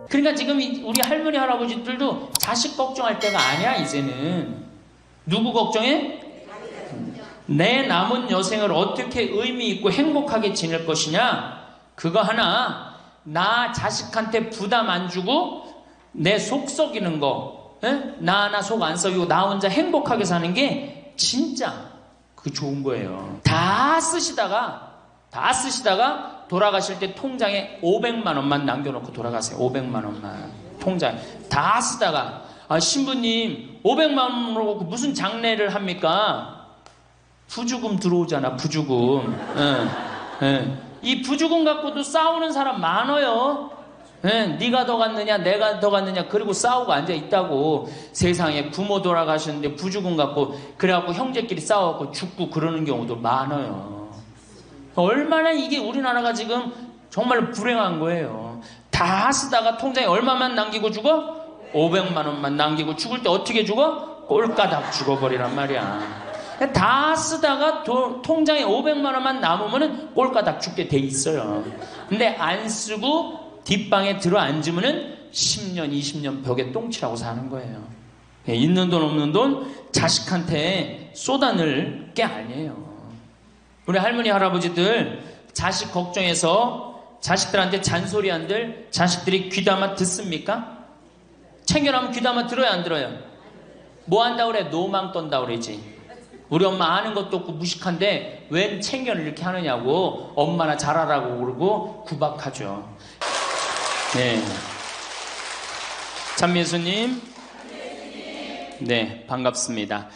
그러니까 지금 우리 할머니 할아버지들도 자식 걱정할 때가 아니야. 이제는 누구 걱정해? 내 남은 여생을 어떻게 의미 있고 행복하게 지낼 것이냐, 그거 하나. 나 자식한테 부담 안 주고 내 속 썩이는 거, 나 하나 속 안 썩이고 나 혼자 행복하게 사는 게 진짜 그 좋은 거예요. 다 쓰시다가 돌아가실 때 통장에 500만 원만 남겨놓고 돌아가세요. 500만 원만 통장에 다 쓰다가, 신부님 500만 원으로 무슨 장례를 합니까? 부주금 들어오잖아. 부주금. 이 부주금 갖고도 싸우는 사람 많아요. 네가 더 갔느냐 내가 더 갔느냐 그리고 싸우고 앉아있다고. 세상에 부모 돌아가셨는데 부주금 갖고 그래갖고 형제끼리 싸워갖고 죽고 그러는 경우도 많아요. 얼마나 이게 우리나라가 지금 정말 불행한 거예요. 다 쓰다가 통장에 얼마만 남기고 죽어? 500만 원만 남기고 죽을 때 어떻게 죽어? 꼴까닥 죽어버리란 말이야. 다 쓰다가 통장에 500만 원만 남으면 꼴까닥 죽게 돼 있어요. 근데 안 쓰고 뒷방에 들어 앉으면은 10년 20년 벽에 똥치라고 사는 거예요. 있는 돈 없는 돈 자식한테 쏟아낼 게 아니에요. 우리 할머니 할아버지들 자식 걱정해서 자식들한테 잔소리한들 자식들이 귀담아 듣습니까? 챙겨나면 귀담아 들어야 안 들어요? 뭐 한다고 그래? 노망 떤다고 그러지. 우리 엄마 아는 것도 없고 무식한데 웬 챙겨를 이렇게 하느냐고 엄마나 잘하라고 그러고 구박하죠. 네. 참예수님. 네, 반갑습니다.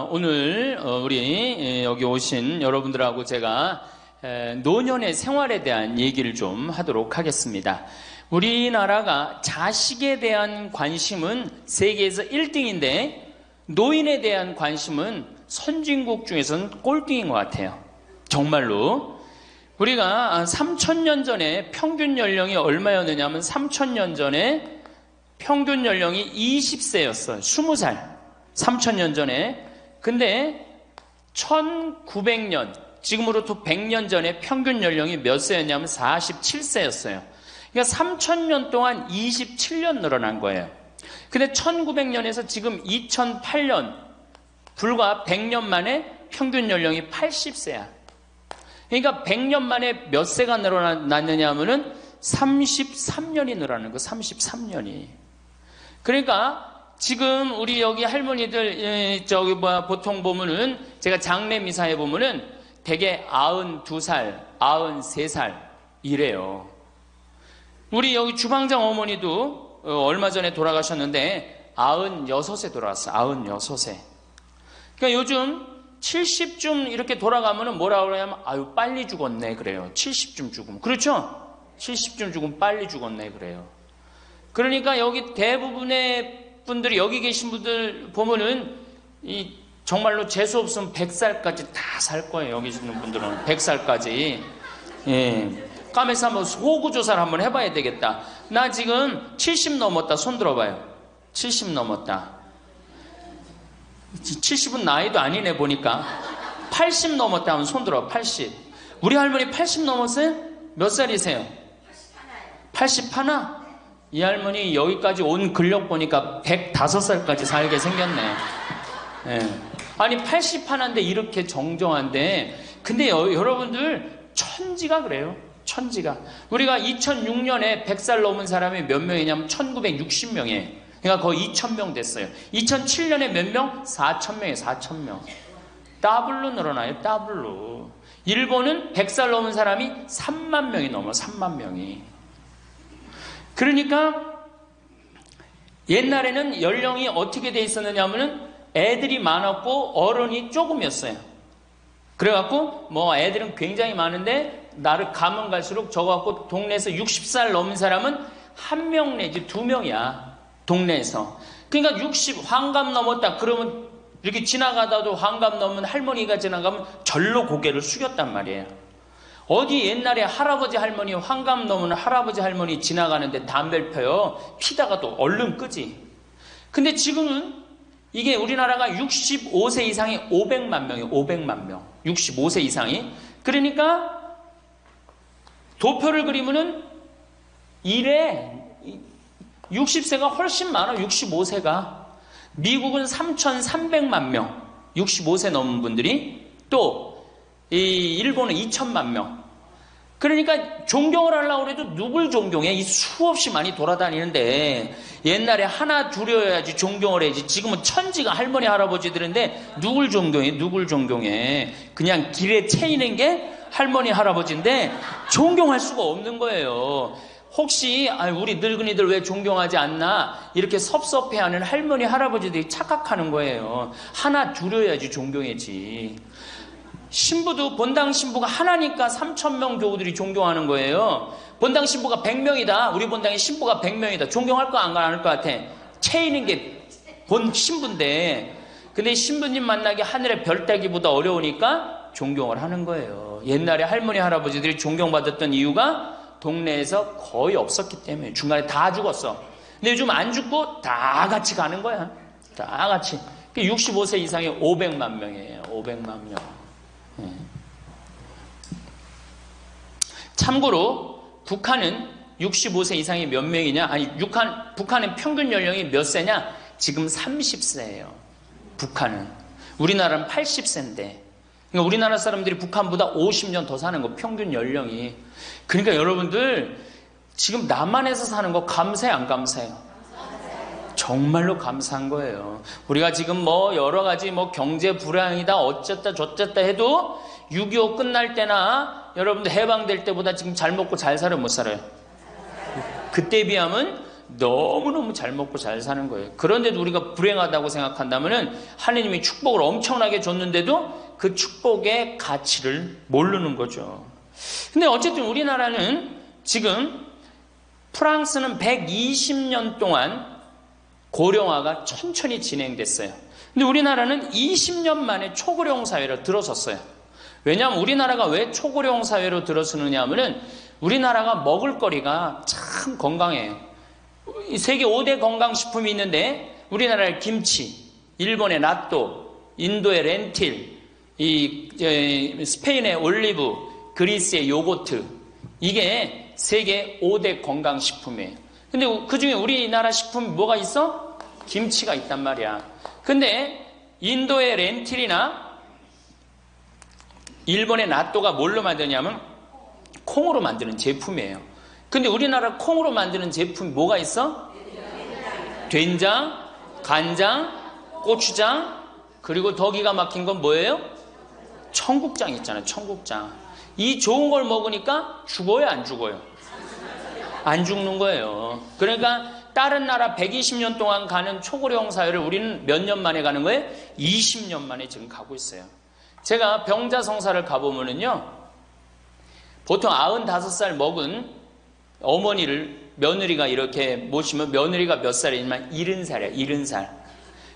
오늘 우리 여기 오신 여러분들하고 제가 노년의 생활에 대한 얘기를 좀 하도록 하겠습니다. 우리나라가 자식에 대한 관심은 세계에서 1등인데 노인에 대한 관심은 선진국 중에서는 꼴등인 것 같아요. 정말로. 우리가 3000년 전에 평균 연령이 얼마였느냐 하면 3000년 전에 평균 연령이 20세였어요. 20살. 3000년 전에. 근데 1900년, 지금으로부터 100년 전에 평균 연령이 몇 세였냐면 47세였어요. 그러니까 3000년 동안 27년 늘어난 거예요. 근데 1900년에서 지금 2008년, 불과 100년 만에 평균 연령이 80세야. 그러니까 100년 만에 몇 세가 늘어났느냐 하면은 33년이 늘어나는 거, 33년이. 그러니까 지금 우리 여기 할머니들, 보통 보면은, 제가 장례 미사에 보면은 대개 92살, 93살 이래요. 우리 여기 주방장 어머니도 얼마 전에 돌아가셨는데 96세 돌아왔어요. 96세. 그러니까 요즘 70쯤 이렇게 돌아가면은 뭐라고 그러냐면 아유 빨리 죽었네 그래요. 70쯤 죽으면. 그렇죠? 70쯤 죽으면 빨리 죽었네 그래요. 그러니까 여기 대부분의 분들이 여기 계신 분들 보면은 이 정말로 재수 없으면 100살까지 다 살 거예요. 여기 있는 분들은 100살까지. 예. 까매서 한번 호구조사를 한번 해봐야 되겠다. 나 지금 70 넘었다. 손 들어봐요. 70 넘었다. 70은 나이도 아니네 보니까. 80 넘었다 하면 손 들어. 80. 우리 할머니 80 넘었어요? 몇 살이세요? 81? 이 할머니 여기까지 온 근력 보니까 105살까지 살게 생겼네. 예. 아니 81인데 이렇게 정정한데, 근데 여러분들 천지가 그래요. 천지가. 우리가 2006년에 100살 넘은 사람이 몇 명이냐면 1960명이에요. 그러니까 거의 2000명 됐어요. 2007년에 몇 명? 4000명이에요. 4000명. 더블로 늘어나요. 더블로. 일본은 100살 넘은 사람이 3만 명이 넘어. 3만 명이. 그러니까 옛날에는 연령이 어떻게 돼 있었느냐 하면은 애들이 많았고 어른이 조금이었어요. 그래갖고 뭐 애들은 굉장히 많은데 나를 가면 갈수록 저거갖고 동네에서 60살 넘은 사람은 1명 내지 2명이야. 동네에서. 그러니까 60 환갑 넘었다 그러면 이렇게 지나가다도 환갑 넘은 할머니가 지나가면 절로 고개를 숙였단 말이에요. 어디 옛날에 할아버지 할머니 환갑 넘은 할아버지 할머니 지나가는데 담배를 펴요. 피다가도 얼른 끄지. 근데 지금은 이게 우리나라가 65세 이상이 500만 명이에요. 500만 명. 65세 이상이. 그러니까 도표를 그리면은 이래 60세가 훨씬 많아. 65세가. 미국은 3,300만 명, 65세 넘은 분들이. 또 일본은 2천만 명. 그러니까 존경을 하려고 해도 누굴 존경해? 이 수없이 많이 돌아다니는데, 옛날에 하나 둘이어야지 존경을 해야지. 지금은 천지가 할머니 할아버지들인데 누굴 존경해? 누굴 존경해? 그냥 길에 채이는 게 할머니 할아버지인데 존경할 수가 없는 거예요. 혹시 우리 늙은이들 왜 존경하지 않나 이렇게 섭섭해하는 할머니 할아버지들이 착각하는 거예요. 하나 둘이어야지 존경해지. 신부도 본당 신부가 하나니까 3,000명 교우들이 존경하는 거예요. 본당 신부가 100명이다. 우리 본당에 신부가 100명이다. 존경할 거 안 할 것 같아. 채이는 게 본 신부인데, 근데 신부님 만나기 하늘의 별 따기보다 어려우니까 존경을 하는 거예요. 옛날에 할머니 할아버지들이 존경받았던 이유가 동네에서 거의 없었기 때문에. 중간에 다 죽었어. 근데 요즘 안 죽고 다 같이 가는 거야. 다 같이. 65세 이상이 500만 명이에요. 500만 명. 참고로 북한은 65세 이상이 몇 명이냐? 아니, 북한은 평균 연령이 몇 세냐? 지금 30세예요. 북한은. 우리나라는 80세인데. 그러니까 우리나라 사람들이 북한보다 50년 더 사는 거, 평균 연령이. 그러니까 여러분들 지금 남한에서 사는 거 감사해, 안 감사해요? 정말로 감사한 거예요. 우리가 지금 여러 가지 경제 불황이다 어쨌다 저쨌다 해도 6.25 끝날 때나 여러분들 해방될 때보다 지금 잘 먹고 잘 살아요, 못 살아요? 그때 비하면 너무너무 잘 먹고 잘 사는 거예요. 그런데도 우리가 불행하다고 생각한다면 하느님이 축복을 엄청나게 줬는데도 그 축복의 가치를 모르는 거죠. 근데 어쨌든 우리나라는 지금 프랑스는 120년 동안 고령화가 천천히 진행됐어요. 근데 우리나라는 20년 만에 초고령 사회로 들어섰어요. 왜냐하면 우리나라가 왜 초고령 사회로 들어서느냐 하면은 우리나라가 먹을거리가 참 건강해요. 세계 5대 건강식품이 있는데 우리나라의 김치, 일본의 나또, 인도의 렌틸, 스페인의 올리브, 그리스의 요거트, 이게 세계 5대 건강식품이에요. 근데 그 중에 우리나라 식품이 뭐가 있어? 김치가 있단 말이야. 근데 인도의 렌틸이나 일본의 나또가 뭘로 만드냐면 콩으로 만드는 제품이에요. 근데 우리나라 콩으로 만드는 제품이 뭐가 있어? 된장, 간장, 고추장, 그리고 더 기가 막힌 건 뭐예요? 청국장 있잖아요. 청국장. 이 좋은 걸 먹으니까 죽어요, 안 죽어요? 안 죽는 거예요. 그러니까 다른 나라 120년 동안 가는 초고령 사회를 우리는 몇 년 만에 가는 거예요? 20년 만에 지금 가고 있어요. 제가 병자성사를 가보면은요, 보통 95살 먹은 어머니를 며느리가 이렇게 모시면 며느리가 몇 살이냐면 70살이야, 70살.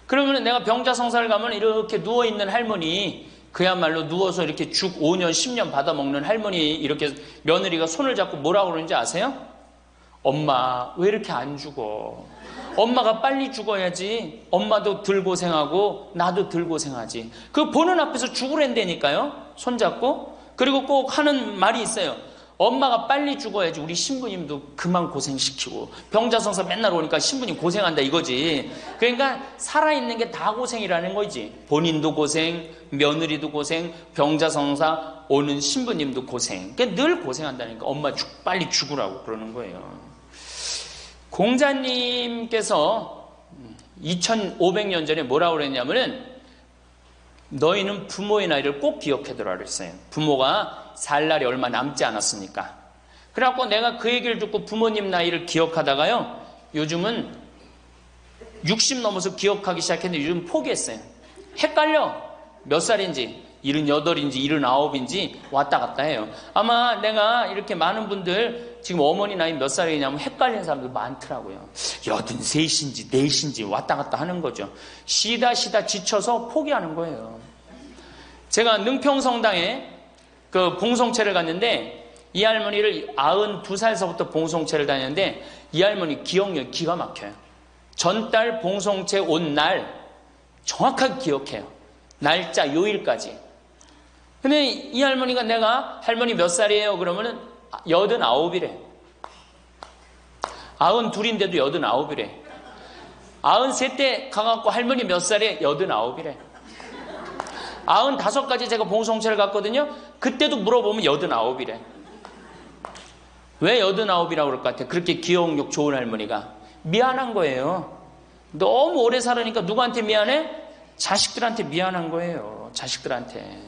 그러면 내가 병자성사를 가면 이렇게 누워있는 할머니, 그야말로 누워서 이렇게 죽 5년, 10년 받아먹는 할머니, 이렇게 며느리가 손을 잡고 뭐라고 그러는지 아세요? 엄마, 왜 이렇게 안 죽어? 엄마가 빨리 죽어야지. 엄마도 덜 고생하고 나도 덜 고생하지. 그 보는 앞에서 죽으랜다니까요. 손잡고. 그리고 꼭 하는 말이 있어요. 엄마가 빨리 죽어야지 우리 신부님도 그만 고생시키고. 병자성사 맨날 오니까 신부님 고생한다 이거지. 그러니까 살아있는 게 다 고생이라는 거지. 본인도 고생, 며느리도 고생, 병자성사 오는 신부님도 고생. 그러니까 늘 고생한다니까. 엄마 빨리 죽으라고 그러는 거예요. 공자님께서 2500년 전에 뭐라고 그랬냐면은 너희는 부모의 나이를 꼭 기억해두라 그랬어요. 부모가 살 날이 얼마 남지 않았으니까. 그래갖고 내가 그 얘기를 듣고 부모님 나이를 기억하다가요, 요즘은 60 넘어서 기억하기 시작했는데 요즘 포기했어요. 헷갈려. 몇 살인지, 78인지 79인지 왔다 갔다 해요. 아마 내가 이렇게 많은 분들 지금 어머니 나이 몇 살이냐면 헷갈리는 사람들 많더라고요. 83인지 4인지 왔다 갔다 하는 거죠. 쉬다 지쳐서 포기하는 거예요. 제가 능평성당에 그 봉송체를 갔는데 이 할머니를 92살서부터 봉송체를 다녔는데 이 할머니 기억력 기가 막혀요. 전달 봉송체 온 날 정확하게 기억해요. 날짜 요일까지. 근데 이 할머니가 내가 할머니 몇 살이에요? 그러면은 89이래. 92인데도 89이래. 93 때 가갖고 할머니 몇 살에 89이래. 95까지 제가 봉송체를 갔거든요. 그때도 물어보면 89이래. 왜 89이라고 그럴 것 같아? 그렇게 기억력 좋은 할머니가. 미안한 거예요. 너무 오래 살으니까 누구한테 미안해? 자식들한테 미안한 거예요. 자식들한테.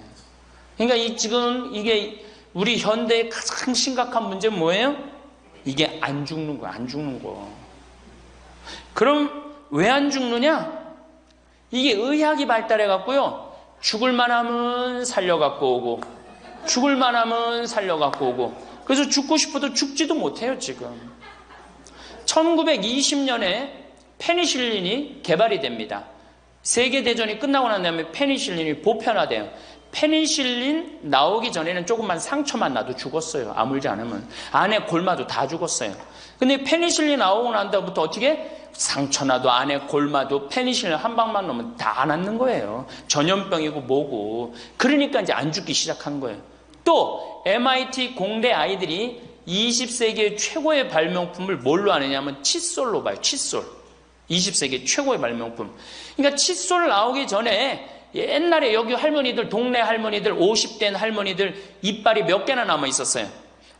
그러니까 지금 이게 우리 현대의 가장 심각한 문제는 뭐예요? 이게 안 죽는 거야. 안 죽는 거. 그럼 왜 안 죽느냐? 이게 의학이 발달해 갖고요. 죽을 만하면 살려 갖고 오고, 죽을 만하면 살려 갖고 오고. 그래서 죽고 싶어도 죽지도 못해요, 지금. 1920년에 페니실린이 개발이 됩니다. 세계대전이 끝나고 난 다음에 페니실린이 보편화돼요. 페니실린 나오기 전에는 조금만 상처만 나도 죽었어요. 아물지 않으면. 안에 골마도 다 죽었어요. 근데 페니실린 나오고 난 다음부터 어떻게? 상처 나도 안에 골마도 페니실린 한 방만 넣으면 다 낫는 거예요. 전염병이고 뭐고. 그러니까 이제 안 죽기 시작한 거예요. 또 MIT 공대 아이들이 20세기의 최고의 발명품을 뭘로 아느냐면 칫솔로 봐요. 칫솔. 20세기 최고의 발명품. 그러니까 칫솔 나오기 전에 옛날에 여기 할머니들, 동네 할머니들, 50된 할머니들 이빨이 몇 개나 남아 있었어요.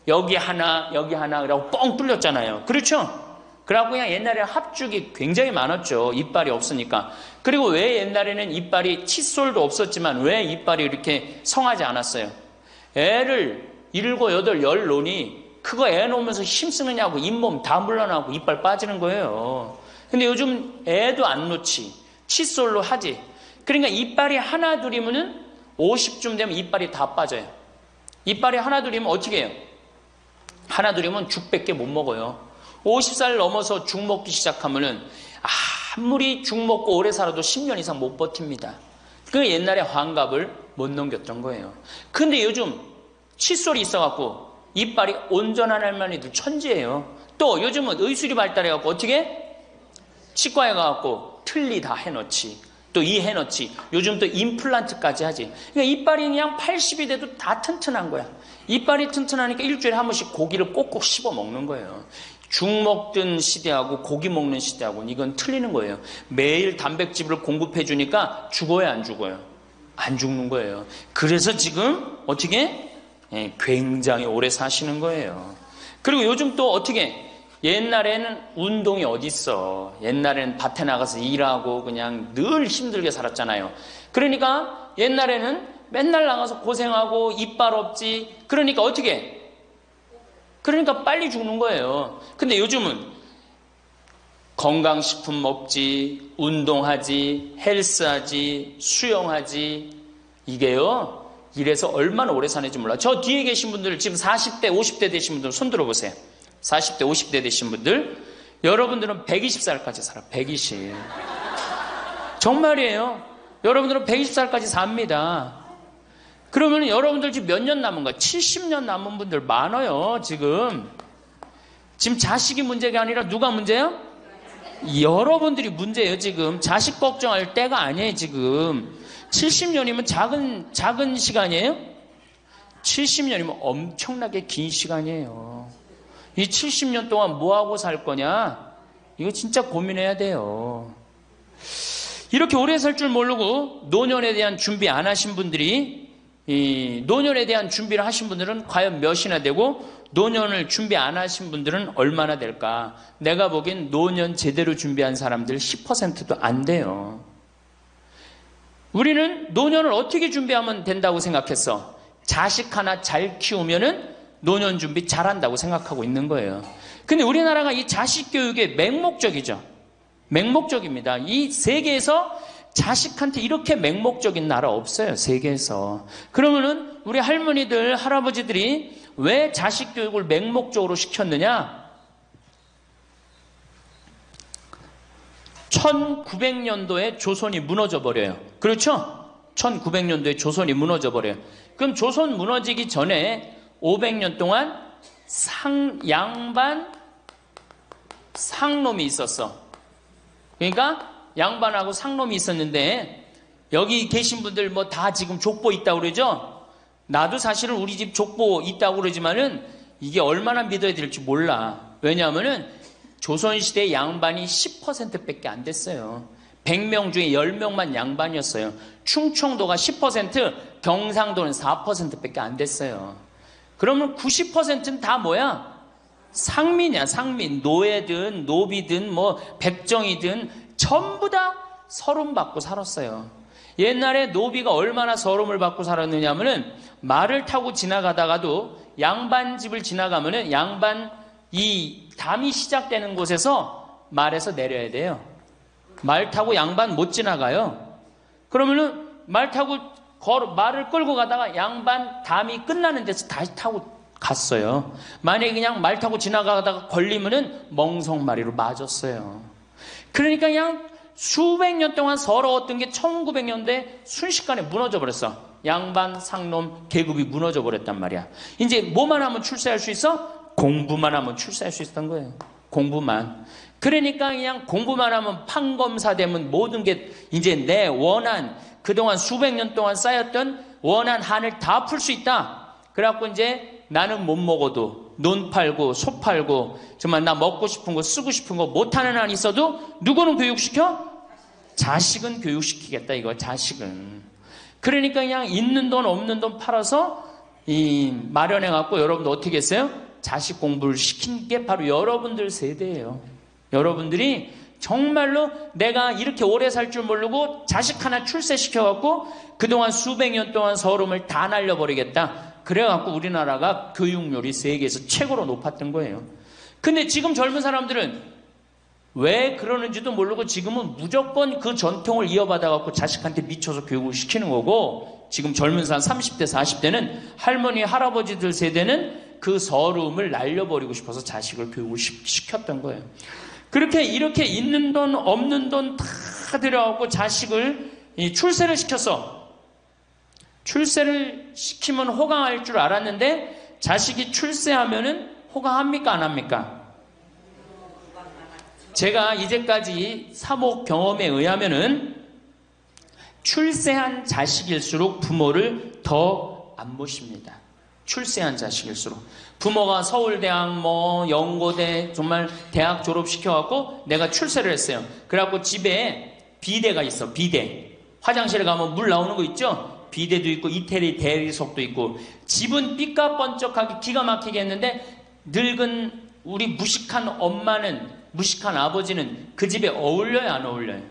여기 하나, 여기 하나, 그러고 뻥 뚫렸잖아요. 그렇죠? 그래갖고 그냥 옛날에 합죽이 굉장히 많았죠. 이빨이 없으니까. 그리고 왜 옛날에는 이빨이 칫솔도 없었지만 왜 이빨이 이렇게 성하지 않았어요? 애를 7, 8, 10 놓으니 그거 애 놓으면서 힘쓰느냐고 잇몸 다 물러나고 이빨 빠지는 거예요. 근데 요즘 애도 안 놓지. 칫솔로 하지. 그러니까 이빨이 하나 둘이면은 50쯤 되면 이빨이 다 빠져요. 이빨이 하나 둘이면 어떻게 해요? 하나 둘이면 죽밖에 못 먹어요. 50살 넘어서 죽 먹기 시작하면은 아무리 죽 먹고 오래 살아도 10년 이상 못 버팁니다. 그 옛날에 환갑을 못 넘겼던 거예요. 근데 요즘 칫솔이 있어갖고 이빨이 온전한 할머니들 천지예요. 또 요즘은 의술이 발달해갖고 어떻게? 치과에 가갖고 틀니 다 해놓지. 또 이 해놓지. 요즘 또 임플란트까지 하지. 그러니까 이빨이 그냥 80이 돼도 다 튼튼한 거야. 이빨이 튼튼하니까 일주일에 한 번씩 고기를 꼭꼭 씹어 먹는 거예요. 죽 먹던 시대하고 고기 먹는 시대하고는 이건 틀리는 거예요. 매일 단백질을 공급해 주니까 죽어요, 안 죽어요? 안 죽는 거예요. 그래서 지금 어떻게? 굉장히 오래 사시는 거예요. 그리고 요즘 또 어떻게? 옛날에는 운동이 어딨어. 옛날에는 밭에 나가서 일하고 그냥 늘 힘들게 살았잖아요. 그러니까 옛날에는 맨날 나가서 고생하고 이빨 없지. 그러니까 어떻게? 그러니까 빨리 죽는 거예요. 근데 요즘은 건강식품 먹지, 운동하지, 헬스하지, 수영하지. 이게요, 이래서 얼마나 오래 사는지 몰라. 저 뒤에 계신 분들, 지금 40대, 50대 되신 분들 손 들어보세요. 40대, 50대 되신 분들, 여러분들은 120살까지 살아. 120. 정말이에요. 여러분들은 120살까지 삽니다. 그러면 여러분들 지금 몇 년 남은 거야? 70년 남은 분들 많아요, 지금. 지금 자식이 문제가 아니라 누가 문제야? 여러분들이 문제예요, 지금. 자식 걱정할 때가 아니에요, 지금. 70년이면 작은 시간이에요? 70년이면 엄청나게 긴 시간이에요. 이 70년 동안 뭐하고 살 거냐? 이거 진짜 고민해야 돼요. 이렇게 오래 살 줄 모르고 노년에 대한 준비 안 하신 분들이, 이 노년에 대한 준비를 하신 분들은 과연 몇이나 되고 노년을 준비 안 하신 분들은 얼마나 될까? 내가 보기엔 노년 제대로 준비한 사람들 10%도 안 돼요. 우리는 노년을 어떻게 준비하면 된다고 생각했어? 자식 하나 잘 키우면은 노년 준비 잘한다고 생각하고 있는 거예요. 근데 우리나라가 이 자식 교육에 맹목적이죠. 맹목적입니다. 이 세계에서 자식한테 이렇게 맹목적인 나라 없어요. 세계에서. 그러면은 우리 할머니들, 할아버지들이 왜 자식 교육을 맹목적으로 시켰느냐? 1900년도에 조선이 무너져 버려요. 그렇죠? 1900년도에 조선이 무너져 버려요. 그럼 조선 무너지기 전에 500년 동안 양반, 상놈이 있었어. 그러니까 양반하고 상놈이 있었는데 여기 계신 분들 뭐 다 지금 족보 있다고 그러죠? 나도 사실은 우리 집 족보 있다고 그러지만은 이게 얼마나 믿어야 될지 몰라. 왜냐하면은 조선시대 양반이 10%밖에 안 됐어요. 100명 중에 10명만 양반이었어요. 충청도가 10%, 경상도는 4%밖에 안 됐어요. 그러면 90%는 다 뭐야? 상민이야, 상민. 노예든 노비든 뭐 백정이든 전부 다 서름 받고 살았어요. 옛날에 노비가 얼마나 서름을 받고 살았느냐면은 말을 타고 지나가다가도 양반 집을 지나가면은 양반 이 담이 시작되는 곳에서 말에서 내려야 돼요. 말 타고 양반 못 지나가요. 그러면은 말 타고 말을 끌고 가다가 양반 담이 끝나는 데서 다시 타고 갔어요. 만약에 그냥 말 타고 지나가다가 걸리면은 멍석마리로 맞았어요. 그러니까 그냥 수백 년 동안 서러웠던 게 1900년대 순식간에 무너져 버렸어. 양반, 상놈, 계급이 무너져 버렸단 말이야. 이제 뭐만 하면 출세할 수 있어? 공부만 하면 출세할 수 있었던 거예요. 공부만. 그러니까 그냥 공부만 하면 판검사 되면 모든 게 이제 내 원한, 그동안 수백 년 동안 쌓였던 원한 한을 다 풀 수 있다. 그래갖고 이제 나는 못 먹어도 논 팔고 소 팔고 정말 나 먹고 싶은 거 쓰고 싶은 거 못하는 한 있어도 누구는 교육시켜? 자식은 교육시키겠다 이거. 자식은. 그러니까 그냥 있는 돈 없는 돈 팔아서 마련해갖고 여러분들 어떻게 했어요? 자식 공부를 시킨 게 바로 여러분들 세대예요. 여러분들이 정말로 내가 이렇게 오래 살 줄 모르고 자식 하나 출세시켜갖고 그동안 수백 년 동안 서름을 다 날려버리겠다. 그래갖고 우리나라가 교육률이 세계에서 최고로 높았던 거예요. 근데 지금 젊은 사람들은 왜 그러는지도 모르고 지금은 무조건 그 전통을 이어받아갖고 자식한테 미쳐서 교육을 시키는 거고, 지금 젊은 사람 30대 40대는 할머니 할아버지들 세대는 그 서름을 날려버리고 싶어서 자식을 교육을 시켰던 거예요. 그렇게 이렇게 있는 돈 없는 돈 다 들여갖고 자식을 출세를 시켰어. 출세를 시키면 호강할 줄 알았는데 자식이 출세하면은 호강합니까 안 합니까? 제가 이제까지 사목 경험에 의하면은 출세한 자식일수록 부모를 더 안 모십니다. 출세한 자식일수록. 부모가 서울대학 뭐 연고대 정말 대학 졸업시켜갖고 내가 출세를 했어요. 그래갖고 집에 비대가 있어. 비대. 화장실에 가면 물 나오는 거 있죠? 비대도 있고 이태리 대리석도 있고. 집은 삐까번쩍하게 기가 막히게 했는데 늙은 우리 무식한 엄마는, 무식한 아버지는 그 집에 어울려요 안 어울려요?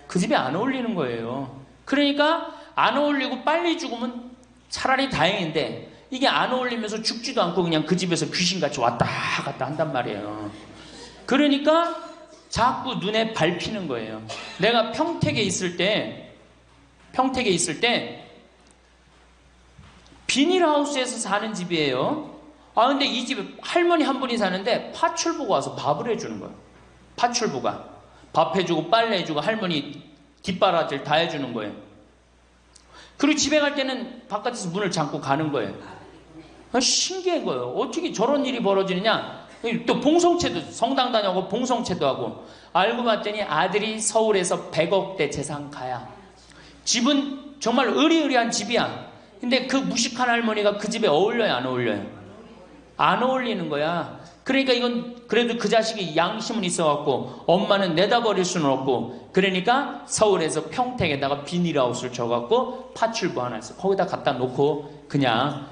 그 집에 안 어울리는 거예요. 그러니까 안 어울리고 빨리 죽으면 차라리 다행인데 이게 안 어울리면서 죽지도 않고 그냥 그 집에서 귀신같이 왔다 갔다 한단 말이에요. 그러니까 자꾸 눈에 밟히는 거예요. 내가 평택에 있을 때 비닐하우스에서 사는 집이에요. 근데 이 집에 할머니 한 분이 사는데 파출부가 와서 밥을 해주는 거예요. 파출부가 밥 해주고 빨래 해주고 할머니 뒷바라지를 다 해주는 거예요. 그리고 집에 갈 때는 바깥에서 문을 잠고 가는 거예요. 신기한 거예요. 어떻게 저런 일이 벌어지느냐. 또 봉송체도, 성당 다녀고 봉송체도 하고. 알고 봤더니 아들이 서울에서 100억대 재산가야. 집은 정말 의리의리한 집이야. 근데 그 무식한 할머니가 그 집에 어울려요 안 어울려요? 안 어울리는 거야. 그러니까 이건 그래도 그 자식이 양심은 있어갖고 엄마는 내다버릴 수는 없고, 그러니까 서울에서 평택에다가 비닐하우스를 줘갖고 파출부 하나 있어. 거기다 갖다 놓고 그냥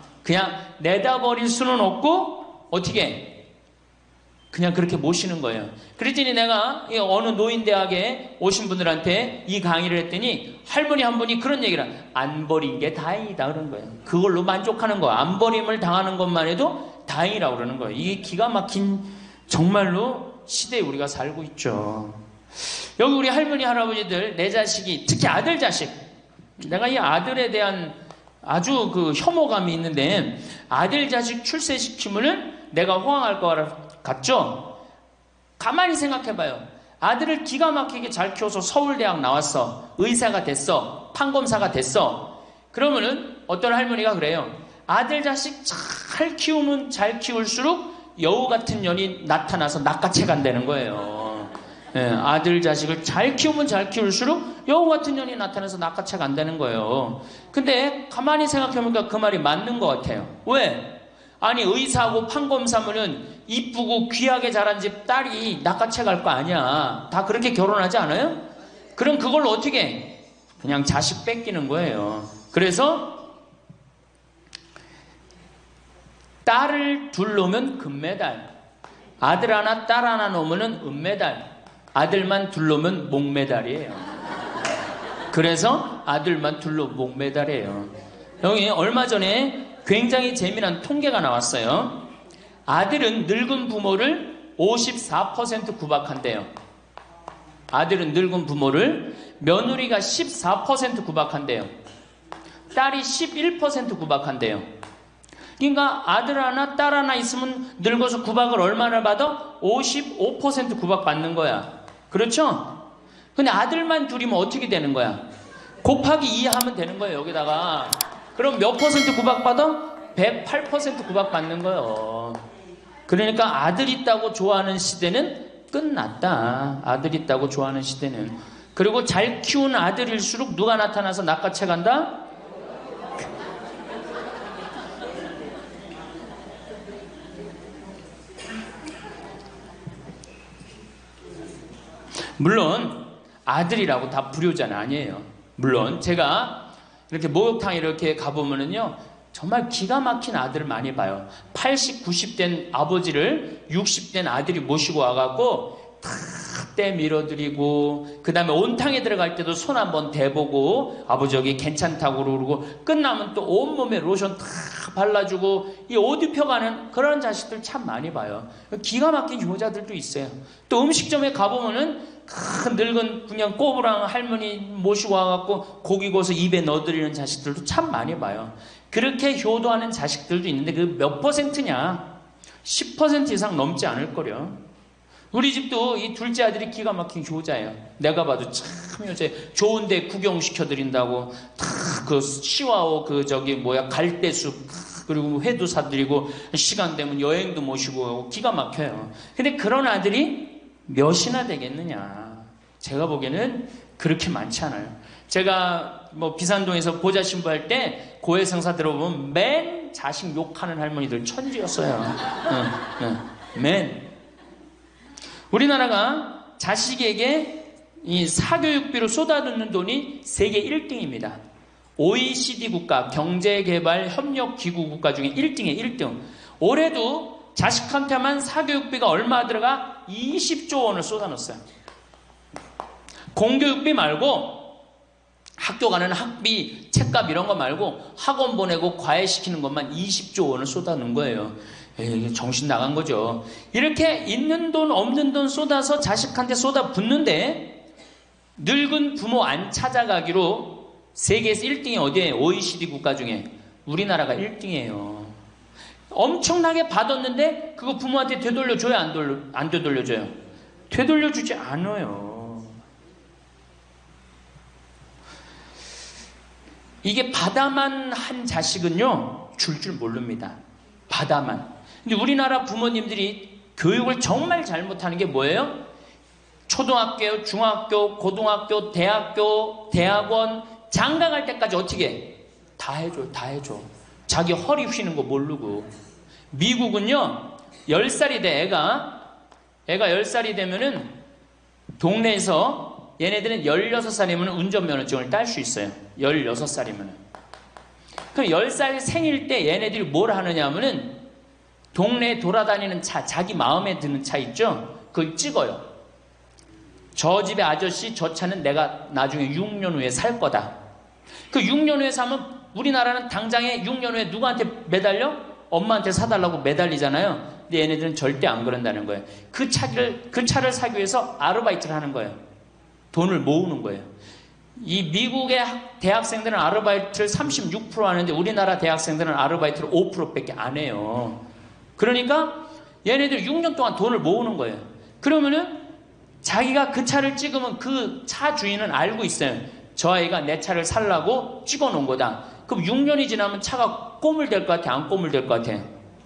내다버릴 수는 없고 어떻게 그냥 그렇게 모시는 거예요. 그랬더니 내가 어느 노인대학에 오신 분들한테 이 강의를 했더니 할머니 한 분이 그런 얘기를 안 버린 게 다행이다 그런 거예요. 그걸로 만족하는 거야. 안 버림을 당하는 것만 해도 다행이라고 그러는 거예요. 이게 기가 막힌 정말로 시대에 우리가 살고 있죠. 여기 우리 할머니 할아버지들 내 자식이, 특히 아들 자식, 내가 이 아들에 대한 아주 그 혐오감이 있는데, 아들 자식 출세시키면은 내가 호강할 것 같죠? 가만히 생각해봐요. 아들을 기가 막히게 잘 키워서 서울대학 나왔어. 의사가 됐어. 판검사가 됐어. 그러면은 어떤 할머니가 그래요. 아들 자식 잘 키우면 잘 키울수록 여우 같은 년이 나타나서 낚아채 간다는 거예요. 아들 자식을 잘 키우면 잘 키울수록 여우 같은 년이 나타나서 낚아채 간다는 거예요. 근데 가만히 생각해보니까 그 말이 맞는 것 같아요. 왜? 아니 의사하고 판검사면은 이쁘고 귀하게 자란 집 딸이 낚아채 갈 거 아니야. 다 그렇게 결혼하지 않아요? 그럼 그걸로 어떻게 해? 그냥 자식 뺏기는 거예요. 그래서 딸을 둘 놓으면 금메달, 아들 하나 딸 하나 놓으면 은메달, 아들만 둘 놓으면 목메달이에요. 그래서 아들만 둘 놓으면 목메달이에요. 여기 얼마 전에 굉장히 재미난 통계가 나왔어요. 아들은 늙은 부모를 54% 구박한대요. 아들은 늙은 부모를, 며느리가 14% 구박한대요. 딸이 11% 구박한대요. 그러니까 아들 하나 딸 하나 있으면 늙어서 구박을 얼마나 받아? 55% 구박받는 거야. 그렇죠? 근데 아들만 둘이면 어떻게 되는 거야? 곱하기 2 하면 되는 거예요. 여기다가. 그럼 몇 퍼센트 구박받아? 108% 구박받는 거예요. 그러니까 아들 있다고 좋아하는 시대는 끝났다. 아들 있다고 좋아하는 시대는. 그리고 잘 키운 아들일수록 누가 나타나서 낚아채 간다? 물론 아들이라고 다 불효자는 아니에요. 물론 제가 이렇게 목욕탕에 이렇게 가보면은요, 정말 기가 막힌 아들을 많이 봐요. 80, 90된 아버지를 60된 아들이 모시고 와갖고 탁 때 밀어드리고, 그 다음에 온탕에 들어갈 때도 손 한번 대보고 아버지 여기 괜찮다고 그러고, 끝나면 또 온몸에 로션 탁 발라주고 이 옷 입혀가는 그런 자식들 참 많이 봐요. 기가 막힌 효자들도 있어요. 또 음식점에 가보면은 큰 늙은 그냥 꼬부랑 할머니 모시고 와갖고 고기 구워서 입에 넣어드리는 자식들도 참 많이 봐요. 그렇게 효도하는 자식들도 있는데 그 몇 퍼센트냐? 10% 이상 넘지 않을 거려. 우리 집도 이 둘째 아들이 기가 막힌 효자예요. 내가 봐도 참 효자예요. 좋은데 구경시켜드린다고 다 그 시와오 그 저기 뭐야 갈대숲 그리고 회도 사드리고 시간 되면 여행도 모시고 기가 막혀요. 근데 그런 아들이 몇이나 되겠느냐? 제가 보기에는 그렇게 많지 않아요. 제가 뭐 비산동에서 보좌 신부할 때 고해성사 들어보면 맨 자식 욕하는 할머니들 천지였어요. 맨. 우리나라가 자식에게 이 사교육비로 쏟아붓는 돈이 세계 1등입니다. OECD 국가, 경제개발협력기구 국가 중에 1등이에요. 1등. 올해도 자식한테만 사교육비가 얼마 들어가? 20조 원을 쏟아넣었어요. 공교육비 말고 학교 가는 학비, 책값 이런 거 말고 학원 보내고 과외시키는 것만 20조 원을 쏟아놓은 거예요. 에이, 정신 나간 거죠. 이렇게 있는 돈 없는 돈 쏟아서 자식한테 쏟아붓는데 늙은 부모 안 찾아가기로 세계에서 1등이 어디에? OECD 국가 중에 우리나라가 1등이에요. 엄청나게 받았는데 그거 부모한테 되돌려줘요? 안 되돌려줘요? 되돌려주지 않아요. 이게 받아만 한 자식은요 줄 모릅니다. 받아만. 근데 우리나라 부모님들이 교육을 정말 잘못하는 게 뭐예요? 초등학교, 중학교, 고등학교, 대학교, 대학원, 장가 갈 때까지 어떻게 해? 다 해줘, 다 해줘. 자기 허리 휘는 거 모르고. 미국은요 10살이 돼. 애가 10살이 되면은 동네에서 얘네들은 16살이면 운전면허증을 딸 수 있어요. 16살이면. 그럼 10살 생일 때 얘네들이 뭘 하느냐 하면은 동네에 돌아다니는 차, 자기 마음에 드는 차 있죠? 그걸 찍어요. 저 집의 아저씨 저 차는 내가 나중에 6년 후에 살 거다. 그 6년 후에 사면 우리나라는 당장에 6년 후에 누구한테 매달려? 엄마한테 사달라고 매달리잖아요. 근데 얘네들은 절대 안 그런다는 거예요. 그 차를 사기 위해서 아르바이트를 하는 거예요. 돈을 모으는 거예요. 이 미국의 대학생들은 아르바이트를 36% 하는데 우리나라 대학생들은 아르바이트를 5%밖에 안 해요. 그러니까 얘네들 6년 동안 돈을 모으는 거예요. 그러면은 자기가 그 차를 찍으면 그 차 주인은 알고 있어요. 저 아이가 내 차를 살라고 찍어놓은 거다. 그럼 6년이 지나면 차가 꼬물될 것 같아? 안 꼬물될 것 같아?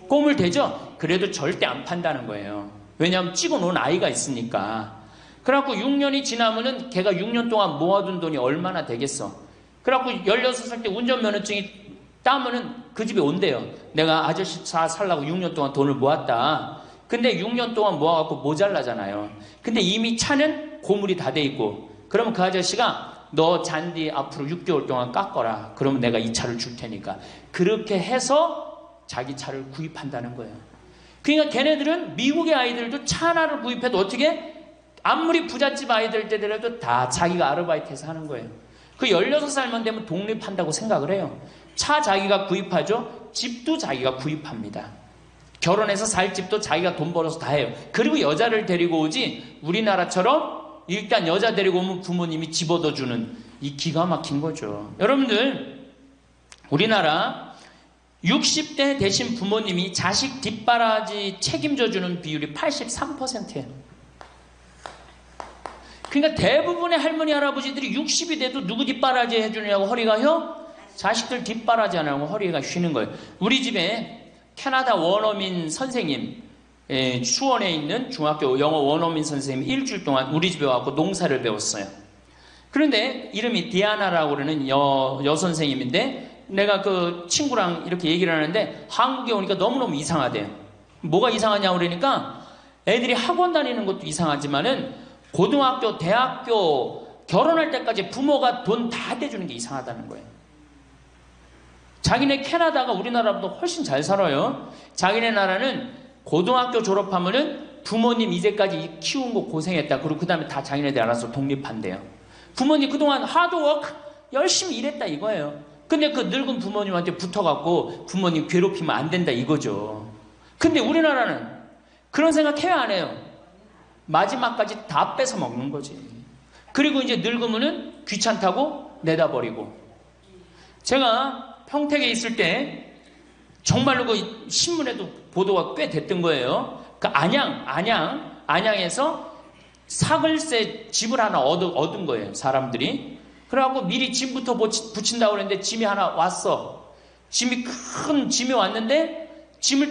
꼬물되죠? 그래도 절대 안 판다는 거예요. 왜냐하면 찍어놓은 아이가 있으니까. 그래갖고 6년이 지나면은 걔가 6년 동안 모아둔 돈이 얼마나 되겠어. 그래갖고 16살 때 운전면허증이 따면은 그 집에 온대요. 내가 아저씨 차 살라고 6년 동안 돈을 모았다. 근데 6년 동안 모아갖고 모자라잖아요. 근데 이미 차는 고물이 다 돼 있고, 그러면 그 아저씨가 너 잔디 앞으로 6개월 동안 깎어라. 그러면 내가 이 차를 줄 테니까. 그렇게 해서 자기 차를 구입한다는 거예요. 그러니까 걔네들은 미국의 아이들도 차 하나를 구입해도 어떻게? 아무리 부잣집 아이들 때더라도 다 자기가 아르바이트해서 하는 거예요. 그 16살만 되면 독립한다고 생각을 해요. 차 자기가 구입하죠. 집도 자기가 구입합니다. 결혼해서 살 집도 자기가 돈 벌어서 다 해요. 그리고 여자를 데리고 오지, 우리나라처럼 일단 여자 데리고 오면 부모님이 집 얻어주는, 이 기가 막힌 거죠. 여러분들, 우리나라 60대 되신 부모님이 자식 뒷바라지 책임져주는 비율이 83%예요. 그러니까 대부분의 할머니 할아버지들이 60이 돼도 누구 뒷바라지 해주느냐고 허리가 휘어? 자식들 뒷바라지 안 하고 허리가 쉬는 거예요. 우리 집에 캐나다 원어민 선생님, 수원에 있는 중학교 영어 원어민 선생님이 일주일 동안 우리 집에 와서 농사를 배웠어요. 그런데 이름이 디아나라고 그러는 여선생님인데, 내가 그 친구랑 이렇게 얘기를 하는데 한국에 오니까 너무너무 이상하대요. 뭐가 이상하냐고 그러니까 애들이 학원 다니는 것도 이상하지만은 고등학교, 대학교 결혼할 때까지 부모가 돈 다 대주는 게 이상하다는 거예요. 자기네 캐나다가 우리나라보다 훨씬 잘 살아요. 자기네 나라는 고등학교 졸업하면은 부모님 이제까지 키운 거 고생했다. 그리고 그 다음에 다 자기네들 알아서 독립한대요. 부모님 그동안 하드워크 열심히 일했다 이거예요. 근데 그 늙은 부모님한테 붙어갖고 부모님 괴롭히면 안 된다 이거죠. 근데 우리나라는 그런 생각 해야 안 해요. 마지막까지 다 뺏어 먹는 거지. 그리고 이제 늙으면은 귀찮다고 내다버리고. 제가 평택에 있을 때 정말로 그 신문에도 보도가 꽤 됐던 거예요. 그 안양에서 사글세 집을 하나 얻은 거예요, 사람들이. 그래갖고 미리 짐부터 붙인다고 그랬는데 짐이 하나 왔어. 큰 짐이 왔는데 짐을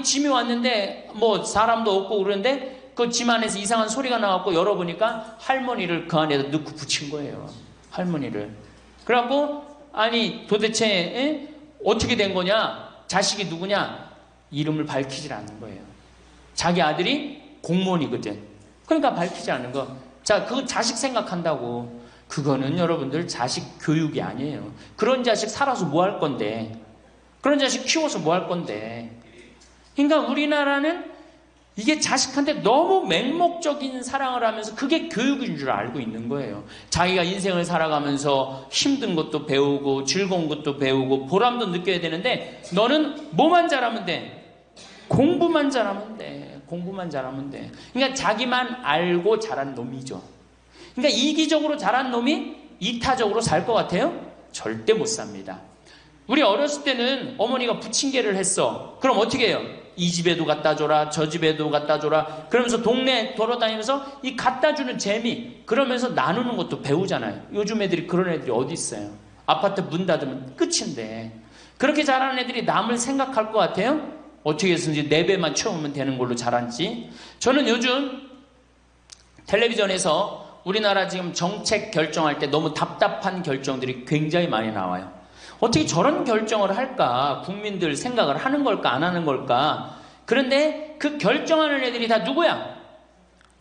짐이 왔는데 뭐 사람도 없고 그러는데 그 짐 안에서 이상한 소리가 나갖고 열어보니까 할머니를 그 안에다 넣고 붙인 거예요. 할머니를. 그래갖고 아니 도대체 어떻게 된 거냐? 자식이 누구냐? 이름을 밝히질 않는 거예요. 자기 아들이 공무원이거든. 그러니까 밝히지 않는 거. 자, 그거 자식 생각한다고. 그거는 여러분들 자식 교육이 아니에요. 그런 자식 살아서 뭐 할 건데. 그런 자식 키워서 뭐 할 건데. 그러니까 우리나라는 이게 자식한테 너무 맹목적인 사랑을 하면서 그게 교육인 줄 알고 있는 거예요. 자기가 인생을 살아가면서 힘든 것도 배우고 즐거운 것도 배우고 보람도 느껴야 되는데 너는 뭐만 잘하면 돼? 공부만 잘하면 돼. 공부만 잘하면 돼. 그러니까 자기만 알고 자란 놈이죠. 그러니까 이기적으로 자란 놈이 이타적으로 살 것 같아요? 절대 못 삽니다. 우리 어렸을 때는 어머니가 부침개를 했어. 그럼 어떻게 해요? 이 집에도 갖다 줘라, 저 집에도 갖다 줘라. 그러면서 동네 돌아다니면서 이 갖다 주는 재미, 그러면서 나누는 것도 배우잖아요. 요즘 애들이 그런 애들이 어디 있어요? 아파트 문 닫으면 끝인데. 그렇게 자라는 애들이 남을 생각할 것 같아요? 어떻게 해서든지 4배만 채우면 되는 걸로 자란지. 저는 요즘 텔레비전에서 우리나라 지금 정책 결정할 때 너무 답답한 결정들이 굉장히 많이 나와요. 어떻게 저런 결정을 할까? 국민들 생각을 하는 걸까? 안 하는 걸까? 그런데 그 결정하는 애들이 다 누구야?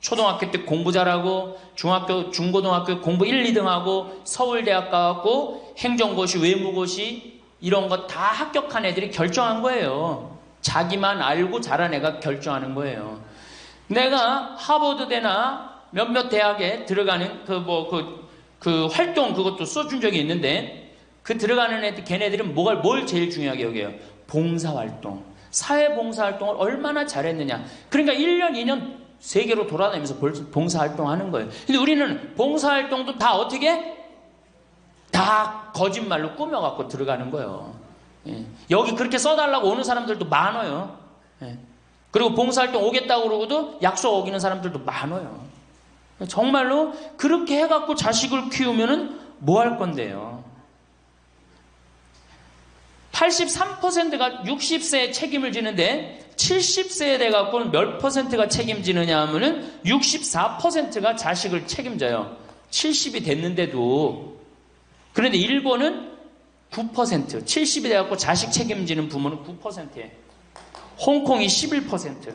초등학교 때 공부 잘하고 중학교, 중고등학교 공부 1, 2등 하고 서울대학 가고 행정고시, 외무고시 이런 거 다 합격한 애들이 결정한 거예요. 자기만 알고 자란 애가 결정하는 거예요. 내가 하버드대나 몇몇 대학에 들어가는 그 활동 그것도 써준 적이 있는데 그 들어가는 애들, 걔네들은 뭘 제일 중요하게 여겨요? 봉사활동. 사회봉사활동을 얼마나 잘했느냐. 그러니까 1년, 2년 세계로 돌아다니면서 봉사활동 하는 거예요. 근데 우리는 봉사활동도 다 어떻게? 다 거짓말로 꾸며갖고 들어가는 거예요. 예. 여기 그렇게 써달라고 오는 사람들도 많아요. 예. 그리고 봉사활동 오겠다고 그러고도 약속 어기는 사람들도 많아요. 정말로 그렇게 해갖고 자식을 키우면은 뭐 할 건데요? 83%가 60세에 책임을 지는데 70세에 돼갖고는 몇 퍼센트가 책임지느냐 하면은 64%가 자식을 책임져요. 70이 됐는데도. 그런데 일본은 9%. 70이 돼갖고 자식 책임지는 부모는 9%예요. 홍콩이 11%.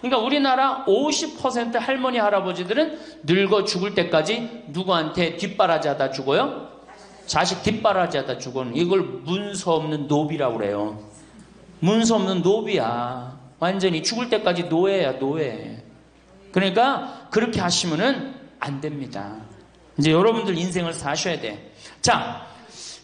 그러니까 우리나라 50% 할머니 할아버지들은 늙어 죽을 때까지 누구한테 뒷바라지하다 죽어요? 자식 뒷바라지하다 죽어는 이걸 문서 없는 노비라고 그래요. 문서 없는 노비야. 완전히 죽을 때까지 노예야, 노예. 그러니까 그렇게 하시면은 안 됩니다. 이제 여러분들 인생을 사셔야 돼. 자,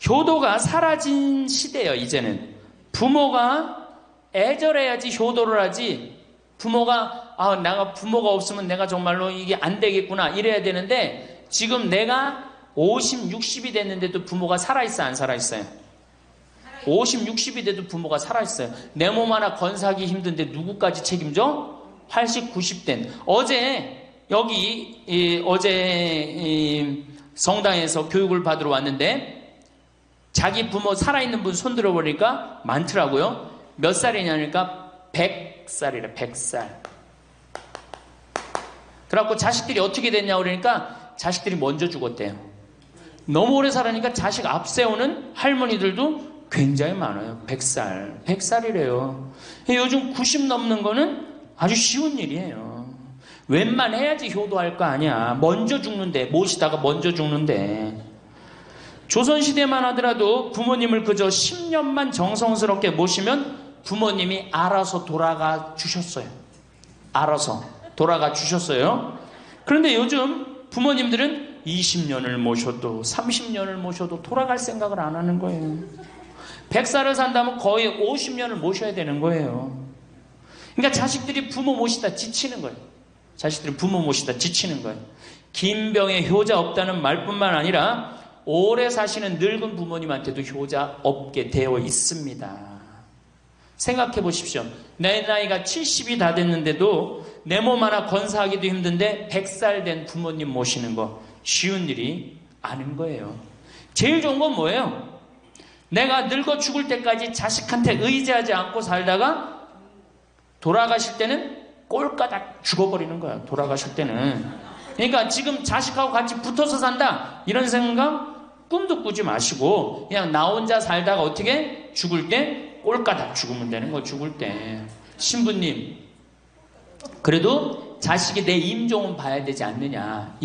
효도가 사라진 시대예요. 이제는 부모가 애절해야지 효도를 하지. 부모가 내가 부모가 없으면 내가 정말로 이게 안 되겠구나 이래야 되는데, 지금 내가 50, 60이 됐는데도 부모가 살아있어, 안 살아있어요? 50, 60이 돼도 부모가 살아있어요. 내 몸 하나 건사하기 힘든데 누구까지 책임져? 80, 90된. 어제 성당에서 교육을 받으러 왔는데 자기 부모 살아있는 분 손들어 보니까 많더라고요. 몇 살이냐니까 100살이래. 100살. 그래갖고 자식들이 어떻게 됐냐고 그러니까 자식들이 먼저 죽었대요. 너무 오래 살으니까 자식 앞세우는 할머니들도 굉장히 많아요. 100살. 100살이래요. 요즘 90 넘는 거는 아주 쉬운 일이에요. 웬만해야지 효도할 거 아니야. 먼저 죽는데, 모시다가 먼저 죽는데. 조선시대만 하더라도 부모님을 그저 10년만 정성스럽게 모시면 부모님이 알아서 돌아가 주셨어요. 알아서 돌아가 주셨어요. 그런데 요즘 부모님들은 20년을 모셔도 30년을 모셔도 돌아갈 생각을 안 하는 거예요. 100살을 산다면 거의 50년을 모셔야 되는 거예요. 그러니까 자식들이 부모 모시다 지치는 거예요. 자식들이 부모 모시다 지치는 거예요. 김병에 효자 없다는 말뿐만 아니라 오래 사시는 늙은 부모님한테도 효자 없게 되어 있습니다. 생각해 보십시오. 내 나이가 70이 다 됐는데도 내 몸 하나 건사하기도 힘든데 100살 된 부모님 모시는 거 쉬운 일이 아닌 거예요. 제일 좋은 건 뭐예요? 내가 늙어 죽을 때까지 자식한테 의지하지 않고 살다가 돌아가실 때는 꼴까닥 죽어버리는 거야. 돌아가실 때는. 그러니까 지금 자식하고 같이 붙어서 산다 이런 생각 꿈도 꾸지 마시고 그냥 나 혼자 살다가 어떻게 죽을 때 꼴까닥 죽으면 되는 거. 죽을 때 신부님 그래도 자식이 내 임종은 봐야 되지 않느냐.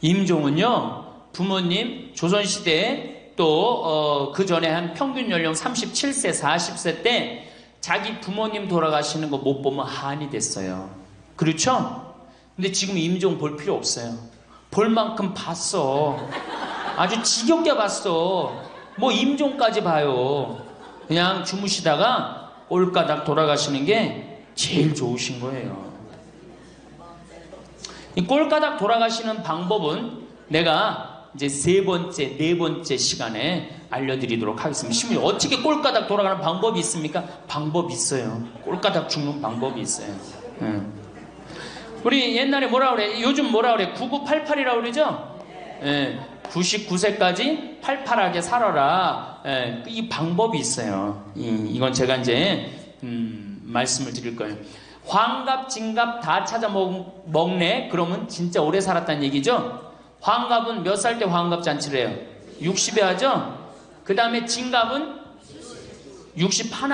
임종은요 부모님 조선시대에 또 그 전에 한 평균 연령 37세 40세 때 자기 부모님 돌아가시는 거 못 보면 한이 됐어요. 그렇죠? 근데 지금 임종 볼 필요 없어요. 볼 만큼 봤어. 아주 지겹게 봤어. 뭐 임종까지 봐요. 그냥 주무시다가 꼴까닥 돌아가시는 게 제일 좋으신 거예요. 이 꼴까닥 돌아가시는 방법은 내가 이제 네 번째 시간에 알려드리도록 하겠습니다. 신부님 어떻게 꼴까닥 돌아가는 방법이 있습니까? 방법이 있어요. 꼴까닥 죽는 방법이 있어요. 우리 옛날에 뭐라 그래? 요즘 뭐라 그래? 9988이라고 그러죠? 99세까지 팔팔하게 살아라. 이 방법이 있어요. 이건 제가 이제 말씀을 드릴 거예요. 환갑, 진갑 다 찾아 먹네? 그러면 진짜 오래 살았다는 얘기죠? 환갑은 몇 살 때 환갑 잔치를 해요? 60에 하죠? 그 다음에 진갑은 61.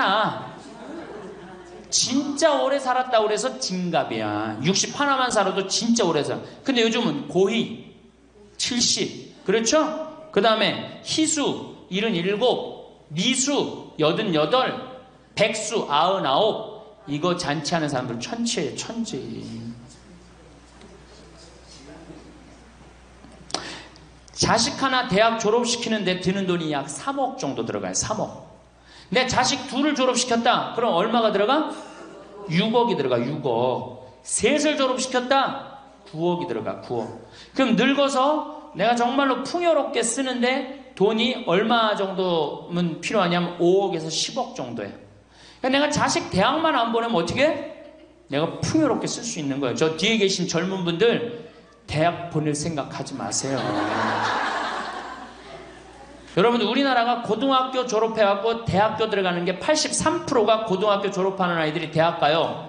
진짜 오래 살았다고 그래서 진갑이야. 61만 살아도 진짜 오래 살아. 근데 요즘은 고희 70. 그렇죠? 그 다음에 희수 77, 미수 88, 백수 99. 이거 잔치하는 사람들 천치예요. 천지. 자식 하나 대학 졸업시키는데 드는 돈이 약 3억 정도 들어가요. 3억. 내 자식 둘을 졸업시켰다. 그럼 얼마가 들어가? 6억이 들어가. 6억. 셋을 졸업시켰다. 9억이 들어가. 9억. 그럼 늙어서 내가 정말로 풍요롭게 쓰는데 돈이 얼마 정도면 필요하냐면 5억에서 10억 정도예요. 그러니까 내가 자식 대학만 안 보내면 어떻게? 내가 풍요롭게 쓸 수 있는 거예요. 저 뒤에 계신 젊은 분들 대학 보낼 생각하지 마세요. 여러분들 우리나라가 고등학교 졸업해갖고 대학교 들어가는 게 83%가 고등학교 졸업하는 아이들이 대학 가요.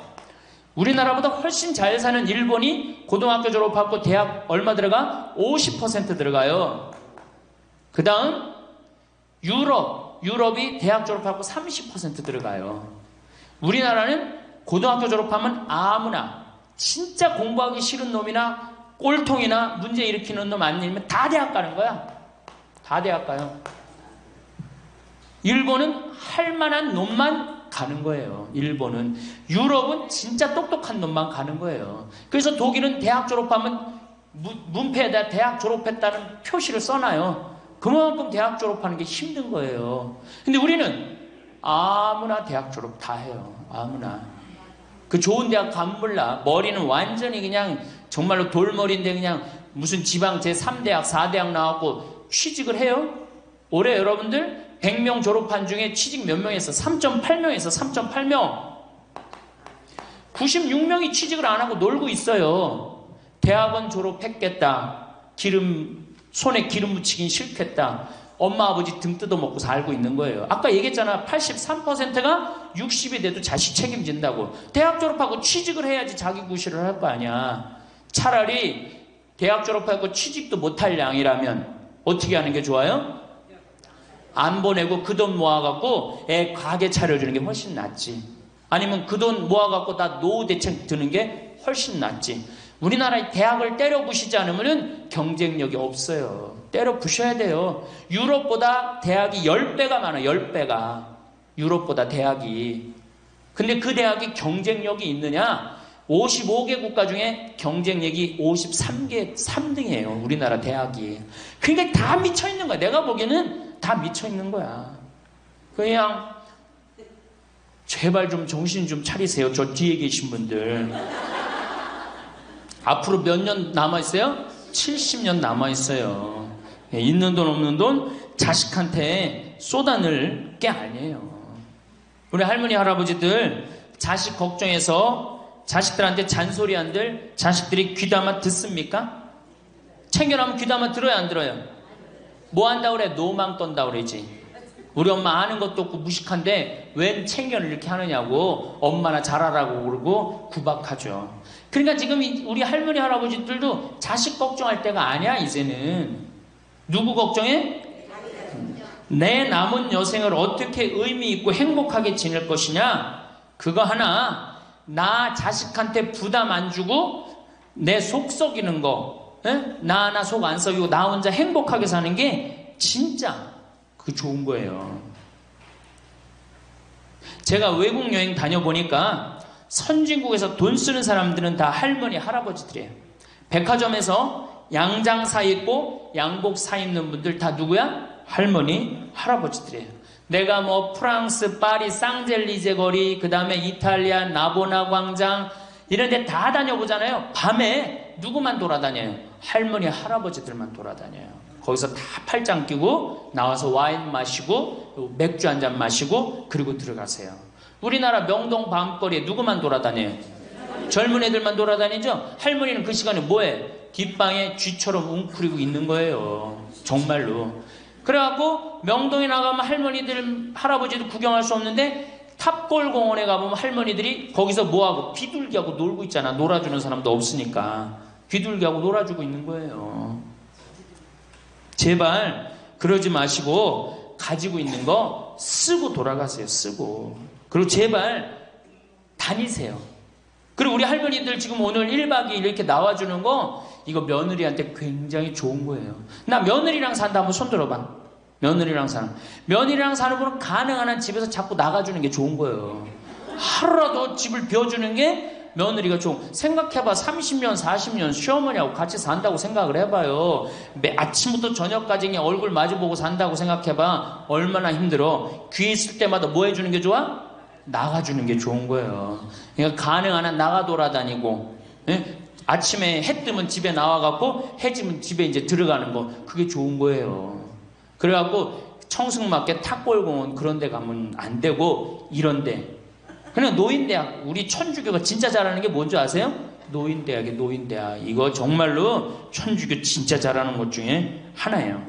우리나라보다 훨씬 잘 사는 일본이 고등학교 졸업하고 대학 얼마 들어가? 50% 들어가요. 그 다음 유럽이 대학 졸업하고 30% 들어가요. 우리나라는 고등학교 졸업하면 아무나 진짜 공부하기 싫은 놈이나 꼴통이나 문제 일으키는 놈 아니면 다 대학 가는 거야. 다 대학 가요. 일본은 할 만한 놈만 가는 거예요. 일본은. 유럽은 진짜 똑똑한 놈만 가는 거예요. 그래서 독일은 대학 졸업하면 문패에다 대학 졸업했다는 표시를 써놔요. 그만큼 대학 졸업하는 게 힘든 거예요. 근데 우리는 아무나 대학 졸업 다 해요. 아무나. 그 좋은 대학 가면 몰라. 머리는 완전히 그냥 정말로 돌머리인데 그냥 무슨 지방 제3대학, 4대학 나왔고 취직을 해요. 올해 여러분들 100명 졸업한 중에 취직 몇 명 했어? 3.8명에서 3.8명. 96명이 취직을 안 하고 놀고 있어요. 대학원 졸업했겠다. 손에 기름 묻히긴 싫겠다. 엄마 아버지 등 뜯어먹고 살고 있는 거예요. 아까 얘기했잖아. 83%가 60이 돼도 자식 책임진다고. 대학 졸업하고 취직을 해야지 자기 구실을 할 거 아니야. 차라리 대학 졸업하고 취직도 못할 양이라면 어떻게 하는 게 좋아요? 안 보내고 그 돈 모아갖고 애 가게 차려주는 게 훨씬 낫지. 아니면 그 돈 모아갖고 다 노후 대책 드는 게 훨씬 낫지. 우리나라의 대학을 때려 부시지 않으면 경쟁력이 없어요. 때려 부셔야 돼요. 유럽보다 대학이 10배가 많아요. 10배가. 유럽보다 대학이. 근데 그 대학이 경쟁력이 있느냐? 55개 국가 중에 경쟁력이 53개 3등이에요. 우리나라 대학이. 그러니까 다 미쳐있는 거야. 내가 보기에는 다 미쳐있는 거야. 그냥 제발 좀 정신 좀 차리세요. 저 뒤에 계신 분들. 앞으로 몇 년 남아있어요? 70년 남아있어요. 있는 돈 없는 돈 자식한테 쏟아낼 게 아니에요. 우리 할머니 할아버지들 자식 걱정해서 자식들한테 잔소리한들 자식들이 귀담아 듣습니까? 챙겨나면 귀담아 들어요 안 들어요? 뭐 한다 그래? 노망 떤다 그러지. 우리 엄마 아는 것도 없고 무식한데 웬 챙겨를 이렇게 하느냐고 엄마나 잘하라고 그러고 구박하죠. 그러니까 지금 우리 할머니 할아버지들도 자식 걱정할 때가 아니야. 이제는 누구 걱정해? 내 남은 여생을 어떻게 의미 있고 행복하게 지낼 것이냐. 그거 하나. 나 자식한테 부담 안 주고 내 속 썩이는 거, 나 하나 속 안 썩이고 나 혼자 행복하게 사는 게 진짜 그 좋은 거예요. 제가 외국 여행 다녀보니까 선진국에서 돈 쓰는 사람들은 다 할머니 할아버지들이에요. 백화점에서 양장 사 입고 양복 사 입는 분들 다 누구야? 할머니 할아버지들이에요. 내가 뭐 프랑스 파리 쌍젤리제 거리, 그 다음에 이탈리아 나보나 광장 이런 데 다 다녀보잖아요. 밤에 누구만 돌아다녀요? 할머니 할아버지들만 돌아다녀요. 거기서 다 팔짱 끼고 나와서 와인 마시고 맥주 한잔 마시고 그리고 들어가세요. 우리나라 명동 밤거리에 누구만 돌아다녀요? 젊은 애들만 돌아다니죠? 할머니는 그 시간에 뭐해? 뒷방에 쥐처럼 웅크리고 있는 거예요. 정말로. 그래갖고 명동에 나가면 할머니들 할아버지들 구경할 수 없는데 탑골공원에 가보면 할머니들이 거기서 뭐하고 비둘기하고 놀고 있잖아. 놀아주는 사람도 없으니까 비둘기하고 놀아주고 있는 거예요. 제발 그러지 마시고 가지고 있는 거 쓰고 돌아가세요. 쓰고. 그리고 제발 다니세요. 그리고 우리 할머니들 지금 오늘 1박 2일 이렇게 나와주는 거 이거 며느리한테 굉장히 좋은 거예요. 나 며느리랑 산다 한번 손 들어봐. 며느리랑 사는. 며느리랑 사는 분은 가능한 한 집에서 자꾸 나가주는 게 좋은 거예요. 하루라도 집을 비워주는 게 며느리가 좋은. 생각해봐. 30년 40년 시어머니하고 같이 산다고 생각을 해봐요. 아침부터 저녁까지 그냥 얼굴 마주보고 산다고 생각해봐. 얼마나 힘들어. 귀 있을 때마다 뭐 해주는 게 좋아? 나가주는 게 좋은 거예요. 그러니까 가능한 한 나가 돌아다니고, 예? 아침에 해 뜨면 집에 나와갖고 해 지면 집에 이제 들어가는 거, 그게 좋은 거예요. 그래갖고 청승맞게 탑골공원 그런 데 가면 안 되고 이런 데. 그냥 노인대학. 우리 천주교가 진짜 잘하는 게 뭔지 아세요? 노인대학이에요. 노인대학. 이거 정말로 천주교 진짜 잘하는 것 중에 하나예요.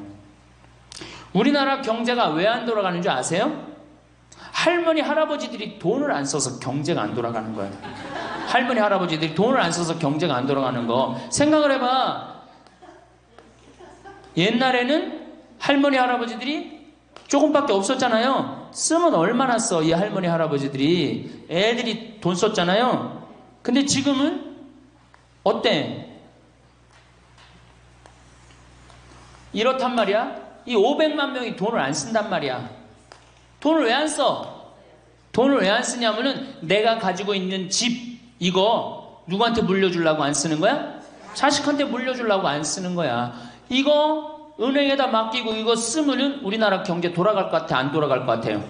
우리나라 경제가 왜 안 돌아가는 줄 아세요? 할머니 할아버지들이 돈을 안 써서 경제가 안 돌아가는 거예요. 할머니 할아버지들이 돈을 안 써서 경제가 안 돌아가는 거 생각을 해봐. 옛날에는 할머니 할아버지들이 조금밖에 없었잖아요. 쓰면 얼마나 써, 이 할머니 할아버지들이. 애들이 돈 썼잖아요. 근데 지금은 어때? 이렇단 말이야. 이 500만 명이 돈을 안 쓴단 말이야. 돈을 왜 안 써? 돈을 왜 안 쓰냐면은 내가 가지고 있는 집 이거 누구한테 물려주려고 안 쓰는 거야? 자식한테 물려주려고 안 쓰는 거야. 이거 은행에다 맡기고 이거 쓰면은 우리나라 경제 돌아갈 것 같아? 안 돌아갈 것 같아요?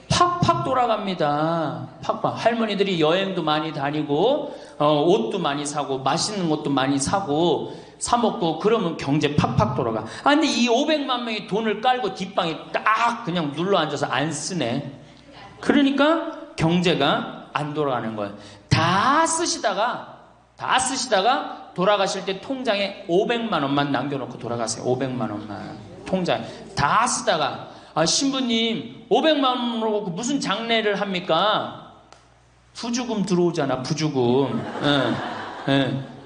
팍팍 돌아갑니다. 팍팍. 할머니들이 여행도 많이 다니고 옷도 많이 사고 맛있는 것도 많이 사고 사 먹고 그러면 경제 팍팍 돌아가. 아 근데 이 500만 명이 돈을 깔고 뒷방에 딱 그냥 눌러 앉아서 안 쓰네. 그러니까 경제가 안 돌아가는 거예요. 다 쓰시다가 돌아가실 때 통장에 500만 원만 남겨놓고 돌아가세요. 500만 원만 통장에 다 쓰다가 신부님 500만 원으로 무슨 장례를 합니까? 부주금 들어오잖아. 부주금.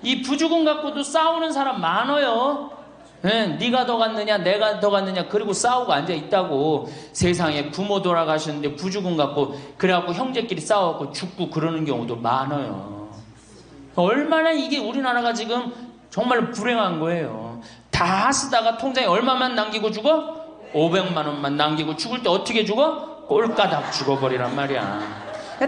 이 부주금 갖고도 싸우는 사람 많아요. 네가 더 갔느냐 내가 더 갔느냐 그리고 싸우고 앉아있다고. 세상에 부모 돌아가셨는데 부주금 갖고 그래갖고 형제끼리 싸워갖고 죽고 그러는 경우도 많아요. 얼마나 이게 우리나라가 지금 정말 불행한 거예요. 다 쓰다가 통장에 얼마만 남기고 죽어? 500만 원만 남기고 죽을 때 어떻게 죽어? 꼴까닥 죽어버리란 말이야.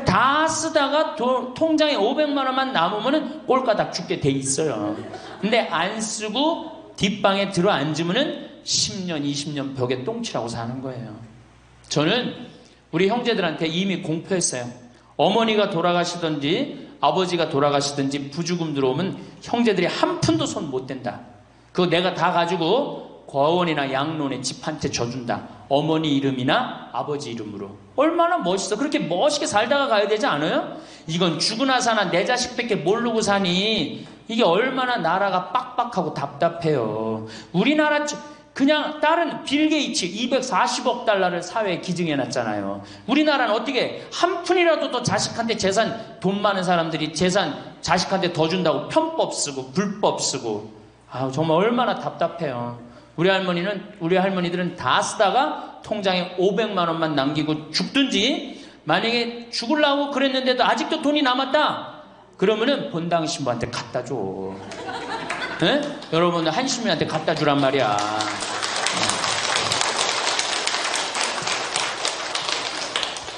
다 쓰다가 통장에 500만 원만 남으면 꼴까닥 죽게 돼 있어요. 근데 안 쓰고 뒷방에 들어 앉으면은 10년 20년 벽에 똥치라고 사는 거예요. 저는 우리 형제들한테 이미 공표했어요. 어머니가 돌아가시든지 아버지가 돌아가시든지 부주금 들어오면 형제들이 한 푼도 손 못 댄다. 그거 내가 다 가지고 과원이나 양론에 집 한 채 져준다. 어머니 이름이나 아버지 이름으로. 얼마나 멋있어. 그렇게 멋있게 살다가 가야 되지 않아요? 이건 죽으나 사나 내 자식밖에 모르고 사니 이게 얼마나 나라가 빡빡하고 답답해요. 우리나라 그냥 다른 빌 게이츠 240억 달러를 사회에 기증해놨잖아요. 우리나라는 어떻게 한 푼이라도 더 자식한테 재산, 돈 많은 사람들이 재산 자식한테 더 준다고 편법 쓰고 불법 쓰고. 정말 얼마나 답답해요. 우리 할머니들은 다 쓰다가 통장에 500만 원만 남기고 죽든지, 만약에 죽으려고 그랬는데도 아직도 돈이 남았다 그러면은 본당 신부한테 갖다 줘. 여러분들 한신부한테 갖다 주란 말이야.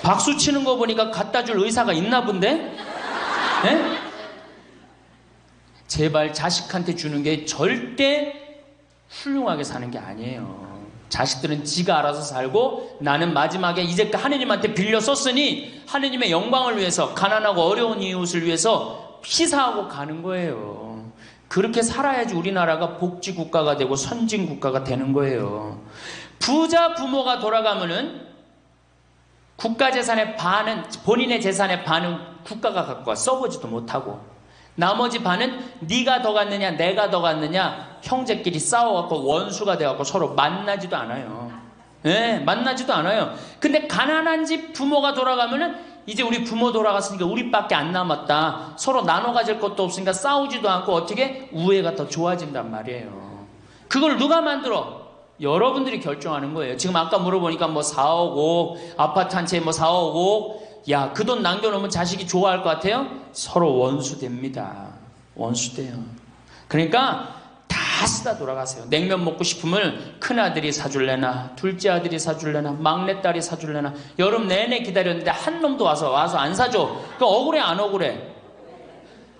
박수 치는 거 보니까 갖다 줄 의사가 있나 본데? 제발 자식한테 주는 게 절대 훌륭하게 사는 게 아니에요. 자식들은 지가 알아서 살고 나는 마지막에 이제까지 하느님한테 빌려 썼으니 하느님의 영광을 위해서 가난하고 어려운 이웃을 위해서 희사하고 가는 거예요. 그렇게 살아야지 우리나라가 복지국가가 되고 선진국가가 되는 거예요. 부자 부모가 돌아가면은 국가 재산의 반은, 본인의 재산의 반은 국가가 갖고 와 써보지도 못하고, 나머지 반은 네가 더 갔느냐 내가 더 갔느냐 형제끼리 싸워갖고 원수가 돼갖고 서로 만나지도 않아요. 만나지도 않아요. 근데 가난한 집 부모가 돌아가면은 이제 우리 부모 돌아갔으니까 우리밖에 안 남았다. 서로 나눠 가질 것도 없으니까 싸우지도 않고 어떻게 우애가 더 좋아진단 말이에요. 그걸 누가 만들어? 여러분들이 결정하는 거예요. 지금 아까 물어보니까 뭐 4억 5억 아파트 한 채 뭐 4억 5억, 야, 그 돈 남겨놓으면 자식이 좋아할 것 같아요? 서로 원수됩니다. 원수돼요. 그러니까 다 쓰다 돌아가세요. 냉면 먹고 싶으면 큰아들이 사줄래나 둘째 아들이 사줄래나 막내딸이 사줄래나 여름 내내 기다렸는데 한 놈도 와서 안 사줘. 그 억울해 안 억울해?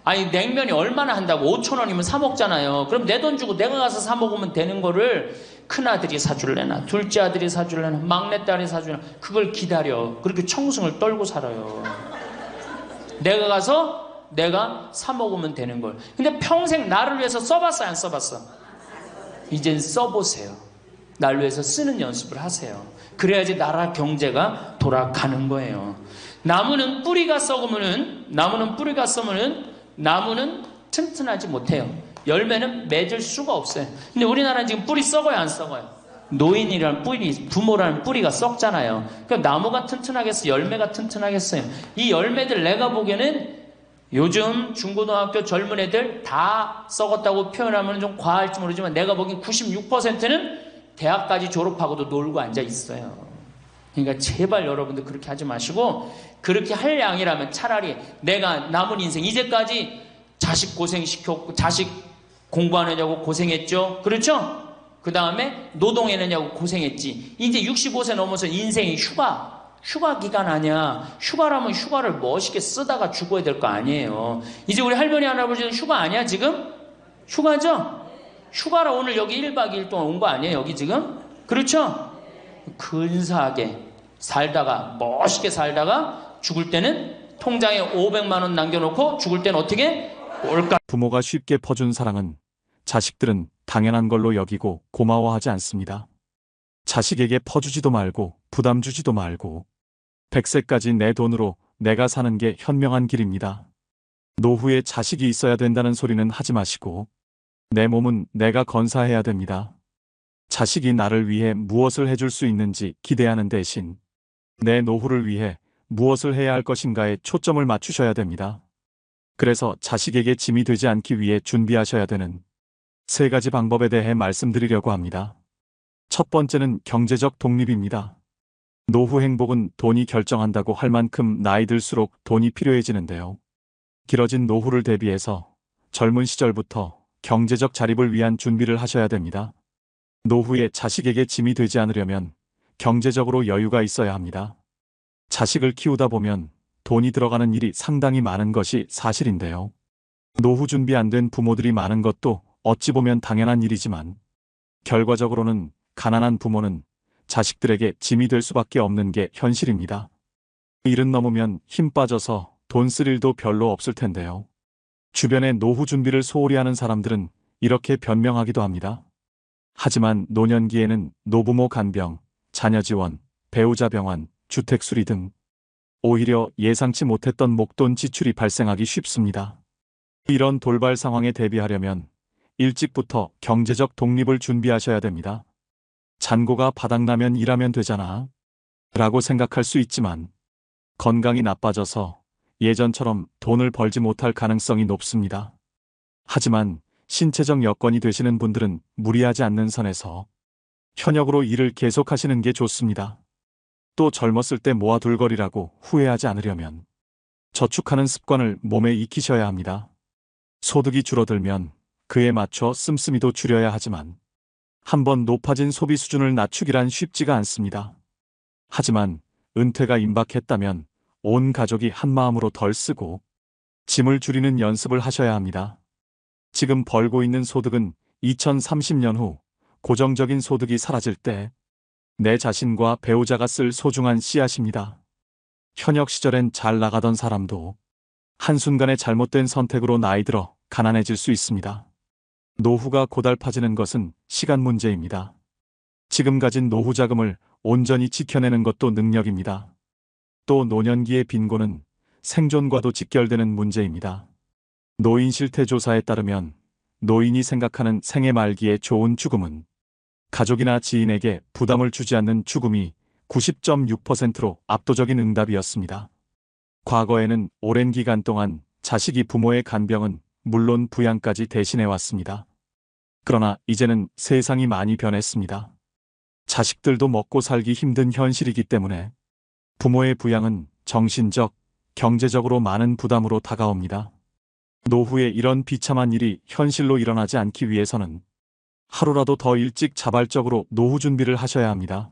아니 냉면이 얼마나 한다고 5,000원이면 사 먹잖아요. 그럼 내 돈 주고 내가 가서 사 먹으면 되는 거를 큰아들이 사줄래나 둘째 아들이 사줄래나 막내딸이 사줄래나 그걸 기다려. 그렇게 청승을 떨고 살아요. 내가 가서 내가 사 먹으면 되는 걸. 근데 평생 나를 위해서 써봤어 안 써봤어? 이젠 써보세요. 나를 위해서 쓰는 연습을 하세요. 그래야지 나라 경제가 돌아가는 거예요. 나무는 뿌리가 썩으면은 나무는 튼튼하지 못해요. 열매는 맺을 수가 없어요. 근데 우리나라는 지금 뿌리 썩어요 안 썩어요? 노인이라는 뿌리, 부모라는 뿌리가 썩잖아요. 그러니까 나무가 튼튼하겠어요? 열매가 튼튼하겠어요? 이 열매들 내가 보기에는 요즘 중고등학교 젊은 애들 다 썩었다고 표현하면 좀 과할지 모르지만 내가 보기엔 96%는 대학까지 졸업하고도 놀고 앉아 있어요. 그러니까 제발 여러분들 그렇게 하지 마시고, 그렇게 할 양이라면 차라리 내가 남은 인생 이제까지 자식 고생시켰고, 자식 공부 안 하냐고 고생했죠. 그렇죠? 그 다음에 노동해내냐고 고생했지. 이제 65세 넘어서 인생이 휴가 기간 아니야. 휴가라면 휴가를 멋있게 쓰다가 죽어야 될 거 아니에요. 이제 우리 할머니 할아버지는 휴가 아니야 지금? 휴가죠? 휴가라 오늘 여기 1박 2일 동안 온 거 아니에요 여기 지금? 그렇죠? 근사하게 살다가, 멋있게 살다가 죽을 때는 통장에 500만 원 남겨놓고 죽을 때는 어떻게? 올까? 부모가 쉽게 퍼준 사랑은 자식들은 당연한 걸로 여기고 고마워하지 않습니다. 자식에게 퍼주지도 말고 부담 주지도 말고 100세까지 내 돈으로 내가 사는 게 현명한 길입니다. 노후에 자식이 있어야 된다는 소리는 하지 마시고 내 몸은 내가 건사해야 됩니다. 자식이 나를 위해 무엇을 해줄 수 있는지 기대하는 대신 내 노후를 위해 무엇을 해야 할 것인가에 초점을 맞추셔야 됩니다. 그래서 자식에게 짐이 되지 않기 위해 준비하셔야 되는 3가지 방법에 대해 말씀드리려고 합니다. 첫 번째는 경제적 독립입니다. 노후 행복은 돈이 결정한다고 할 만큼 나이 들수록 돈이 필요해지는데요. 길어진 노후를 대비해서 젊은 시절부터 경제적 자립을 위한 준비를 하셔야 됩니다. 노후에 자식에게 짐이 되지 않으려면 경제적으로 여유가 있어야 합니다. 자식을 키우다 보면 돈이 들어가는 일이 상당히 많은 것이 사실인데요. 노후 준비 안 된 부모들이 많은 것도 어찌 보면 당연한 일이지만 결과적으로는 가난한 부모는 자식들에게 짐이 될 수밖에 없는 게 현실입니다. 일은 넘으면 힘 빠져서 돈 쓸 일도 별로 없을 텐데요. 주변에 노후 준비를 소홀히 하는 사람들은 이렇게 변명하기도 합니다. 하지만 노년기에는 노부모 간병, 자녀 지원, 배우자 병환, 주택 수리 등 오히려 예상치 못했던 목돈 지출이 발생하기 쉽습니다. 이런 돌발 상황에 대비하려면 일찍부터 경제적 독립을 준비하셔야 됩니다. 잔고가 바닥나면 일하면 되잖아 라고 생각할 수 있지만 건강이 나빠져서 예전처럼 돈을 벌지 못할 가능성이 높습니다. 하지만 신체적 여건이 되시는 분들은 무리하지 않는 선에서 현역으로 일을 계속하시는 게 좋습니다. 또 젊었을 때 모아둘 거리라고 후회하지 않으려면 저축하는 습관을 몸에 익히셔야 합니다. 소득이 줄어들면 그에 맞춰 씀씀이도 줄여야 하지만 한번 높아진 소비 수준을 낮추기란 쉽지가 않습니다. 하지만 은퇴가 임박했다면 온 가족이 한마음으로 덜 쓰고 짐을 줄이는 연습을 하셔야 합니다. 지금 벌고 있는 소득은 2030년 후 고정적인 소득이 사라질 때 내 자신과 배우자가 쓸 소중한 씨앗입니다. 현역 시절엔 잘 나가던 사람도 한순간에 잘못된 선택으로 나이 들어 가난해질 수 있습니다. 노후가 고달파지는 것은 시간 문제입니다. 지금 가진 노후 자금을 온전히 지켜내는 것도 능력입니다. 또 노년기의 빈곤은 생존과도 직결되는 문제입니다. 노인 실태 조사에 따르면 노인이 생각하는 생애 말기의 좋은 죽음은 가족이나 지인에게 부담을 주지 않는 죽음이 90.6%로 압도적인 응답이었습니다. 과거에는 오랜 기간 동안 자식이 부모의 간병은 물론 부양까지 대신해왔습니다. 그러나 이제는 세상이 많이 변했습니다. 자식들도 먹고 살기 힘든 현실이기 때문에 부모의 부양은 정신적, 경제적으로 많은 부담으로 다가옵니다. 노후에 이런 비참한 일이 현실로 일어나지 않기 위해서는 하루라도 더 일찍 자발적으로 노후 준비를 하셔야 합니다.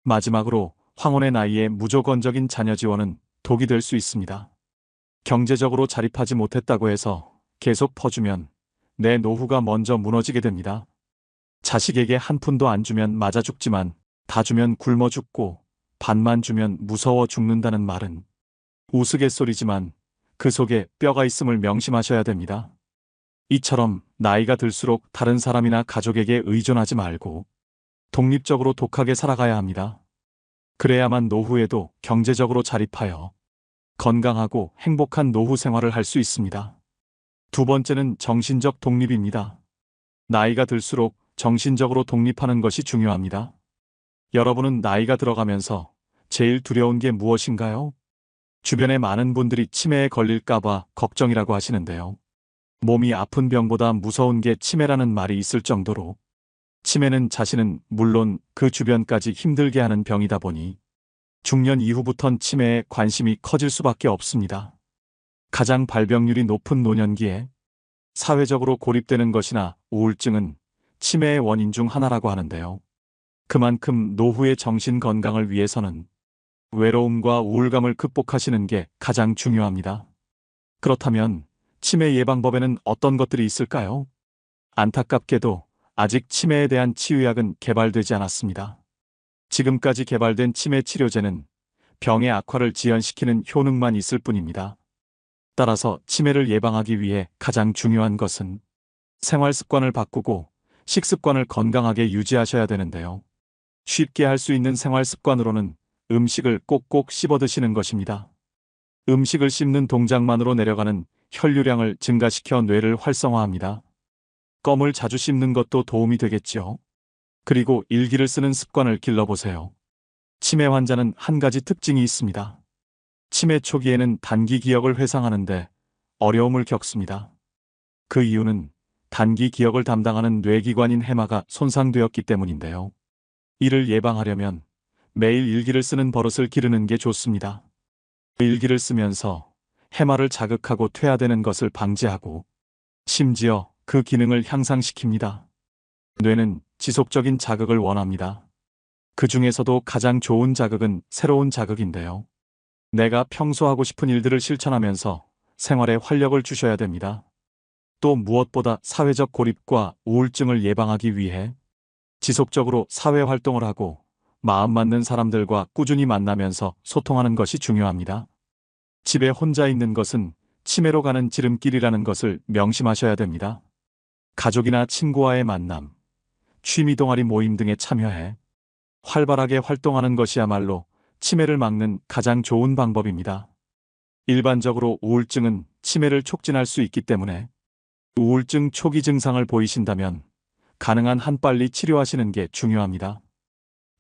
마지막으로 황혼의 나이에 무조건적인 자녀 지원은 독이 될 수 있습니다. 경제적으로 자립하지 못했다고 해서 계속 퍼주면 내 노후가 먼저 무너지게 됩니다. 자식에게 한 푼도 안 주면 맞아 죽지만 다 주면 굶어 죽고 반만 주면 무서워 죽는다는 말은 우스갯소리지만 그 속에 뼈가 있음을 명심하셔야 됩니다. 이처럼 나이가 들수록 다른 사람이나 가족에게 의존하지 말고 독립적으로 독하게 살아가야 합니다. 그래야만 노후에도 경제적으로 자립하여 건강하고 행복한 노후 생활을 할 수 있습니다. 두 번째는 정신적 독립입니다. 나이가 들수록 정신적으로 독립하는 것이 중요합니다. 여러분은 나이가 들어가면서 제일 두려운 게 무엇인가요? 주변에 많은 분들이 치매에 걸릴까봐 걱정이라고 하시는데요. 몸이 아픈 병보다 무서운 게 치매라는 말이 있을 정도로 치매는 자신은 물론 그 주변까지 힘들게 하는 병이다 보니 중년 이후부턴 치매에 관심이 커질 수밖에 없습니다. 가장 발병률이 높은 노년기에 사회적으로 고립되는 것이나 우울증은 치매의 원인 중 하나라고 하는데요. 그만큼 노후의 정신 건강을 위해서는 외로움과 우울감을 극복하시는 게 가장 중요합니다. 그렇다면 치매 예방법에는 어떤 것들이 있을까요? 안타깝게도 아직 치매에 대한 치유약은 개발되지 않았습니다. 지금까지 개발된 치매 치료제는 병의 악화를 지연시키는 효능만 있을 뿐입니다. 따라서 치매를 예방하기 위해 가장 중요한 것은 생활 습관을 바꾸고 식습관을 건강하게 유지하셔야 되는데요. 쉽게 할 수 있는 생활 습관으로는 음식을 꼭꼭 씹어 드시는 것입니다. 음식을 씹는 동작만으로 내려가는 혈류량을 증가시켜 뇌를 활성화합니다. 껌을 자주 씹는 것도 도움이 되겠지요. 그리고 일기를 쓰는 습관을 길러보세요. 치매 환자는 한 가지 특징이 있습니다. 치매 초기에는 단기 기억을 회상하는데 어려움을 겪습니다. 그 이유는 단기 기억을 담당하는 뇌기관인 해마가 손상되었기 때문인데요. 이를 예방하려면 매일 일기를 쓰는 버릇을 기르는 게 좋습니다. 일기를 쓰면서 해마를 자극하고 퇴화되는 것을 방지하고 심지어 그 기능을 향상시킵니다. 뇌는 지속적인 자극을 원합니다. 그 중에서도 가장 좋은 자극은 새로운 자극인데요. 내가 평소 하고 싶은 일들을 실천하면서 생활에 활력을 주셔야 됩니다. 또 무엇보다 사회적 고립과 우울증을 예방하기 위해 지속적으로 사회 활동을 하고 마음 맞는 사람들과 꾸준히 만나면서 소통하는 것이 중요합니다. 집에 혼자 있는 것은 치매로 가는 지름길이라는 것을 명심하셔야 됩니다. 가족이나 친구와의 만남, 취미 동아리 모임 등에 참여해 활발하게 활동하는 것이야말로 치매를 막는 가장 좋은 방법입니다. 일반적으로 우울증은 치매를 촉진할 수 있기 때문에 우울증 초기 증상을 보이신다면 가능한 한 빨리 치료하시는 게 중요합니다.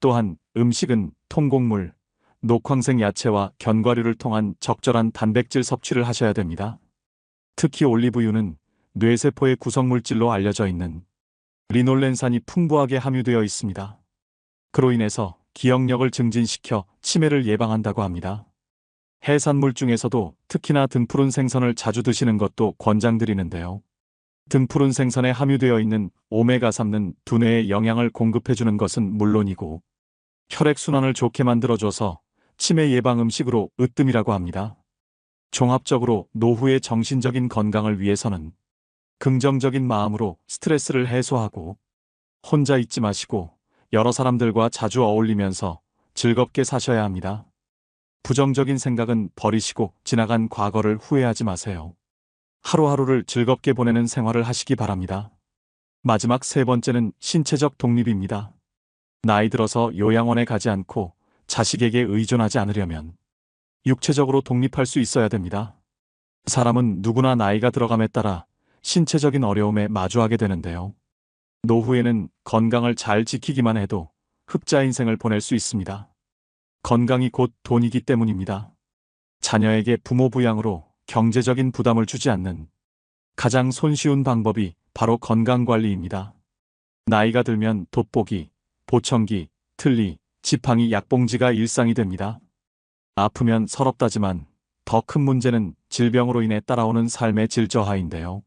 또한 음식은 통곡물, 녹황색 야채와 견과류를 통한 적절한 단백질 섭취를 하셔야 됩니다. 특히 올리브유는 뇌세포의 구성물질로 알려져 있는 리놀렌산이 풍부하게 함유되어 있습니다. 그로 인해서 기억력을 증진시켜 치매를 예방한다고 합니다. 해산물 중에서도 특히나 등푸른 생선을 자주 드시는 것도 권장드리는데요. 등푸른 생선에 함유되어 있는 오메가3는 두뇌에 영양을 공급해주는 것은 물론이고 혈액순환을 좋게 만들어줘서 치매 예방 음식으로 으뜸이라고 합니다. 종합적으로 노후의 정신적인 건강을 위해서는 긍정적인 마음으로 스트레스를 해소하고 혼자 있지 마시고 여러 사람들과 자주 어울리면서 즐겁게 사셔야 합니다. 부정적인 생각은 버리시고 지나간 과거를 후회하지 마세요. 하루하루를 즐겁게 보내는 생활을 하시기 바랍니다. 마지막 세 번째는 신체적 독립입니다. 나이 들어서 요양원에 가지 않고 자식에게 의존하지 않으려면 육체적으로 독립할 수 있어야 됩니다. 사람은 누구나 나이가 들어감에 따라 신체적인 어려움에 마주하게 되는데요. 노후에는 건강을 잘 지키기만 해도 흑자 인생을 보낼 수 있습니다. 건강이 곧 돈이기 때문입니다. 자녀에게 부모 부양으로 경제적인 부담을 주지 않는 가장 손쉬운 방법이 바로 건강관리입니다. 나이가 들면 돋보기, 보청기, 틀니, 지팡이, 약봉지가 일상이 됩니다. 아프면 서럽다지만 더 큰 문제는 질병으로 인해 따라오는 삶의 질 저하인데요.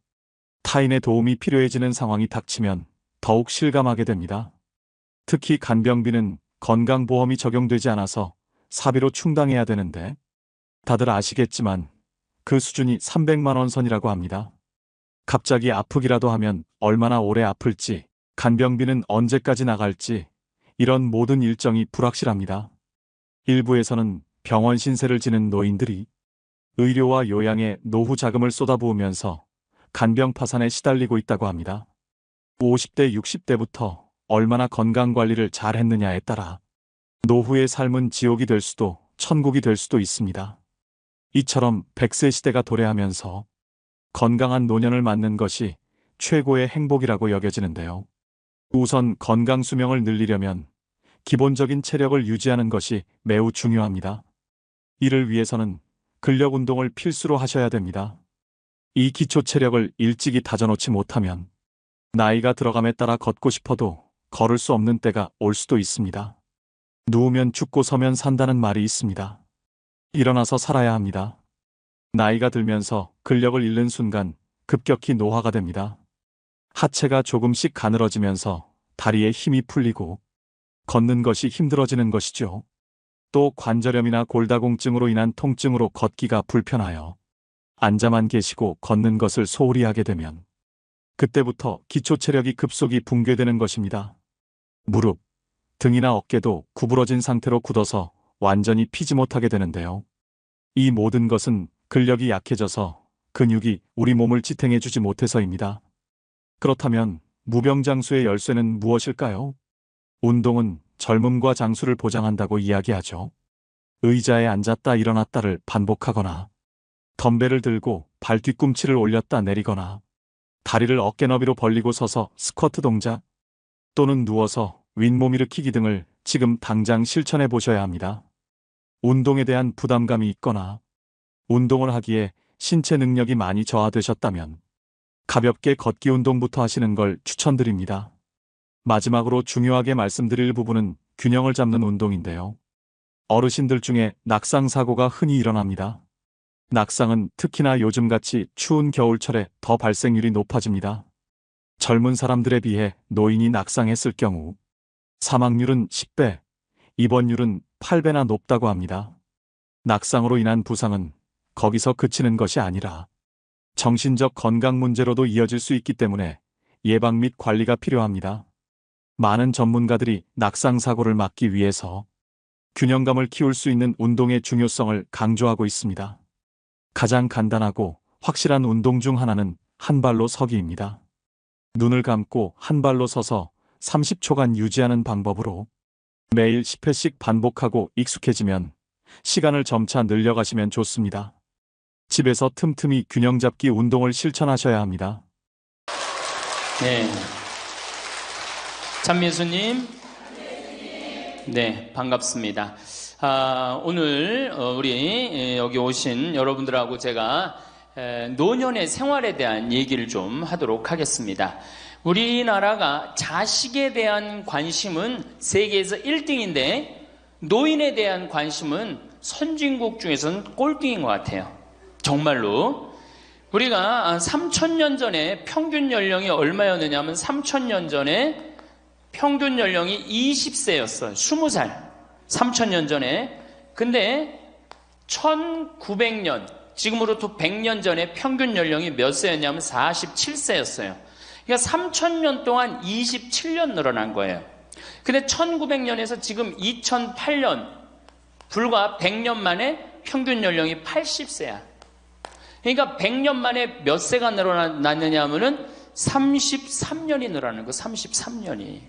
타인의 도움이 필요해지는 상황이 닥치면 더욱 실감하게 됩니다. 특히 간병비는 건강보험이 적용되지 않아서 사비로 충당해야 되는데 다들 아시겠지만 그 수준이 300만 원 선이라고 합니다. 갑자기 아프기라도 하면 얼마나 오래 아플지, 간병비는 언제까지 나갈지 이런 모든 일정이 불확실합니다. 일부에서는 병원 신세를 지는 노인들이 의료와 요양에 노후 자금을 쏟아부으면서 간병 파산에 시달리고 있다고 합니다. 50대, 60대부터 얼마나 건강관리를 잘 했느냐에 따라 노후의 삶은 지옥이 될 수도 천국이 될 수도 있습니다. 이처럼 100세 시대가 도래하면서 건강한 노년을 맞는 것이 최고의 행복이라고 여겨지는데요. 우선 건강 수명을 늘리려면 기본적인 체력을 유지하는 것이 매우 중요합니다. 이를 위해서는 근력 운동을 필수로 하셔야 됩니다. 이 기초 체력을 일찍이 다져놓지 못하면 나이가 들어감에 따라 걷고 싶어도 걸을 수 없는 때가 올 수도 있습니다. 누우면 죽고 서면 산다는 말이 있습니다. 일어나서 살아야 합니다. 나이가 들면서 근력을 잃는 순간 급격히 노화가 됩니다. 하체가 조금씩 가늘어지면서 다리에 힘이 풀리고 걷는 것이 힘들어지는 것이죠. 또 관절염이나 골다공증으로 인한 통증으로 걷기가 불편하여 앉아만 계시고 걷는 것을 소홀히 하게 되면 그때부터 기초 체력이 급속히 붕괴되는 것입니다. 무릎, 등이나 어깨도 구부러진 상태로 굳어서 완전히 피지 못하게 되는데요. 이 모든 것은 근력이 약해져서 근육이 우리 몸을 지탱해주지 못해서입니다. 그렇다면 무병장수의 열쇠는 무엇일까요? 운동은 젊음과 장수를 보장한다고 이야기하죠. 의자에 앉았다 일어났다를 반복하거나 덤벨을 들고 발 뒤꿈치를 올렸다 내리거나 다리를 어깨 너비로 벌리고 서서 스쿼트 동작 또는 누워서 윗몸 일으키기 등을 지금 당장 실천해 보셔야 합니다. 운동에 대한 부담감이 있거나 운동을 하기에 신체 능력이 많이 저하되셨다면 가볍게 걷기 운동부터 하시는 걸 추천드립니다. 마지막으로 중요하게 말씀드릴 부분은 균형을 잡는 운동인데요. 어르신들 중에 낙상 사고가 흔히 일어납니다. 낙상은 특히나 요즘같이 추운 겨울철에 더 발생률이 높아집니다. 젊은 사람들에 비해 노인이 낙상했을 경우 사망률은 10배, 입원율은 8배나 높다고 합니다. 낙상으로 인한 부상은 거기서 그치는 것이 아니라 정신적 건강 문제로도 이어질 수 있기 때문에 예방 및 관리가 필요합니다. 많은 전문가들이 낙상 사고를 막기 위해서 균형감을 키울 수 있는 운동의 중요성을 강조하고 있습니다. 가장 간단하고 확실한 운동 중 하나는 한 발로 서기입니다. 눈을 감고 한 발로 서서 30초간 유지하는 방법으로 매일 10회씩 반복하고 익숙해지면 시간을 점차 늘려가시면 좋습니다. 집에서 틈틈이 균형 잡기 운동을 실천하셔야 합니다. 네. 찬미수님. 네, 반갑습니다. 오늘 우리 여기 오신 여러분들하고 제가 노년의 생활에 대한 얘기를 좀 하도록 하겠습니다. 우리나라가 자식에 대한 관심은 세계에서 1등인데 노인에 대한 관심은 선진국 중에서는 꼴등인 것 같아요. 정말로. 우리가 3,000년 전에 평균 연령이 얼마였느냐 하면 3,000년 전에 평균 연령이 20세였어요. 20살. 3,000년 전에. 근데 1900년, 지금으로부터 100년 전에 평균 연령이 몇 세였냐면 47세였어요. 그러니까 3,000년 동안 27년 늘어난 거예요. 근데 1900년에서 지금 2008년, 불과 100년 만에 평균 연령이 80세야. 그러니까 100년 만에 몇 세가 늘어났느냐 하면은 33년이 늘어나는 거, 33년이.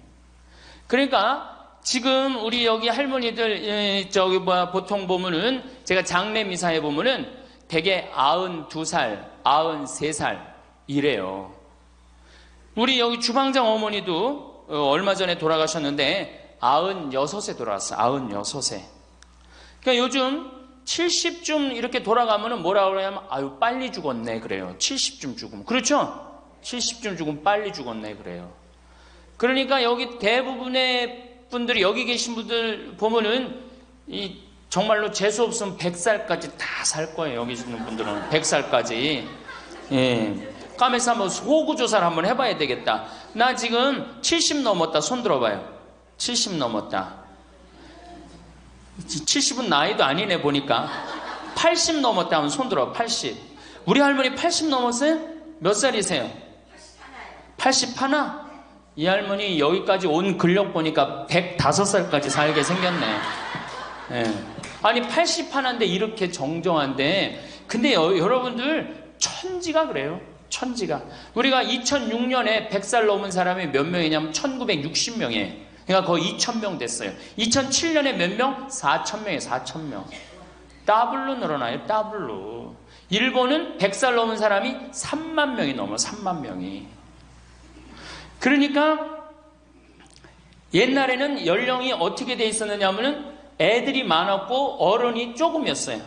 그러니까 지금 우리 여기 할머니들 보통 보면은 제가 장례 미사에 보면은 대개 92살, 93살 이래요. 우리 여기 주방장 어머니도 얼마 전에 돌아가셨는데 96세 돌아갔어요. 96세. 그러니까 요즘 70쯤 이렇게 돌아가면은 뭐라고 그러냐면 아유 빨리 죽었네 그래요. 70쯤 죽으면. 그렇죠? 70쯤 죽으면 빨리 죽었네 그래요. 그러니까 여기 대부분의 분들이 여기 계신 분들 보면은 이 정말로 재수 없으면 100살까지 다 살 거예요. 여기 있는 분들은 100살까지. 예. 까매서 한번 호구조사를 한번 해봐야 되겠다. 나 지금 70 넘었다. 손 들어봐요. 70 넘었다. 70은 나이도 아니네 보니까. 80 넘었다 하면 손 들어. 80. 우리 할머니 80 넘었어요? 몇 살이세요? 81? 이 할머니 여기까지 온 근력 보니까 105살까지 살게 생겼네. 예. 아니 81인데 이렇게 정정한데 근데 여러분들 천지가 그래요. 천지가. 우리가 2006년에 100살 넘은 사람이 몇 명이냐면 1960명이에요. 그러니까 거의 2,000명 됐어요. 2007년에 몇 명? 4,000명이에요. 4,000명. 더블로 늘어나요. 더블로. 일본은 100살 넘은 사람이 3만 명이 넘어. 3만 명이. 그러니까 옛날에는 연령이 어떻게 돼 있었느냐 하면은 애들이 많았고 어른이 조금이었어요.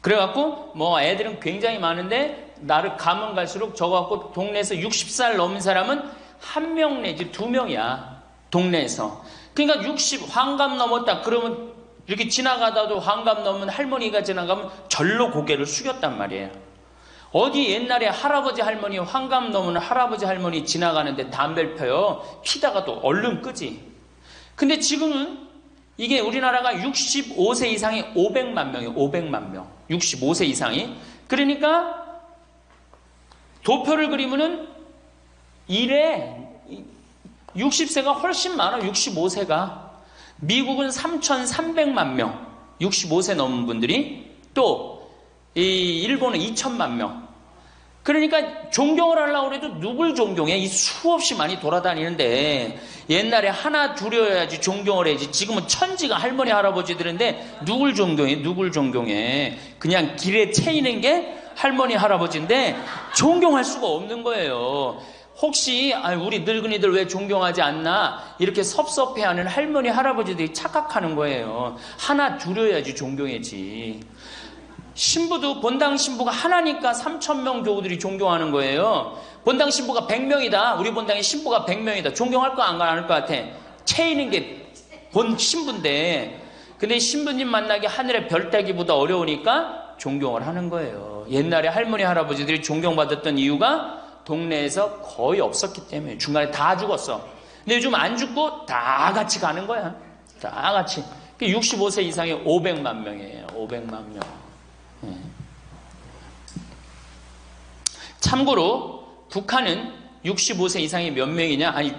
그래갖고 뭐 애들은 굉장히 많은데 나를 가면 갈수록 저거 갖고 동네에서 60살 넘은 사람은 1명 내지 2명이야. 동네에서. 그러니까 60 환갑 넘었다 그러면 이렇게 지나가다도 환갑 넘은 할머니가 지나가면 절로 고개를 숙였단 말이에요. 어디 옛날에 할아버지 할머니 환갑 넘은 할아버지 할머니 지나가는데 담배를 펴요. 피다가도 얼른 끄지. 근데 지금은 이게 우리나라가 65세 이상이 500만 명이에요. 500만 명. 65세 이상이. 그러니까 도표를 그리면은 1에 60세가 훨씬 많아. 65세가. 미국은 3,300만 명. 65세 넘은 분들이. 또 이 일본은 2천만 명. 그러니까 존경을 하려고 해도 누굴 존경해? 이 수없이 많이 돌아다니는데 옛날에 하나 둘이어야지 존경을 해야지. 지금은 천지가 할머니 할아버지들인데 누굴 존경해? 누굴 존경해? 그냥 길에 채이는 게 할머니 할아버지인데 존경할 수가 없는 거예요. 혹시 우리 늙은이들 왜 존경하지 않나 이렇게 섭섭해하는 할머니 할아버지들이 착각하는 거예요. 하나 둘이어야지 존경해지. 신부도 본당 신부가 하나니까 3,000명 교우들이 존경하는 거예요. 본당 신부가 100명이다. 우리 본당에 신부가 100명이다. 존경할 거 안 할 것 같아. 채이는 게 본 신부인데 근데 신부님 만나기 하늘의 별 따기보다 어려우니까 존경을 하는 거예요. 옛날에 할머니 할아버지들이 존경받았던 이유가 동네에서 거의 없었기 때문에. 중간에 다 죽었어. 근데 요즘 안 죽고 다 같이 가는 거야. 다 같이. 65세 이상이 500만 명이에요. 500만 명. 참고로 북한은 65세 이상이 몇 명이냐? 아니,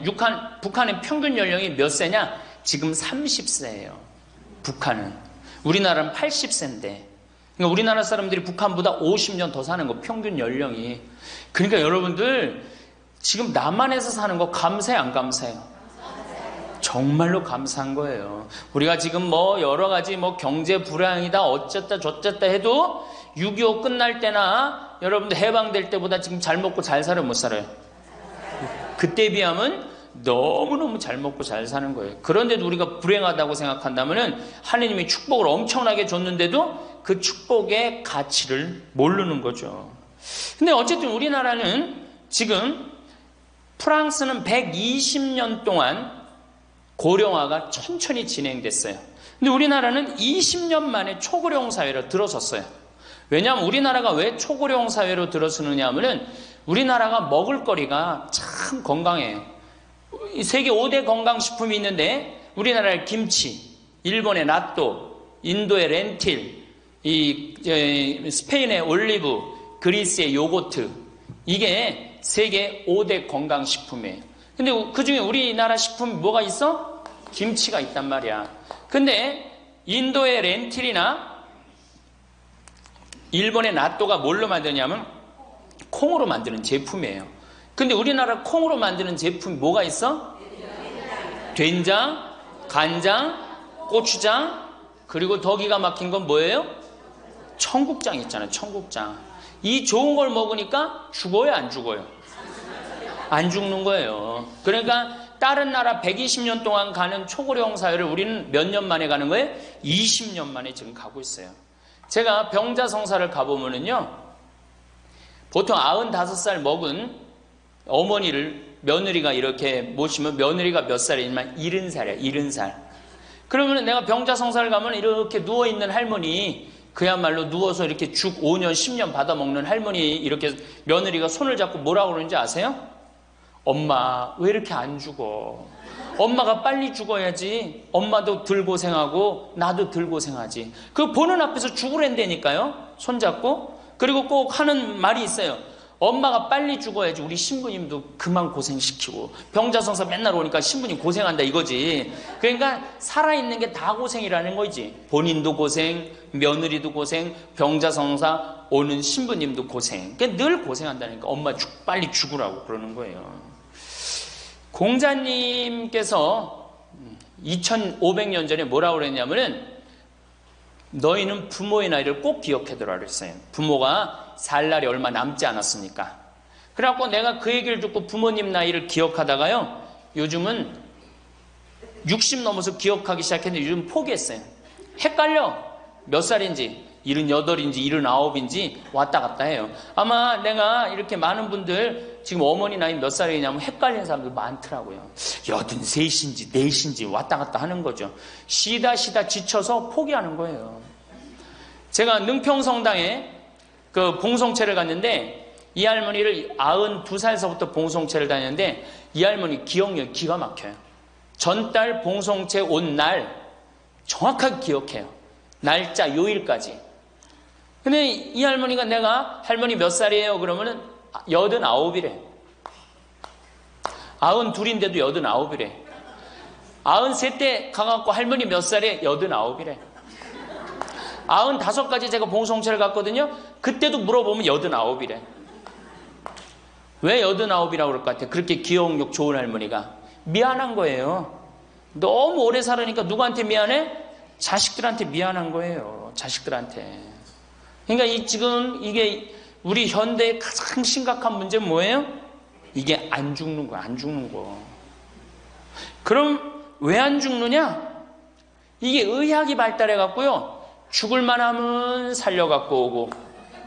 북한은 평균 연령이 몇 세냐? 지금 30세예요. 북한은. 우리나라는 80세인데. 그러니까 우리나라 사람들이 북한보다 50년 더 사는 거, 평균 연령이. 그러니까 여러분들 지금 남한에서 사는 거 감사해 안 감사해요? 정말로 감사한 거예요. 우리가 지금 뭐 여러 가지 뭐 경제 불황이다 어쨌다 저쨌다 해도 6.25 끝날 때나 여러분들 해방될 때보다 지금 잘 먹고 잘 살아요 못 살아요? 그때에 비하면 너무너무 잘 먹고 잘 사는 거예요. 그런데도 우리가 불행하다고 생각한다면 하느님이 축복을 엄청나게 줬는데도 그 축복의 가치를 모르는 거죠. 근데 어쨌든 우리나라는 지금 프랑스는 120년 동안 고령화가 천천히 진행됐어요. 근데 우리나라는 20년 만에 초고령 사회로 들어섰어요. 왜냐하면 우리나라가 왜 초고령 사회로 들어서느냐 하면은 우리나라가 먹을거리가 참 건강해요. 세계 5대 건강식품이 있는데 우리나라의 김치, 일본의 나또, 인도의 렌틸, 스페인의 올리브, 그리스의 요거트, 이게 세계 5대 건강식품이에요. 근데 그 중에 우리나라 식품이 뭐가 있어? 김치가 있단 말이야. 근데 인도의 렌틸이나 일본의 나또가 뭘로 만드냐면 콩으로 만드는 제품이에요. 근데 우리나라 콩으로 만드는 제품이 뭐가 있어? 된장, 간장, 고추장, 그리고 더 기가 막힌 건 뭐예요? 청국장 있잖아요. 청국장. 이 좋은 걸 먹으니까 죽어요, 안 죽어요? 안 죽는 거예요. 그러니까 다른 나라 120년 동안 가는 초고령 사회를 우리는 몇 년 만에 가는 거예요? 20년 만에 지금 가고 있어요. 제가 병자성사를 가보면은요, 보통 95살 먹은 어머니를 며느리가 이렇게 모시면 며느리가 몇 살이냐면 70살이야, 70살. 그러면 내가 병자성사를 가면 이렇게 누워있는 할머니, 그야말로 누워서 이렇게 죽 5년, 10년 받아먹는 할머니, 이렇게 며느리가 손을 잡고 뭐라고 그러는지 아세요? 엄마, 왜 이렇게 안 죽어? 엄마가 빨리 죽어야지. 엄마도 덜 고생하고 나도 덜 고생하지. 그 보는 앞에서 죽으랜다니까요. 손잡고. 그리고 꼭 하는 말이 있어요. 엄마가 빨리 죽어야지 우리 신부님도 그만 고생시키고. 병자성사 맨날 오니까 신부님 고생한다 이거지. 그러니까 살아있는 게 다 고생이라는 거지. 본인도 고생, 며느리도 고생, 병자성사 오는 신부님도 고생. 그러니까 늘 고생한다니까. 엄마 빨리 죽으라고 그러는 거예요. 공자님께서 2500년 전에 뭐라고 그랬냐면은 너희는 부모의 나이를 꼭 기억해두라 그랬어요. 부모가 살 날이 얼마 남지 않았으니까. 그래갖고 내가 그 얘기를 듣고 부모님 나이를 기억하다가요, 요즘은 60 넘어서 기억하기 시작했는데 요즘 포기했어요. 헷갈려. 몇 살인지. 78인지 79인지 왔다 갔다 해요. 아마 내가 이렇게 많은 분들 지금 어머니 나이 몇 살이냐면 헷갈리는 사람들 많더라고요. 83인지 4인지 왔다 갔다 하는 거죠. 쉬다 지쳐서 포기하는 거예요. 제가 능평성당에 그 봉송체를 갔는데 이 할머니를 92살서부터 봉송체를 다녔는데 이 할머니 기억력이 기가 막혀요. 전달 봉송체 온 날 정확하게 기억해요. 날짜 요일까지. 근데 이 할머니가 내가 할머니 몇 살이에요? 그러면은 89이래. 92인데도 89이래. 93때 가갖고 할머니 몇 살에 89이래. 95까지 제가 봉송체를 갔거든요. 그때도 물어보면 89이래. 왜 89이라고 그럴 것 같아? 그렇게 기억력 좋은 할머니가. 미안한 거예요. 너무 오래 살으니까 누구한테 미안해? 자식들한테 미안한 거예요. 자식들한테. 그러니까 지금 이게 우리 현대의 가장 심각한 문제는 뭐예요? 이게 안 죽는 거야. 안 죽는 거. 그럼 왜 안 죽느냐? 이게 의학이 발달해 갖고요. 죽을 만하면 살려갖고 오고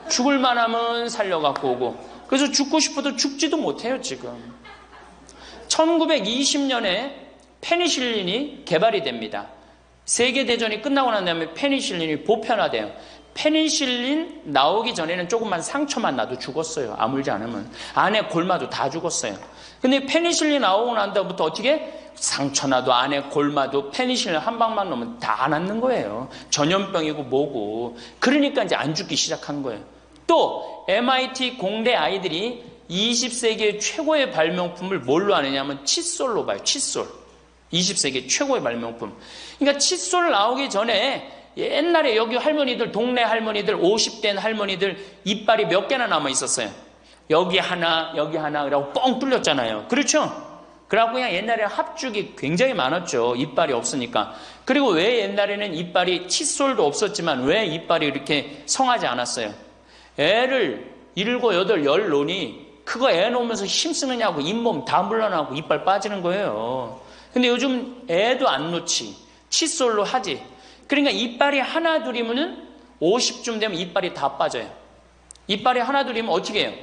죽을 만하면 살려갖고 오고 그래서 죽고 싶어도 죽지도 못해요. 지금 1920년에 페니실린이 개발이 됩니다. 세계대전이 끝나고 난 다음에 페니실린이 보편화돼요. 페니실린 나오기 전에는 조금만 상처만 나도 죽었어요. 아물지 않으면. 안에 골마도 다 죽었어요. 근데 페니실린 나오고 난 다음부터 어떻게? 상처 나도 안에 골마도 페니실린 한 방만 넣으면 다 낫는 거예요. 전염병이고 뭐고. 그러니까 이제 안 죽기 시작한 거예요. 또 MIT 공대 아이들이 20세기의 최고의 발명품을 뭘로 아느냐면 칫솔로 봐요. 칫솔. 20세기 최고의 발명품. 그러니까 칫솔 나오기 전에 옛날에 여기 할머니들, 동네 할머니들, 50대 할머니들 이빨이 몇 개나 남아 있었어요. 여기 하나, 그러고 뻥 뚫렸잖아요. 그렇죠? 그래갖고 그냥 옛날에 합죽이 굉장히 많았죠. 이빨이 없으니까. 그리고 왜 옛날에는 이빨이 칫솔도 없었지만 왜 이빨이 이렇게 성하지 않았어요? 애를 7, 8, 10 놓으니 그거 애 놓으면서 힘쓰느냐고 잇몸 다 물러나고 이빨 빠지는 거예요. 근데 요즘 애도 안 놓지. 칫솔로 하지. 그러니까 이빨이 하나 둘이면은 50쯤 되면 이빨이 다 빠져요. 이빨이 하나 둘이면 어떻게 해요?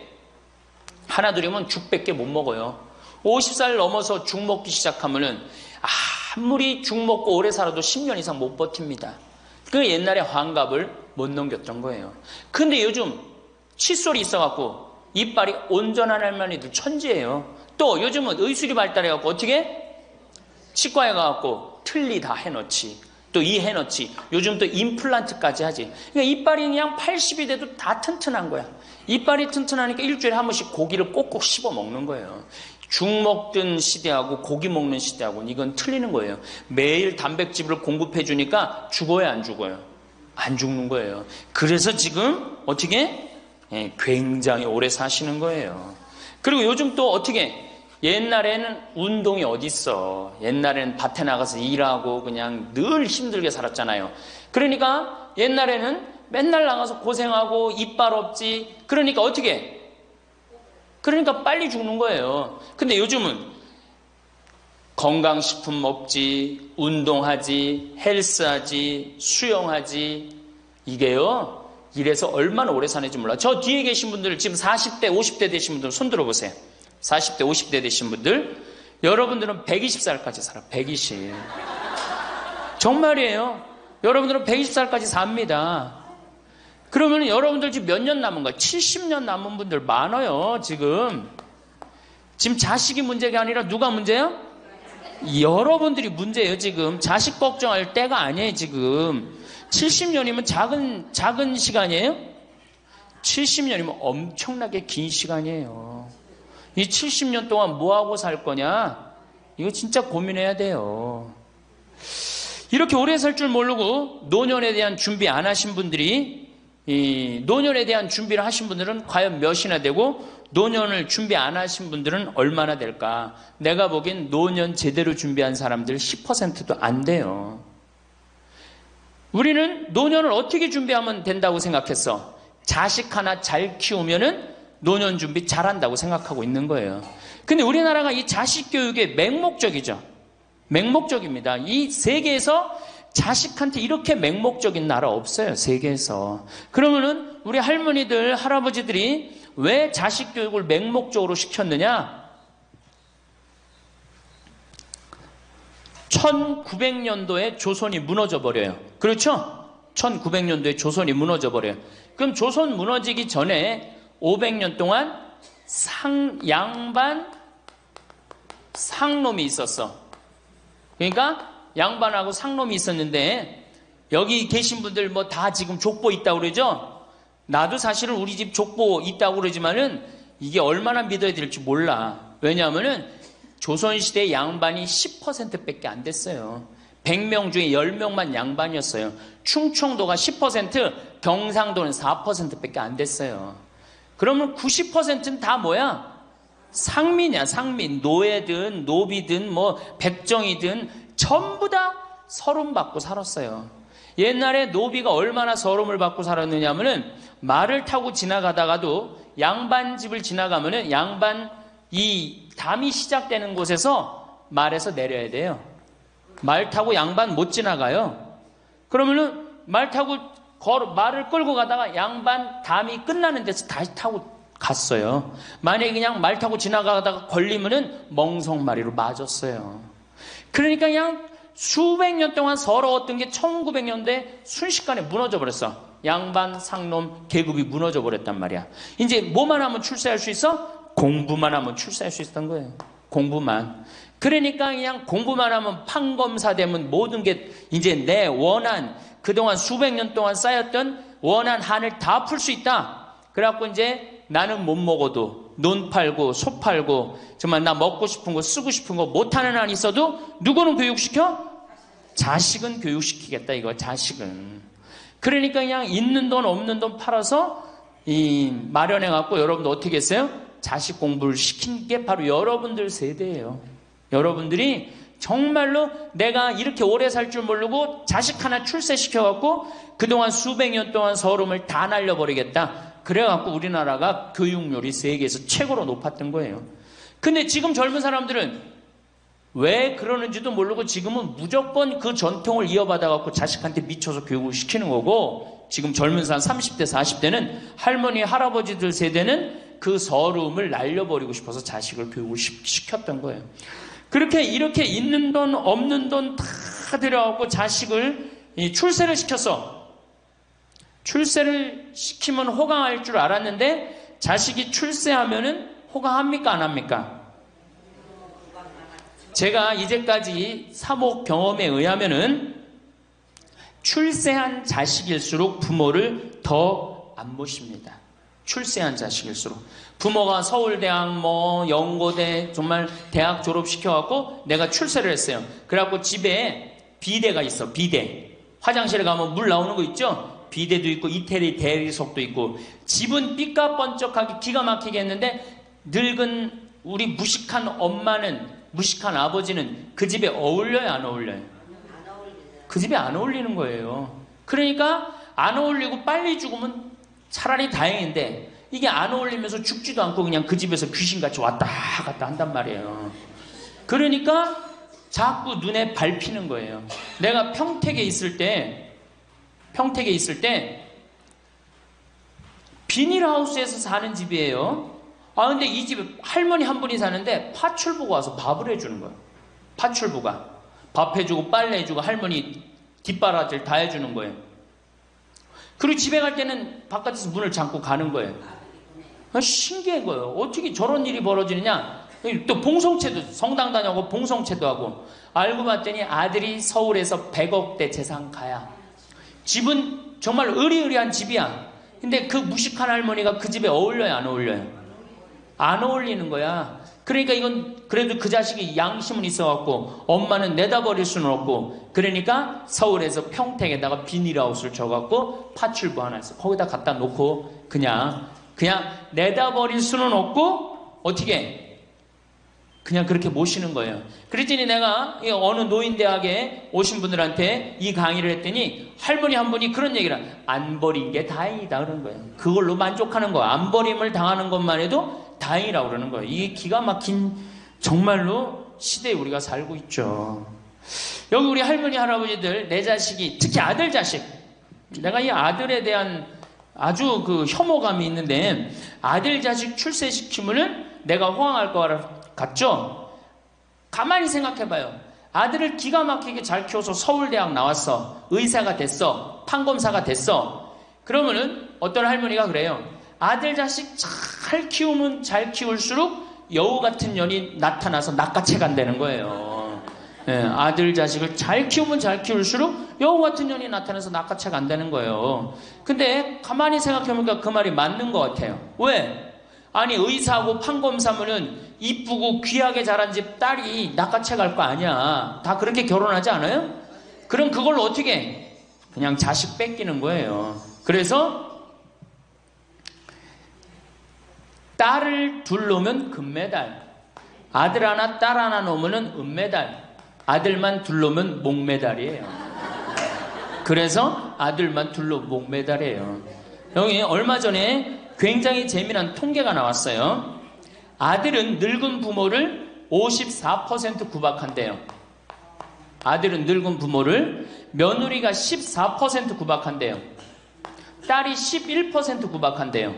하나 둘이면 죽밖에 못 먹어요. 50살 넘어서 죽 먹기 시작하면은 아무리 죽 먹고 오래 살아도 10년 이상 못 버팁니다. 그 옛날에 환갑을 못 넘겼던 거예요. 근데 요즘 칫솔이 있어갖고 이빨이 온전한 할머니들 천지예요. 또 요즘은 의술이 발달해갖고 어떻게? 치과에 가갖고 틀니 다 해놓지. 또 이 해놓지. 요즘 또 임플란트까지 하지. 그러니까 이빨이 그냥 80이 돼도 다 튼튼한 거야. 이빨이 튼튼하니까 일주일에 한 번씩 고기를 꼭꼭 씹어 먹는 거예요. 죽 먹던 시대하고 고기 먹는 시대하고는 이건 틀리는 거예요. 매일 단백질을 공급해 주니까 죽어요, 안 죽어요? 안 죽는 거예요. 그래서 지금 어떻게? 굉장히 오래 사시는 거예요. 그리고 요즘 또 어떻게? 옛날에는 운동이 어딨어. 옛날에는 밭에 나가서 일하고 그냥 늘 힘들게 살았잖아요. 그러니까 옛날에는 맨날 나가서 고생하고 이빨 없지. 그러니까 어떻게? 그러니까 빨리 죽는 거예요. 근데 요즘은 건강식품 먹지, 운동하지, 헬스하지, 수영하지. 이게요, 이래서 얼마나 오래 사는지 몰라. 저 뒤에 계신 분들, 지금 40대, 50대 되신 분들 손 들어보세요. 40대, 50대 되신 분들. 여러분들은 120살까지 살아. 120. 정말이에요. 여러분들은 120살까지 삽니다. 그러면 여러분들 지금 몇 년 남은 거야? 70년 남은 분들 많아요, 지금. 지금 자식이 문제가 아니라 누가 문제야? 여러분들이 문제예요, 지금. 자식 걱정할 때가 아니에요, 지금. 70년이면 작은 시간이에요? 70년이면 엄청나게 긴 시간이에요. 이 70년 동안 뭐하고 살 거냐? 이거 진짜 고민해야 돼요. 이렇게 오래 살 줄 모르고 노년에 대한 준비 안 하신 분들이, 이 노년에 대한 준비를 하신 분들은 과연 몇이나 되고 노년을 준비 안 하신 분들은 얼마나 될까? 내가 보기엔 노년 제대로 준비한 사람들 10%도 안 돼요. 우리는 노년을 어떻게 준비하면 된다고 생각했어? 자식 하나 잘 키우면은 노년 준비 잘한다고 생각하고 있는 거예요. 근데 우리나라가 이 자식 교육의 맹목적이죠. 맹목적입니다. 이 세계에서 자식한테 이렇게 맹목적인 나라 없어요, 세계에서. 그러면은 우리 할머니들, 할아버지들이 왜 자식 교육을 맹목적으로 시켰느냐? 1900년도에 조선이 무너져 버려요. 그렇죠? 1900년도에 조선이 무너져 버려요. 그럼 조선 무너지기 전에 500년 동안 양반, 상놈이 있었어. 그러니까 양반하고 상놈이 있었는데, 여기 계신 분들 뭐 다 지금 족보 있다고 그러죠? 나도 사실은 우리 집 족보 있다고 그러지만은 이게 얼마나 믿어야 될지 몰라. 왜냐하면은 조선시대 양반이 10%밖에 안 됐어요. 100명 중에 10명만 양반이었어요. 충청도가 10%, 경상도는 4%밖에 안 됐어요. 그러면 90%는 다 뭐야? 상민이야, 상민. 노예든 노비든 뭐 백정이든 전부 다 서름 받고 살았어요. 옛날에 노비가 얼마나 서름을 받고 살았느냐면은 말을 타고 지나가다가도 양반 집을 지나가면은 양반 이 담이 시작되는 곳에서 말에서 내려야 돼요. 말 타고 양반 못 지나가요. 그러면은 말 타고 말을 끌고 가다가 양반 담이 끝나는 데서 다시 타고 갔어요. 만약에 그냥 말 타고 지나가다가 걸리면은 멍석마리로 맞았어요. 그러니까 그냥 수백 년 동안 서러웠던 게 1900년대 순식간에 무너져 버렸어. 양반, 상놈, 계급이 무너져 버렸단 말이야. 이제 뭐만 하면 출세할 수 있어? 공부만 하면 출세할 수 있었던 거예요. 공부만. 그러니까 그냥 공부만 하면 판검사 되면 모든 게 이제 내 원한, 그동안 수백 년 동안 쌓였던 원한 한을 다 풀 수 있다. 그래갖고 이제 나는 못 먹어도 논 팔고 소 팔고 정말 나 먹고 싶은 거 쓰고 싶은 거 못하는 한 있어도 누구는 교육시켜? 자식은 교육시키겠다 이거. 자식은. 그러니까 그냥 있는 돈 없는 돈 팔아서 마련해갖고 여러분들 어떻게 했어요? 자식 공부를 시킨 게 바로 여러분들 세대예요. 여러분들이 정말로 내가 이렇게 오래 살 줄 모르고 자식 하나 출세시켜갖고 그동안 수백 년 동안 서름을 다 날려버리겠다. 그래갖고 우리나라가 교육률이 세계에서 최고로 높았던 거예요. 근데 지금 젊은 사람들은 왜 그러는지도 모르고 지금은 무조건 그 전통을 이어받아갖고 자식한테 미쳐서 교육을 시키는 거고, 지금 젊은 사람 30대 40대는 할머니 할아버지들 세대는 그 서름을 날려버리고 싶어서 자식을 교육을 시켰던 거예요. 그렇게 이렇게 있는 돈 없는 돈 다 들여갖고 자식을 출세를 시켰어. 출세를 시키면 호강할 줄 알았는데 자식이 출세하면은 호강합니까 안 합니까? 제가 이제까지 사목 경험에 의하면은 출세한 자식일수록 부모를 더 안 모십니다. 출세한 자식일수록. 부모가 서울대학 뭐 연고대 정말 대학 졸업시켜갖고 내가 출세를 했어요. 그래갖고 집에 비데가 있어. 비데. 화장실에 가면 물 나오는 거 있죠? 비데도 있고 이태리 대리석도 있고. 집은 삐까번쩍하게 기가 막히게 했는데 늙은 우리 무식한 엄마는, 무식한 아버지는 그 집에 어울려요 안 어울려요? 그 집에 안 어울리는 거예요. 그러니까 안 어울리고 빨리 죽으면 차라리 다행인데 이게 안 어울리면서 죽지도 않고 그냥 그 집에서 귀신같이 왔다 갔다 한단 말이에요. 그러니까 자꾸 눈에 밟히는 거예요. 내가 평택에 있을 때 비닐하우스에서 사는 집이에요. 근데 이 집에 할머니 한 분이 사는데 파출부가 와서 밥을 해주는 거예요. 파출부가 밥 해주고 빨래 해주고 할머니 뒷바라지를 다 해주는 거예요. 그리고 집에 갈 때는 바깥에서 문을 잠고 가는 거예요. 신기한 거예요. 어떻게 저런 일이 벌어지느냐. 또 봉송체도, 성당 다녀고 봉송체도 하고. 알고 봤더니 아들이 서울에서 100억대 재산가야. 집은 정말 의리의리한 집이야. 근데 그 무식한 할머니가 그 집에 어울려요 안 어울려요? 안 어울리는 거야. 그러니까 이건 그래도 그 자식이 양심은 있어갖고 엄마는 내다버릴 수는 없고, 그러니까 서울에서 평택에다가 비닐하우스를 쳐갖고 파출부 하나 있어. 거기다 갖다 놓고 그냥 내다버릴 수는 없고 어떻게 그냥 그렇게 모시는 거예요. 그랬더니 내가 어느 노인대학에 오신 분들한테 이 강의를 했더니 할머니 한 분이 그런 얘기를 안 버린 게 다행이다 그런 거예요. 그걸로 만족하는 거야. 안 버림을 당하는 것만 해도 다행이라고 그러는 거예요. 이게 기가 막힌 정말로 시대에 우리가 살고 있죠. 여기 우리 할머니, 할아버지들, 내 자식이, 특히 아들 자식, 내가 이 아들에 대한 아주 그 혐오감이 있는데, 아들 자식 출세시키면은 내가 호황할 것 같죠? 가만히 생각해봐요. 아들을 기가 막히게 잘 키워서 서울대학 나왔어. 의사가 됐어. 판검사가 됐어. 그러면은 어떤 할머니가 그래요. 아들 자식 잘 키우면 잘 키울수록 여우 같은 년이 나타나서 낚아채 간다는 거예요. 네, 아들 자식을 잘 키우면 잘 키울수록 여우 같은 년이 나타나서 낚아채 간다는 거예요. 근데 가만히 생각해보니까 그 말이 맞는 것 같아요. 왜? 아니 의사하고 판검사면은 이쁘고 귀하게 자란 집 딸이 낚아채 갈 거 아니야. 다 그렇게 결혼하지 않아요? 그럼 그걸 어떻게 해? 그냥 자식 뺏기는 거예요. 그래서 딸을 둘 놓으면 금메달, 아들 하나 딸 하나 놓으면 은메달, 아들만 둘 놓으면 목메달이에요. 그래서 아들만 둘 놓으면 목메달이에요. 여기 얼마 전에 굉장히 재미난 통계가 나왔어요. 아들은 늙은 부모를 54% 구박한대요. 아들은 늙은 부모를, 며느리가 14% 구박한대요. 딸이 11% 구박한대요.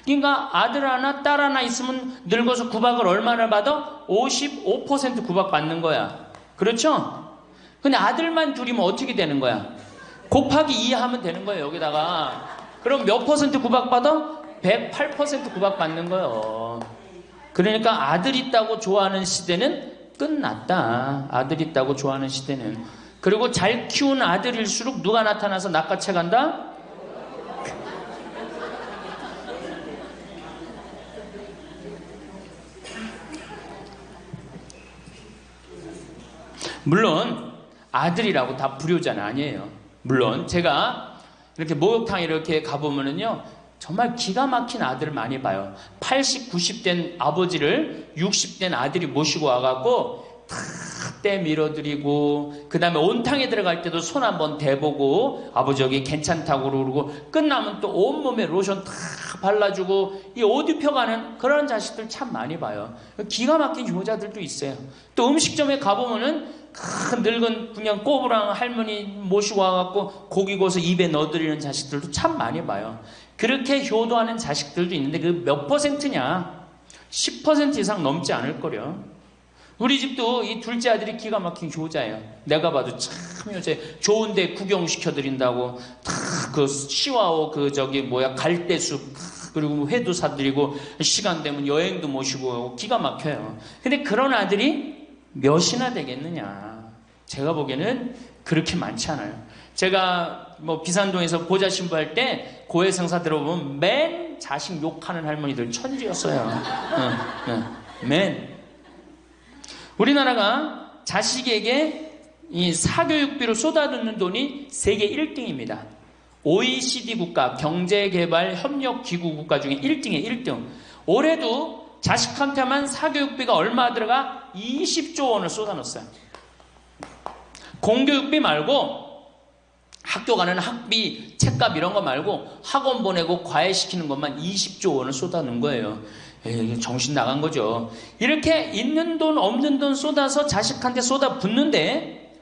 그러니까 아들 하나 딸 하나 있으면 늙어서 구박을 얼마나 받아? 55% 구박받는 거야. 그렇죠? 근데 아들만 둘이면 어떻게 되는 거야? 곱하기 2 하면 되는 거예요. 여기다가. 그럼 몇 퍼센트 구박받아? 108% 구박받는 거예요. 그러니까 아들 있다고 좋아하는 시대는 끝났다. 아들 있다고 좋아하는 시대는. 그리고 잘 키운 아들일수록 누가 나타나서 낚아채 간다? 물론 아들이라고 다 불효자는 아니에요. 물론 제가 이렇게 목욕탕 이렇게 가보면은요, 정말 기가 막힌 아들을 많이 봐요. 80, 90된 아버지를 60된 아들이 모시고 와갖고 다 때 밀어드리고, 그 다음에 온탕에 들어갈 때도 손 한번 대보고 아버지 여기 괜찮다고 그러고, 끝나면 또 온몸에 로션 다 발라주고, 이 옷 입혀가는 그런 자식들 참 많이 봐요. 기가 막힌 효자들도 있어요. 또 음식점에 가보면은 큰 늙은 그냥 꼬부랑 할머니 모시고 와갖고 고기 구워서 입에 넣어드리는 자식들도 참 많이 봐요. 그렇게 효도하는 자식들도 있는데 그 몇 퍼센트냐? 10% 이상 넘지 않을 거려. 우리 집도 이 둘째 아들이 기가 막힌 효자예요. 내가 봐도 참 효자예요. 좋은데 구경시켜드린다고 다 그 시와오 갈대숲 그리고 회도 사드리고 시간 되면 여행도 모시고 기가 막혀요. 근데 그런 아들이 몇이나 되겠느냐? 제가 보기에는 그렇게 많지 않아요. 제가 비산동에서 보좌 신부할 때 고해성사 들어보면 맨 자식 욕하는 할머니들 천지였어요. 맨. 우리나라가 자식에게 이 사교육비로 쏟아붓는 돈이 세계 1등입니다. OECD 국가, 경제개발협력기구 국가 중에 1등이에요. 1등. 올해도 자식한테만 사교육비가 얼마 들어가? 20조 원을 쏟아넣었어요. 공교육비 말고 학교 가는 학비, 책값 이런 거 말고 학원 보내고 과외시키는 것만 20조 원을 쏟아놓은 거예요. 정신 나간 거죠. 이렇게 있는 돈 없는 돈 쏟아서 자식한테 쏟아붓는데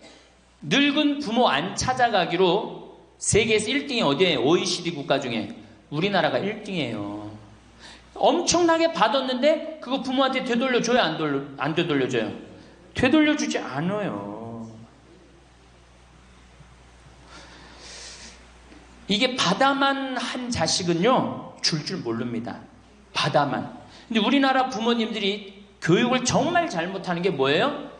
늙은 부모 안 찾아가기로 세계에서 1등이 어디예요? OECD 국가 중에 우리나라가 1등이에요. 엄청나게 받았는데 그거 부모한테 되돌려줘요? 안 되돌려줘요? 되돌려주지 않아요. 이게 받아만 한 자식은요, 줄 모릅니다. 받아만. 근데 우리나라 부모님들이 교육을 정말 잘못하는 게 뭐예요?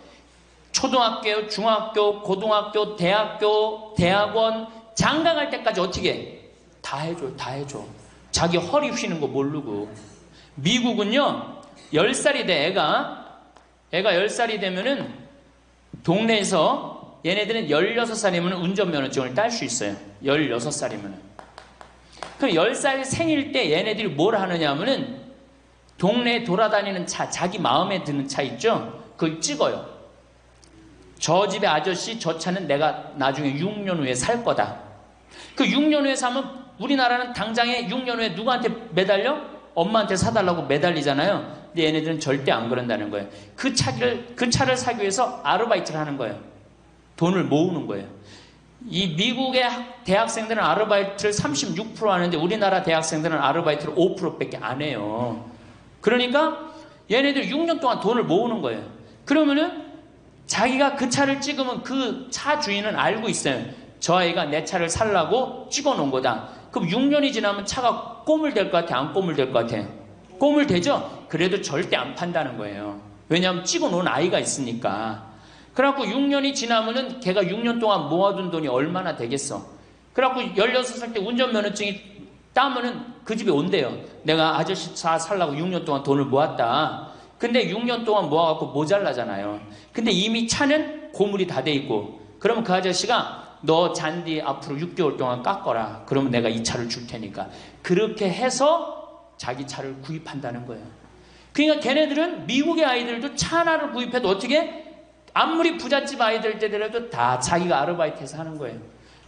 초등학교, 중학교, 고등학교, 대학교, 대학원, 장가 갈 때까지 어떻게 해? 다 해줘. 자기 허리 휘는 거 모르고. 미국은요, 10살이 돼, 애가 10살이 되면은 동네에서 얘네들은 16살이면 운전면허증을 딸 수 있어요. 16살이면. 그럼 10살 생일 때 얘네들이 뭘 하느냐 하면은 동네에 돌아다니는 차, 자기 마음에 드는 차 있죠? 그걸 찍어요. 저 집의 아저씨, 저 차는 내가 나중에 6년 후에 살 거다. 그 6년 후에 사면 우리나라는 당장에 6년 후에 누구한테 매달려? 엄마한테 사달라고 매달리잖아요. 근데 얘네들은 절대 안 그런다는 거예요. 그 차를 사기 위해서 아르바이트를 하는 거예요. 돈을 모으는 거예요. 이 미국의 대학생들은 아르바이트를 36% 하는데 우리나라 대학생들은 아르바이트를 5%밖에 안 해요. 그러니까 얘네들 6년 동안 돈을 모으는 거예요. 그러면은 자기가 그 차를 찍으면 그 차 주인은 알고 있어요. 저 아이가 내 차를 살라고 찍어 놓은 거다. 그럼 6년이 지나면 차가 꼬물될 것 같아? 안 꼬물될 것 같아? 꼬물되죠? 그래도 절대 안 판다는 거예요. 왜냐하면 찍어 놓은 아이가 있으니까. 그래갖고 6년이 지나면은 걔가 6년 동안 모아둔 돈이 얼마나 되겠어. 그래갖고 16살 때 운전면허증이 따면은 그 집에 온대요. 내가 아저씨 차 살라고 6년 동안 돈을 모았다. 근데 6년 동안 모아갖고 모자라잖아요. 근데 이미 차는 고물이 다 돼 있고, 그러면 그 아저씨가 너 잔디 앞으로 6개월 동안 깎어라. 그러면 내가 이 차를 줄 테니까. 그렇게 해서 자기 차를 구입한다는 거예요. 그러니까 걔네들은 미국의 아이들도 차 하나를 구입해도 어떻게? 아무리 부잣집 아이들 때더라도 다 자기가 아르바이트해서 하는 거예요.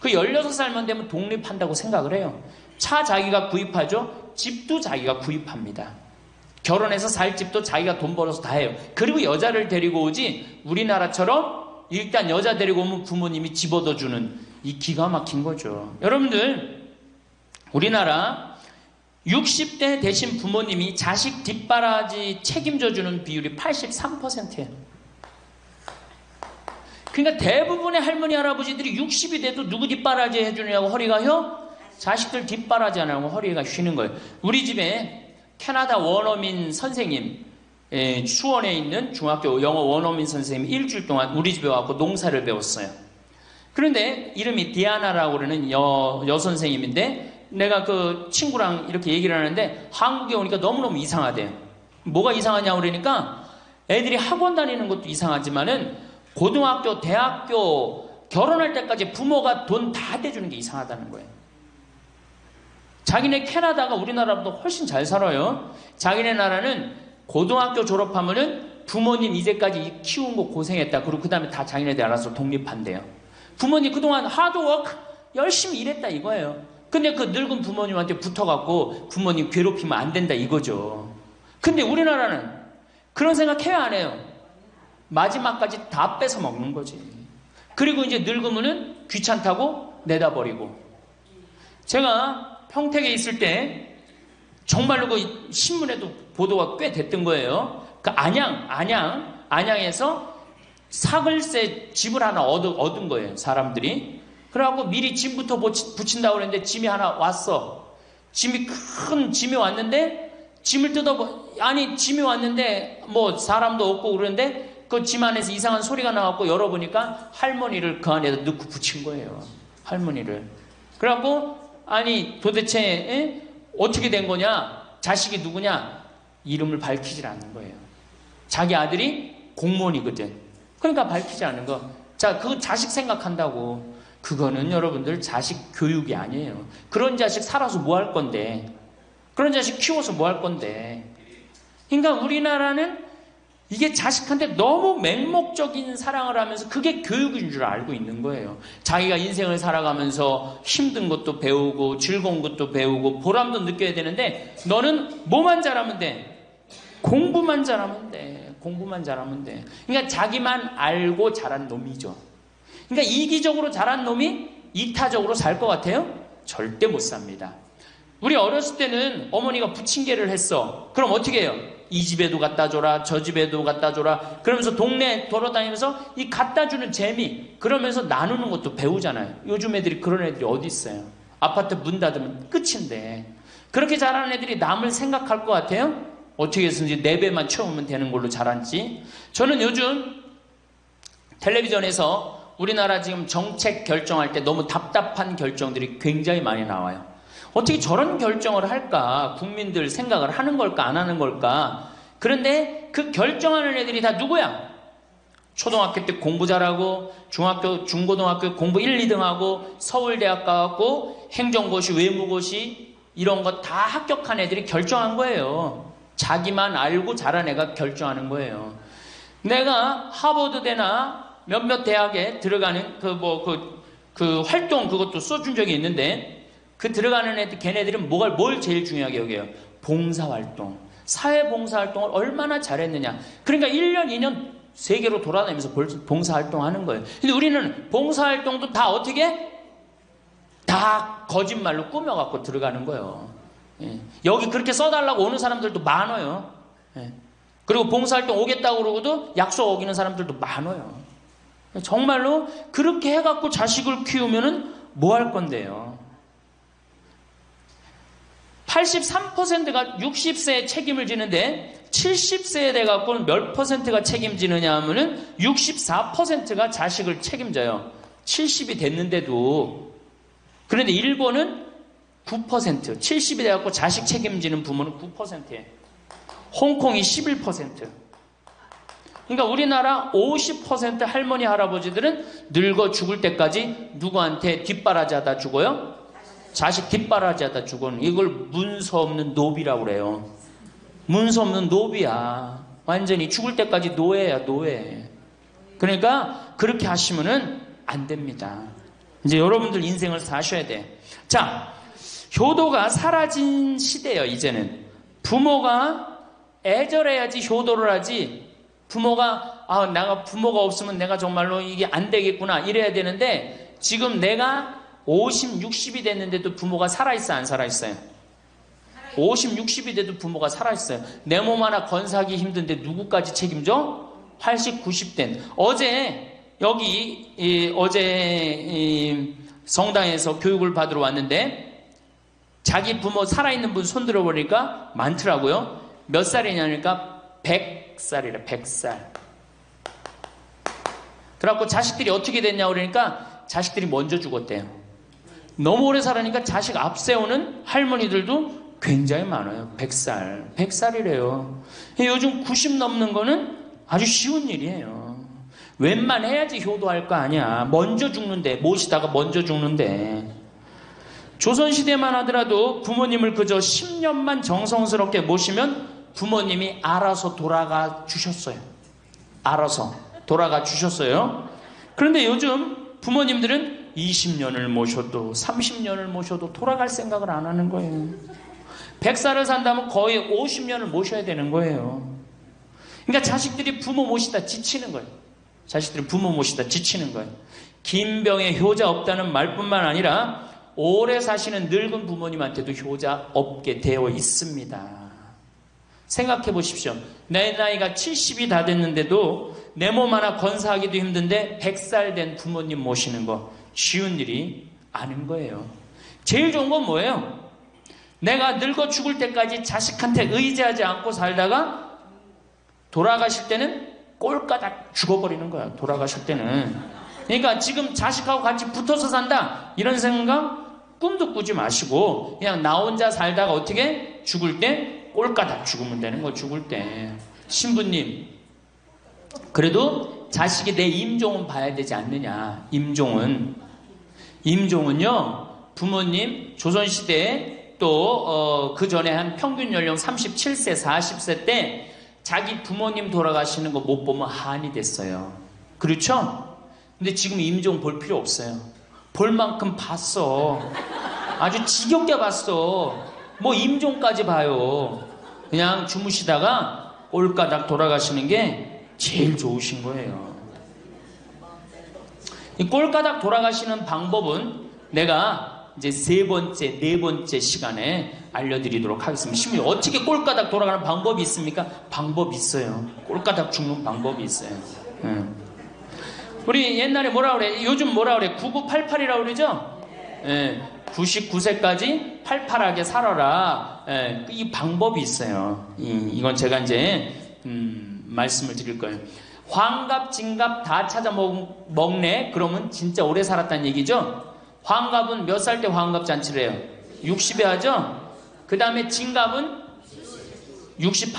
그 16살만 되면 독립한다고 생각을 해요. 차 자기가 구입하죠. 집도 자기가 구입합니다. 결혼해서 살 집도 자기가 돈 벌어서 다 해요. 그리고 여자를 데리고 오지 우리나라처럼 일단 여자 데리고 오면 부모님이 집 얻어주는 이 기가 막힌 거죠. 여러분들 우리나라 60대 되신 부모님이 자식 뒷바라지 책임져주는 비율이 83%예요. 그러니까 대부분의 할머니 할아버지들이 60이 돼도 누구 뒷바라지 해주느냐고 허리가 휘어? 자식들 뒷바라지 안 하고 허리가 쉬는 거예요. 우리 집에 캐나다 원어민 선생님, 수원에 있는 중학교 영어 원어민 선생님이 일주일 동안 우리 집에 와서 농사를 배웠어요. 그런데 이름이 디아나라고 그러는 여선생님인데 내가 그 친구랑 이렇게 얘기를 하는데 한국에 오니까 너무너무 이상하대요. 뭐가 이상하냐고 그러니까 애들이 학원 다니는 것도 이상하지만은 고등학교, 대학교 결혼할 때까지 부모가 돈 다 대주는 게 이상하다는 거예요. 자기네 캐나다가 우리나라보다 훨씬 잘 살아요. 자기네 나라는 고등학교 졸업하면은 부모님 이제까지 키운 거 고생했다. 그리고 그 다음에 다 자기네들 알아서 독립한대요. 부모님 그동안 하드워크 열심히 일했다 이거예요. 근데 그 늙은 부모님한테 붙어갖고 부모님 괴롭히면 안 된다 이거죠. 근데 우리나라는 그런 생각 해야 안 해요. 마지막까지 다 뺏어 먹는 거지. 그리고 이제 늙으면은 귀찮다고 내다 버리고. 제가 평택에 있을 때 정말로 그 신문에도 보도가 꽤 됐던 거예요. 그 안양에서 사글세 집을 하나 얻은 거예요. 사람들이. 그래갖고 미리 짐부터 붙인다고 그랬는데 짐이 하나 왔어. 큰 짐이 왔는데 짐을 짐이 왔는데 뭐 사람도 없고 그러는데 그 짐 안에서 이상한 소리가 나갖고 열어보니까 할머니를 그 안에다 넣고 붙인 거예요. 할머니를. 그래갖고 아니 도대체 어떻게 된 거냐? 자식이 누구냐? 이름을 밝히질 않는 거예요. 자기 아들이 공무원이거든. 그러니까 밝히지 않는 거. 자, 그거 자식 생각한다고. 그거는 여러분들 자식 교육이 아니에요. 그런 자식 살아서 뭐 할 건데. 그런 자식 키워서 뭐 할 건데. 그러니까 우리나라는 이게 자식한테 너무 맹목적인 사랑을 하면서 그게 교육인 줄 알고 있는 거예요. 자기가 인생을 살아가면서 힘든 것도 배우고 즐거운 것도 배우고 보람도 느껴야 되는데 너는 뭐만 잘하면 돼? 공부만 잘하면 돼. 공부만 잘하면 돼. 그러니까 자기만 알고 자란 놈이죠. 그러니까 이기적으로 자란 놈이 이타적으로 살 것 같아요? 절대 못 삽니다. 우리 어렸을 때는 어머니가 부침개를 했어. 그럼 어떻게 해요? 이 집에도 갖다 줘라, 저 집에도 갖다 줘라. 그러면서 동네 돌아다니면서 이 갖다 주는 재미, 그러면서 나누는 것도 배우잖아요. 요즘 애들이 그런 애들이 어디 있어요? 아파트 문 닫으면 끝인데. 그렇게 자라는 애들이 남을 생각할 것 같아요? 어떻게 해서든지 4배만 채우면 되는 걸로 자랐지. 저는 요즘 텔레비전에서 우리나라 지금 정책 결정할 때 너무 답답한 결정들이 굉장히 많이 나와요. 어떻게 저런 결정을 할까? 국민들 생각을 하는 걸까? 안 하는 걸까? 그런데 그 결정하는 애들이 다 누구야? 초등학교 때 공부 잘하고 중학교, 중고등학교 공부 1, 2등 하고 서울대학 가고 행정고시, 외무고시 이런 거 다 합격한 애들이 결정한 거예요. 자기만 알고 자란 애가 결정하는 거예요. 내가 하버드대나 몇몇 대학에 들어가는 그 활동 그것도 써준 적이 있는데 그 들어가는 애들, 걔네들은 뭘 제일 중요하게 여겨요? 봉사활동. 사회봉사활동을 얼마나 잘했느냐. 그러니까 1년, 2년 세계로 돌아다니면서 봉사활동하는 거예요. 근데 우리는 봉사활동도 다 어떻게? 다 거짓말로 꾸며갖고 들어가는 거예요. 예. 여기 그렇게 써달라고 오는 사람들도 많아요. 예. 그리고 봉사활동 오겠다고 그러고도 약속 어기는 사람들도 많아요. 정말로 그렇게 해갖고 자식을 키우면은 뭐 할 건데요? 83%가 60세에 책임을 지는데 70세에 돼갖고는 몇 퍼센트가 책임지느냐 하면은 64%가 자식을 책임져요. 70이 됐는데도. 그런데 일본은 9%, 70이 돼갖고 자식 책임지는 부모는 9%예요. 홍콩이 11%. 그러니까 우리나라 50% 할머니 할아버지들은 늙어 죽을 때까지 누구한테 뒷바라지하다 죽어요? 자식 뒷바라지하다 죽어는 이걸 문서 없는 노비라고 그래요. 문서 없는 노비야. 완전히 죽을 때까지 노예야, 노예. 그러니까 그렇게 하시면은 안 됩니다. 이제 여러분들 인생을 사셔야 돼. 자, 효도가 사라진 시대예요. 이제는 부모가 애절해야지 효도를 하지. 부모가 내가 부모가 없으면 내가 정말로 이게 안 되겠구나 이래야 되는데 지금 내가 50, 60이 됐는데도 부모가 살아있어 안 살아있어요? 50, 60이 돼도 부모가 살아있어요. 내 몸 하나 건사하기 힘든데 누구까지 책임져? 80, 90된 어제 여기 어제 성당에서 교육을 받으러 왔는데 자기 부모 살아있는 분 손 들어보니까 많더라고요. 몇 살이냐니까 100살이래. 100살. 그래갖고 자식들이 어떻게 됐냐고 그러니까 자식들이 먼저 죽었대요. 너무 오래 살으니까 자식 앞세우는 할머니들도 굉장히 많아요. 100살. 100살이래요. 요즘 90 넘는 거는 아주 쉬운 일이에요. 웬만해야지 효도할 거 아니야. 먼저 죽는데, 모시다가 먼저 죽는데. 조선시대만 하더라도 부모님을 그저 10년만 정성스럽게 모시면 부모님이 알아서 돌아가 주셨어요. 알아서 돌아가 주셨어요. 그런데 요즘 부모님들은 20년을 모셔도 30년을 모셔도 돌아갈 생각을 안 하는 거예요. 100살을 산다면 거의 50년을 모셔야 되는 거예요. 그러니까 자식들이 부모 모시다 지치는 거예요. 자식들이 부모 모시다 지치는 거예요. 김병에 효자 없다는 말뿐만 아니라 오래 사시는 늙은 부모님한테도 효자 없게 되어 있습니다. 생각해 보십시오. 내 나이가 70이 다 됐는데도 내 몸 하나 건사하기도 힘든데 100살 된 부모님 모시는 거 쉬운 일이 아닌 거예요. 제일 좋은 건 뭐예요? 내가 늙어 죽을 때까지 자식한테 의지하지 않고 살다가 돌아가실 때는 꼴까닥 죽어버리는 거야. 돌아가실 때는. 그러니까 지금 자식하고 같이 붙어서 산다 이런 생각 꿈도 꾸지 마시고 그냥 나 혼자 살다가 어떻게 죽을 때 꼴까닥 죽으면 되는 거. 죽을 때 신부님 그래도 자식이 내 임종은 봐야 되지 않느냐. 임종은요 부모님 조선시대에 또 그 전에 한 평균 연령 37세 40세 때 자기 부모님 돌아가시는 거 못 보면 한이 됐어요. 그렇죠? 근데 지금 임종 볼 필요 없어요. 볼 만큼 봤어. 아주 지겹게 봤어. 뭐 임종까지 봐요. 그냥 주무시다가 꼴까닥 돌아가시는 게 제일 좋으신 거예요. 이 꼴까닥 돌아가시는 방법은 내가 이제 네 번째 시간에 알려드리도록 하겠습니다. 신부님 어떻게 꼴까닥 돌아가는 방법이 있습니까? 방법이 있어요. 꼴까닥 죽는 방법이 있어요. 우리 옛날에 뭐라 그래? 요즘 뭐라 그래? 9988이라고 그러죠? 99세까지 팔팔하게 살아라. 이 방법이 있어요. 이건 제가 이제 말씀을 드릴 거예요. 환갑, 진갑 다 찾아 먹네? 그러면 진짜 오래 살았다는 얘기죠? 환갑은 몇 살 때 환갑 잔치를 해요? 60에 하죠? 그 다음에 진갑은 61.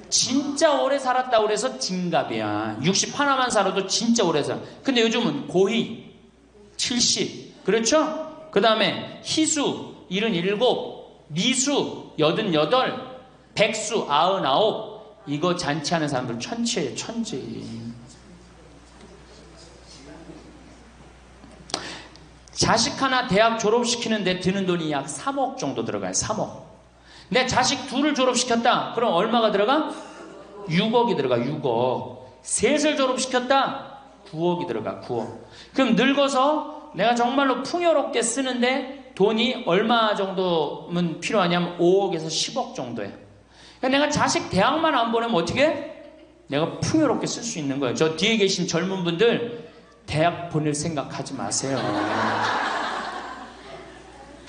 진짜 오래 살았다고 그래서 진갑이야. 61만 살아도 진짜 오래 살아. 근데 요즘은 고희 70. 그렇죠? 그 다음에 희수 77, 미수 88, 백수 99. 이거 잔치하는 사람들 천치예요. 천지. 자식 하나 대학 졸업시키는데 드는 돈이 약 3억 정도 들어가요. 3억. 내 자식 둘을 졸업시켰다. 그럼 얼마가 들어가? 6억이 들어가. 6억. 셋을 졸업시켰다? 9억이 들어가. 9억. 그럼 늙어서 내가 정말로 풍요롭게 쓰는데 돈이 얼마 정도면 필요하냐면 5억에서 10억 정도예요. 그러니까 내가 자식 대학만 안 보내면 어떻게? 내가 풍요롭게 쓸 수 있는 거예요. 저 뒤에 계신 젊은 분들 대학 보낼 생각하지 마세요.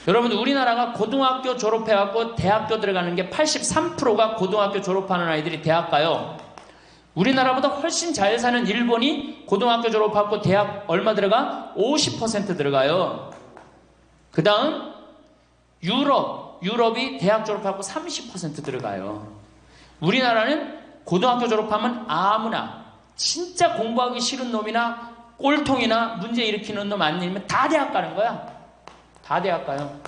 여러분, 우리나라가 고등학교 졸업해갖고 대학교 들어가는 게 83%가 고등학교 졸업하는 아이들이 대학 가요. 우리나라보다 훨씬 잘 사는 일본이 고등학교 졸업하고 대학 얼마 들어가? 50% 들어가요. 그 다음 유럽이 대학 졸업하고 30% 들어가요. 우리나라는 고등학교 졸업하면 아무나 진짜 공부하기 싫은 놈이나 꼴통이나 문제 일으키는 놈 아니면 다 대학 가는 거야. 다 대학 가요.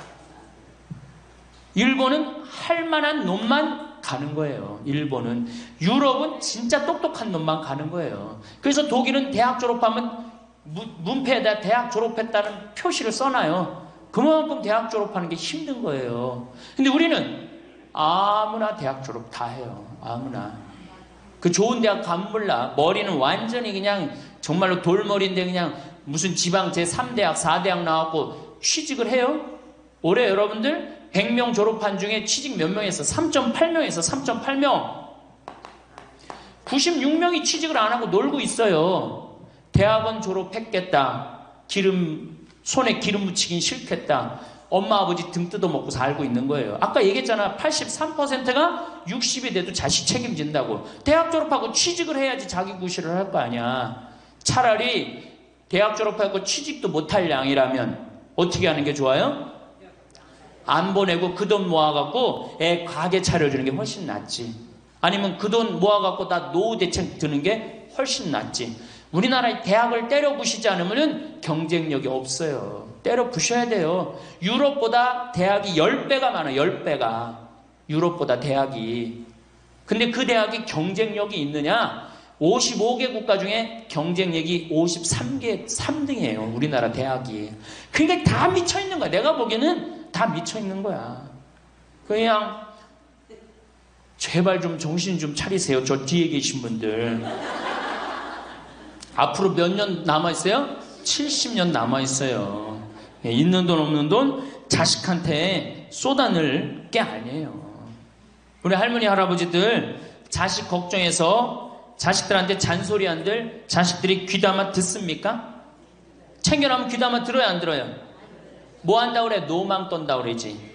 일본은 할 만한 놈만 가는 거예요. 일본은. 유럽은 진짜 똑똑한 놈만 가는 거예요. 그래서 독일은 대학 졸업하면 문패에다 대학 졸업했다는 표시를 써놔요. 그만큼 대학 졸업하는 게 힘든 거예요. 근데 우리는 아무나 대학 졸업 다 해요. 아무나. 그 좋은 대학 가면 몰라. 머리는 완전히 그냥 정말로 돌머리인데 그냥 무슨 지방 제3대학, 4대학 나왔고 취직을 해요? 올해 여러분들 100명 졸업한 중에 취직 몇 명 했어? 3.8명에서 3.8명. 96명이 취직을 안 하고 놀고 있어요. 대학원 졸업했겠다. 손에 기름 묻히긴 싫겠다. 엄마 아버지 등 뜯어먹고 살고 있는 거예요. 아까 얘기했잖아. 83%가 60이 돼도 자식 책임진다고. 대학 졸업하고 취직을 해야지 자기 구실을 할 거 아니야. 차라리 대학 졸업하고 취직도 못할 양이라면 어떻게 하는 게 좋아요? 안 보내고 그 돈 모아갖고 애 가게 차려주는 게 훨씬 낫지. 아니면 그 돈 모아갖고 나 노후 대책 드는 게 훨씬 낫지. 우리나라의 대학을 때려 부시지 않으면 경쟁력이 없어요. 때려 부셔야 돼요. 유럽보다 대학이 10배가 많아요. 10배가. 유럽보다 대학이. 근데 그 대학이 경쟁력이 있느냐? 55개 국가 중에 경쟁력이 53등이에요. 우리나라 대학이. 그러니까 다 미쳐있는 거야. 내가 보기에는 다 미쳐있는 거야. 그냥 제발 좀 정신 좀 차리세요. 저 뒤에 계신 분들. 앞으로 몇 년 남아있어요? 70년 남아있어요. 있는 돈 없는 돈 자식한테 쏟아낼 게 아니에요. 우리 할머니 할아버지들 자식 걱정해서 자식들한테 잔소리한들 자식들이 귀담아 듣습니까? 챙겨나면 귀담아 들어야 안 들어요? 뭐 한다고 그래? 노망 떤다 그러지.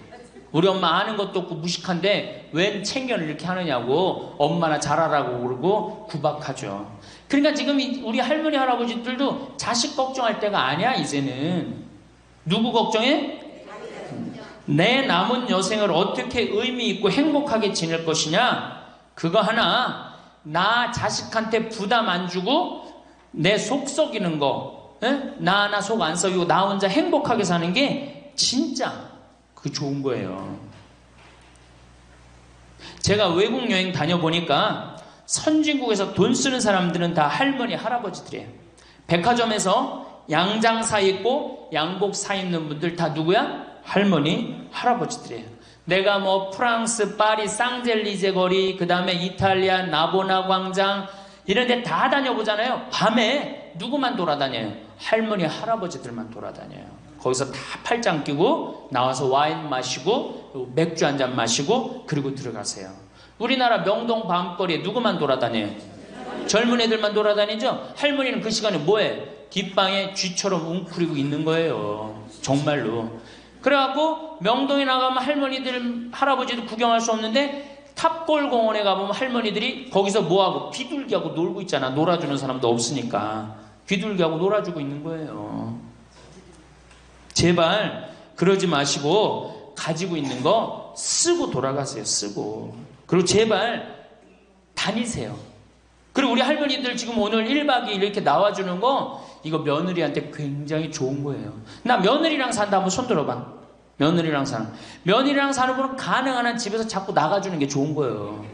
우리 엄마 아는 것도 없고 무식한데 웬 챙겨를 이렇게 하느냐고 엄마나 잘하라고 그러고 구박하죠. 그러니까 지금 우리 할머니 할아버지들도 자식 걱정할 때가 아니야. 이제는 누구 걱정해? 내 남은 여생을 어떻게 의미 있고 행복하게 지낼 것이냐. 그거 하나 나 자식한테 부담 안 주고 내 속 썩이는 거, 나 하나 속 안 썩이고 나 혼자 행복하게 사는 게 진짜 그 좋은 거예요. 제가 외국 여행 다녀보니까 선진국에서 돈 쓰는 사람들은 다 할머니 할아버지들이에요. 백화점에서 양장 사 입고 양복 사 입는 분들 다 누구야? 할머니 할아버지들이에요. 내가 뭐 프랑스 파리 쌍젤리제 거리, 그 다음에 이탈리아 나보나 광장 이런 데 다 다녀보잖아요. 밤에 누구만 돌아다녀요? 할머니 할아버지들만 돌아다녀요. 거기서 다 팔짱 끼고 나와서 와인 마시고 맥주 한 잔 마시고 그리고 들어가세요. 우리나라 명동 밤거리에 누구만 돌아다녀요? 젊은 애들만 돌아다니죠? 할머니는 그 시간에 뭐해? 뒷방에 쥐처럼 웅크리고 있는 거예요. 정말로. 그래갖고 명동에 나가면 할머니들 할아버지도 구경할 수 없는데 탑골 공원에 가보면 할머니들이 거기서 뭐하고 비둘기하고 놀고 있잖아. 놀아주는 사람도 없으니까 비둘기하고 놀아주고 있는 거예요. 제발 그러지 마시고 가지고 있는 거 쓰고 돌아가세요. 쓰고. 그리고 제발 다니세요. 그리고 우리 할머니들 지금 오늘 1박 2일 이렇게 나와주는 거 이거 며느리한테 굉장히 좋은 거예요. 나 며느리랑 산다 한번 손 들어봐. 며느리랑 사는 분은 가능한 한 집에서 자꾸 나가주는 게 좋은 거예요.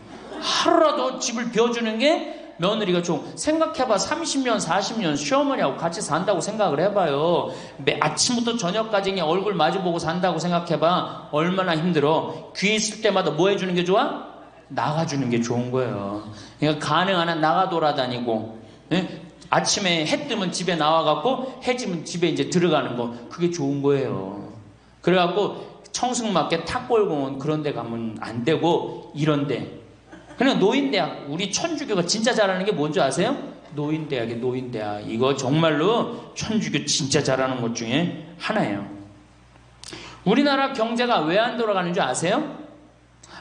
하루라도 집을 비워주는 게 며느리가 좋은. 생각해봐. 30년 40년 시어머니하고 같이 산다고 생각을 해봐요. 아침부터 저녁까지 그냥 얼굴 마주보고 산다고 생각해봐. 얼마나 힘들어. 귀에 있을 때마다 뭐 해주는 게 좋아? 나가주는 게 좋은 거예요. 그러니까 가능한 한 나가 돌아다니고, 예? 아침에 해 뜨면 집에 나와갖고 해 지면 집에 이제 들어가는 거, 그게 좋은 거예요. 그래갖고 청승맞게 탁골공원 그런 데 가면 안 되고, 이런 데. 그냥 노인대학, 우리 천주교가 진짜 잘하는 게 뭔지 아세요? 노인대학이에요, 노인대학. 이거 정말로 천주교 진짜 잘하는 것 중에 하나예요. 우리나라 경제가 왜 안 돌아가는 줄 아세요?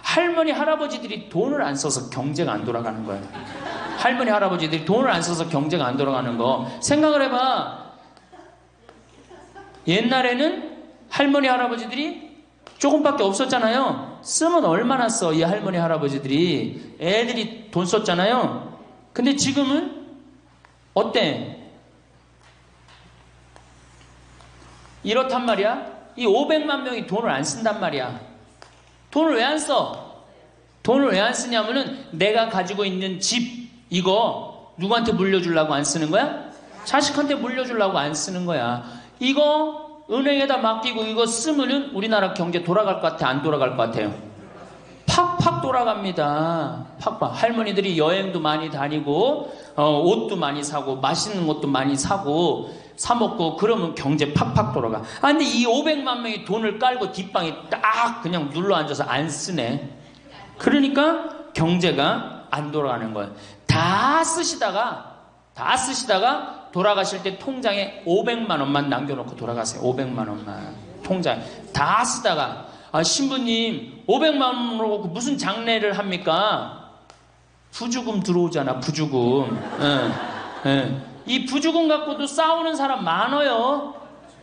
할머니, 할아버지들이 돈을 안 써서 경제가 안 돌아가는 거예요. 할머니, 할아버지들이 돈을 안 써서 경제가 안 돌아가는 거. 생각을 해봐. 옛날에는 할머니, 할아버지들이 조금밖에 없었잖아요. 쓰면 얼마나 써, 이 할머니, 할아버지들이. 애들이 돈 썼잖아요. 근데 지금은 어때? 이렇단 말이야. 이 500만 명이 돈을 안 쓴단 말이야. 돈을 왜 안 써? 돈을 왜 안 쓰냐면은 내가 가지고 있는 집 이거 누구한테 물려주려고 안 쓰는 거야? 자식한테 물려주려고 안 쓰는 거야. 이거 은행에다 맡기고 이거 쓰면은 우리나라 경제 돌아갈 것 같아? 안 돌아갈 것 같아요? 팍팍 돌아갑니다. 팍팍. 할머니들이 여행도 많이 다니고 옷도 많이 사고 맛있는 것도 많이 사고 사 먹고 그러면 경제 팍팍 돌아가. 아 근데 이 500만 명이 돈을 깔고 뒷방에 딱 그냥 눌러 앉아서 안 쓰네. 그러니까 경제가 안 돌아가는 거예요. 다 쓰시다가 돌아가실 때 통장에 500만 원만 남겨놓고 돌아가세요. 500만 원만 통장에 다 쓰다가 신부님 500만 원으로 무슨 장례를 합니까? 부주금 들어오잖아. 부주금. 이 부주금 갖고도 싸우는 사람 많아요.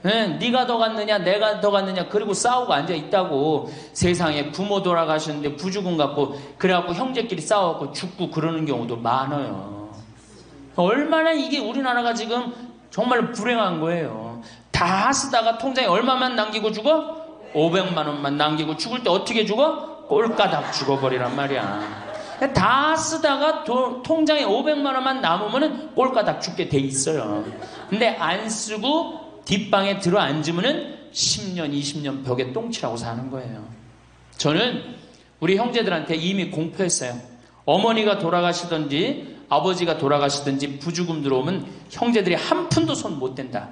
네가 더 갔느냐 내가 더 갔느냐 그리고 싸우고 앉아있다고. 세상에 부모 돌아가셨는데 부주금 갖고 그래갖고 형제끼리 싸워갖고 죽고 그러는 경우도 많아요. 얼마나 이게 우리나라가 지금 정말 불행한 거예요. 다 쓰다가 통장에 얼마만 남기고 죽어? 500만 원만 남기고 죽을 때 어떻게 죽어? 꼴까닥 죽어버리란 말이야. 다 쓰다가 통장에 500만 원만 남으면 꼴까닥 죽게 돼 있어요. 근데 안 쓰고 뒷방에 들어 앉으면 10년 20년 벽에 똥치라고 사는 거예요. 저는 우리 형제들한테 이미 공표했어요. 어머니가 돌아가시든지 아버지가 돌아가시든지 부주금 들어오면 형제들이 한 푼도 손 못 댄다.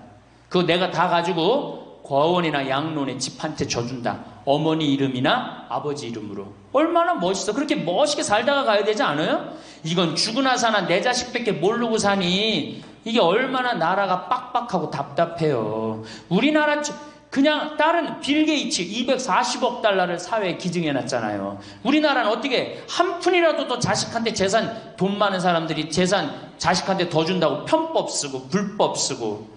그거 내가 다 가지고 과원이나 양론에 집 한 채 져준다. 어머니 이름이나 아버지 이름으로. 얼마나 멋있어. 그렇게 멋있게 살다가 가야 되지 않아요? 이건 죽으나 사나 내 자식밖에 모르고 사니 이게 얼마나 나라가 빡빡하고 답답해요. 우리나라 그냥 다른 빌 게이츠 240억 달러를 사회에 기증해놨잖아요. 우리나라는 어떻게 한 푼이라도 더 자식한테 재산, 돈 많은 사람들이 재산 자식한테 더 준다고 편법 쓰고 불법 쓰고.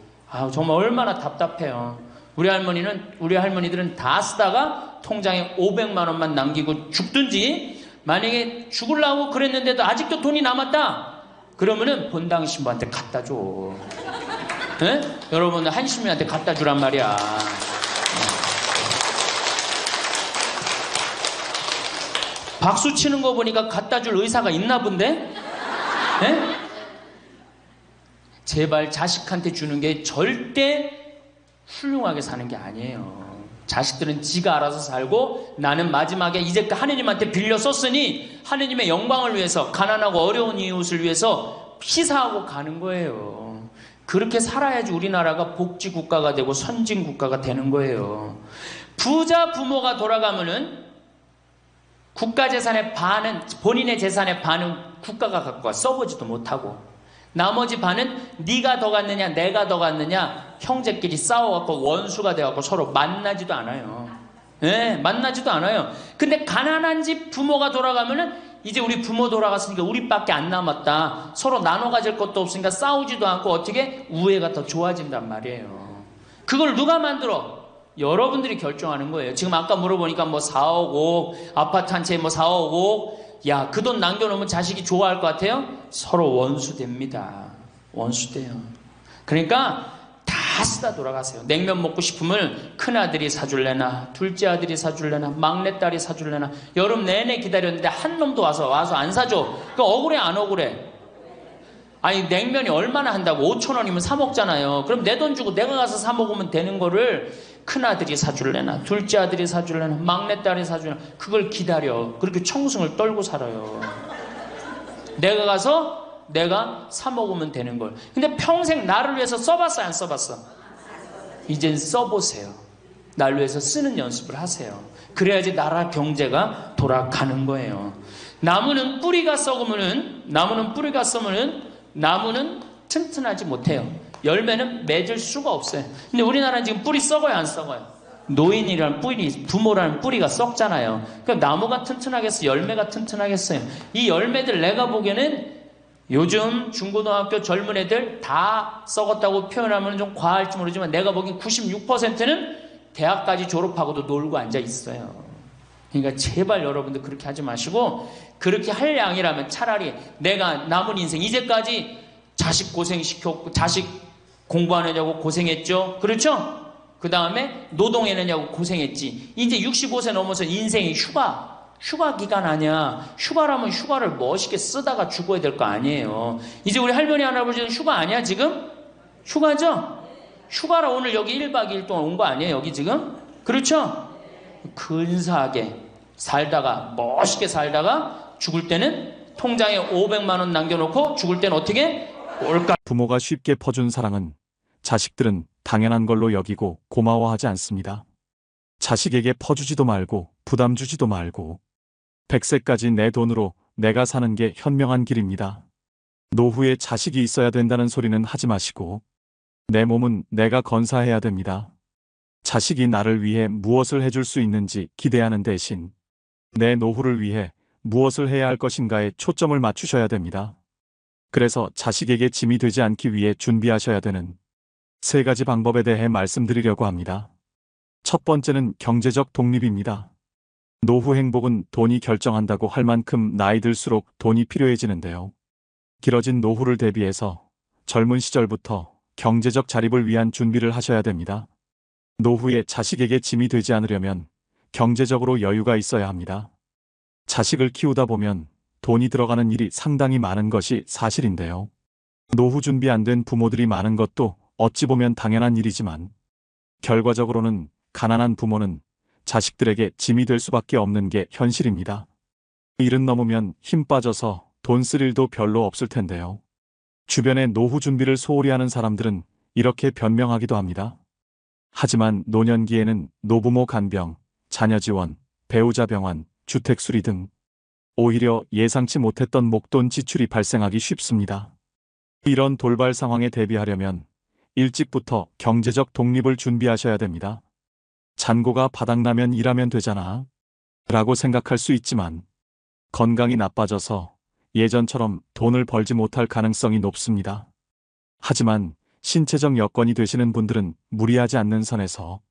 정말 얼마나 답답해요. 우리 할머니들은 다 쓰다가 통장에 500만 원만 남기고 죽든지, 만약에 죽으려고 그랬는데도 아직도 돈이 남았다 그러면은 본당 신부한테 갖다 줘. 네? 여러분 한신민한테 갖다 주란 말이야. 박수 치는 거 보니까 갖다 줄 의사가 있나 본데? 네? 제발 자식한테 주는 게 절대 훌륭하게 사는 게 아니에요. 자식들은 지가 알아서 살고 나는 마지막에 이제 하느님한테 빌려 썼으니 하느님의 영광을 위해서 가난하고 어려운 이웃을 위해서 희사하고 가는 거예요. 그렇게 살아야지 우리나라가 복지국가가 되고 선진국가가 되는 거예요. 부자 부모가 돌아가면은 국가재산의 반은, 본인의 재산의 반은 국가가 갖고 가 써보지도 못하고 나머지 반은 네가 더 갔느냐 내가 더 갔느냐 형제끼리 싸워갖고 원수가 돼갖고 서로 만나지도 않아요. 네, 만나지도 않아요. 근데 가난한 집 부모가 돌아가면은 이제 우리 부모 돌아갔으니까 우리밖에 안 남았다. 서로 나눠 가질 것도 없으니까 싸우지도 않고 어떻게 우애가 더 좋아진단 말이에요. 그걸 누가 만들어? 여러분들이 결정하는 거예요. 지금 아까 물어보니까 뭐 4억 5억 아파트 한 채에 뭐 4억 5억 야, 그 돈 남겨놓으면 자식이 좋아할 것 같아요? 서로 원수됩니다. 원수돼요. 그러니까 다 쓰다 돌아가세요. 냉면 먹고 싶으면 큰아들이 사줄래나 둘째 아들이 사줄래나 막내딸이 사줄래나 여름 내내 기다렸는데 한 놈도 와서 안 사줘. 그 억울해 안 억울해? 아니 냉면이 얼마나 한다고 5,000원이면 사 먹잖아요. 그럼 내 돈 주고 내가 가서 사 먹으면 되는 거를 큰아들이 사줄래나 둘째 아들이 사줄래나 막내딸이 사줄래나 그걸 기다려. 그렇게 청승을 떨고 살아요. 내가 가서 내가 사 먹으면 되는 걸. 근데 평생 나를 위해서 써봤어 안 써봤어? 이젠 써보세요. 나를 위해서 쓰는 연습을 하세요. 그래야지 나라 경제가 돌아가는 거예요. 나무는 뿌리가 썩으면은 나무는 튼튼하지 못해요. 열매는 맺을 수가 없어요. 근데 우리나라는 지금 뿌리 썩어요 안 썩어요? 노인이라는 뿌리, 부모라는 뿌리가 썩잖아요. 그럼 나무가 튼튼하겠어요? 열매가 튼튼하겠어요? 이 열매들 내가 보기에는 요즘 중고등학교 젊은 애들 다 썩었다고 표현하면 좀 과할지 모르지만 내가 보기엔 96%는 대학까지 졸업하고도 놀고 앉아 있어요. 그러니까 제발 여러분들 그렇게 하지 마시고 그렇게 할 양이라면 차라리 내가 남은 인생 이제까지 자식 고생시켰고 자식 공부 안 하냐고 고생했죠. 그렇죠? 그 다음에 노동해내냐고 고생했지. 이제 65세 넘어서 인생이 휴가 기간 아니야. 휴가라면 휴가를 멋있게 쓰다가 죽어야 될 거 아니에요. 이제 우리 할머니 할아버지는 휴가 아니야 지금? 휴가죠? 휴가라 오늘 여기 1박 2일 동안 온 거 아니에요 여기 지금? 그렇죠? 근사하게 살다가 멋있게 살다가 죽을 때는 통장에 500만 원 남겨놓고 죽을 때는 어떻게? 올까? 부모가 쉽게 퍼준 사랑은 자식들은 당연한 걸로 여기고 고마워하지 않습니다. 자식에게 퍼주지도 말고 부담 주지도 말고 100세까지 내 돈으로 내가 사는 게 현명한 길입니다. 노후에 자식이 있어야 된다는 소리는 하지 마시고 내 몸은 내가 건사해야 됩니다. 자식이 나를 위해 무엇을 해줄 수 있는지 기대하는 대신 내 노후를 위해 무엇을 해야 할 것인가에 초점을 맞추셔야 됩니다. 그래서 자식에게 짐이 되지 않기 위해 준비하셔야 되는 3가지 방법에 대해 말씀드리려고 합니다. 첫 번째는 경제적 독립입니다. 노후 행복은 돈이 결정한다고 할 만큼 나이 들수록 돈이 필요해지는데요. 길어진 노후를 대비해서 젊은 시절부터 경제적 자립을 위한 준비를 하셔야 됩니다. 노후에 자식에게 짐이 되지 않으려면 경제적으로 여유가 있어야 합니다. 자식을 키우다 보면 돈이 들어가는 일이 상당히 많은 것이 사실인데요. 노후 준비 안 된 부모들이 많은 것도 어찌 보면 당연한 일이지만 결과적으로는 가난한 부모는 자식들에게 짐이 될 수밖에 없는 게 현실입니다. 일은 넘으면 힘 빠져서 돈 쓸 일도 별로 없을 텐데요. 주변에 노후 준비를 소홀히 하는 사람들은 이렇게 변명하기도 합니다. 하지만 노년기에는 노부모 간병, 자녀 지원, 배우자 병환, 주택 수리 등 오히려 예상치 못했던 목돈 지출이 발생하기 쉽습니다. 이런 돌발 상황에 대비하려면 일찍부터 경제적 독립을 준비하셔야 됩니다. 잔고가 바닥나면 일하면 되잖아 라고 생각할 수 있지만 건강이 나빠져서 예전처럼 돈을 벌지 못할 가능성이 높습니다. 하지만 신체적 여건이 되시는 분들은 무리하지 않는 선에서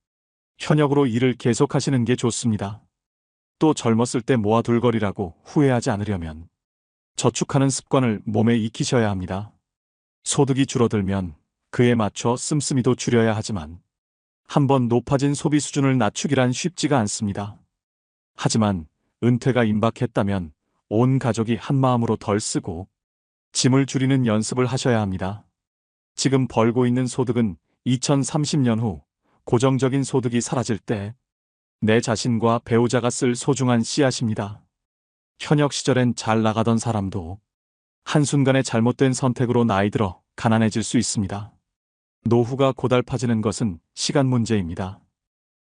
현역으로 일을 계속하시는 게 좋습니다. 또 젊었을 때 모아둘 거리라고 후회하지 않으려면 저축하는 습관을 몸에 익히셔야 합니다. 소득이 줄어들면 그에 맞춰 씀씀이도 줄여야 하지만 한번 높아진 소비 수준을 낮추기란 쉽지가 않습니다. 하지만 은퇴가 임박했다면 온 가족이 한마음으로 덜 쓰고 짐을 줄이는 연습을 하셔야 합니다. 지금 벌고 있는 소득은 2030년 후 고정적인 소득이 사라질 때 내 자신과 배우자가 쓸 소중한 씨앗입니다. 현역 시절엔 잘 나가던 사람도 한순간에 잘못된 선택으로 나이 들어 가난해질 수 있습니다. 노후가 고달파지는 것은 시간 문제입니다.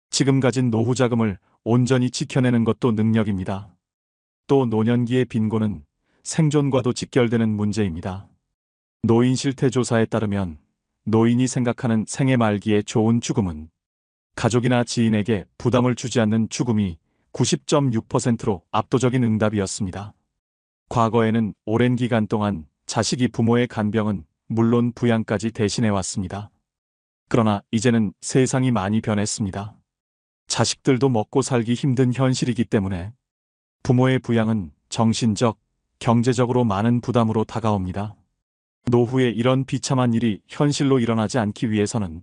지금 가진 노후 자금을 온전히 지켜내는 것도 능력입니다. 또 노년기의 빈곤은 생존과도 직결되는 문제입니다. 노인 실태 조사에 따르면 노인이 생각하는 생애 말기의 좋은 죽음은 가족이나 지인에게 부담을 주지 않는 죽음이 90.6%로 압도적인 응답이었습니다. 과거에는 오랜 기간 동안 자식이 부모의 간병은 물론 부양까지 대신해왔습니다. 그러나 이제는 세상이 많이 변했습니다. 자식들도 먹고 살기 힘든 현실이기 때문에 부모의 부양은 정신적, 경제적으로 많은 부담으로 다가옵니다. 노후에 이런 비참한 일이 현실로 일어나지 않기 위해서는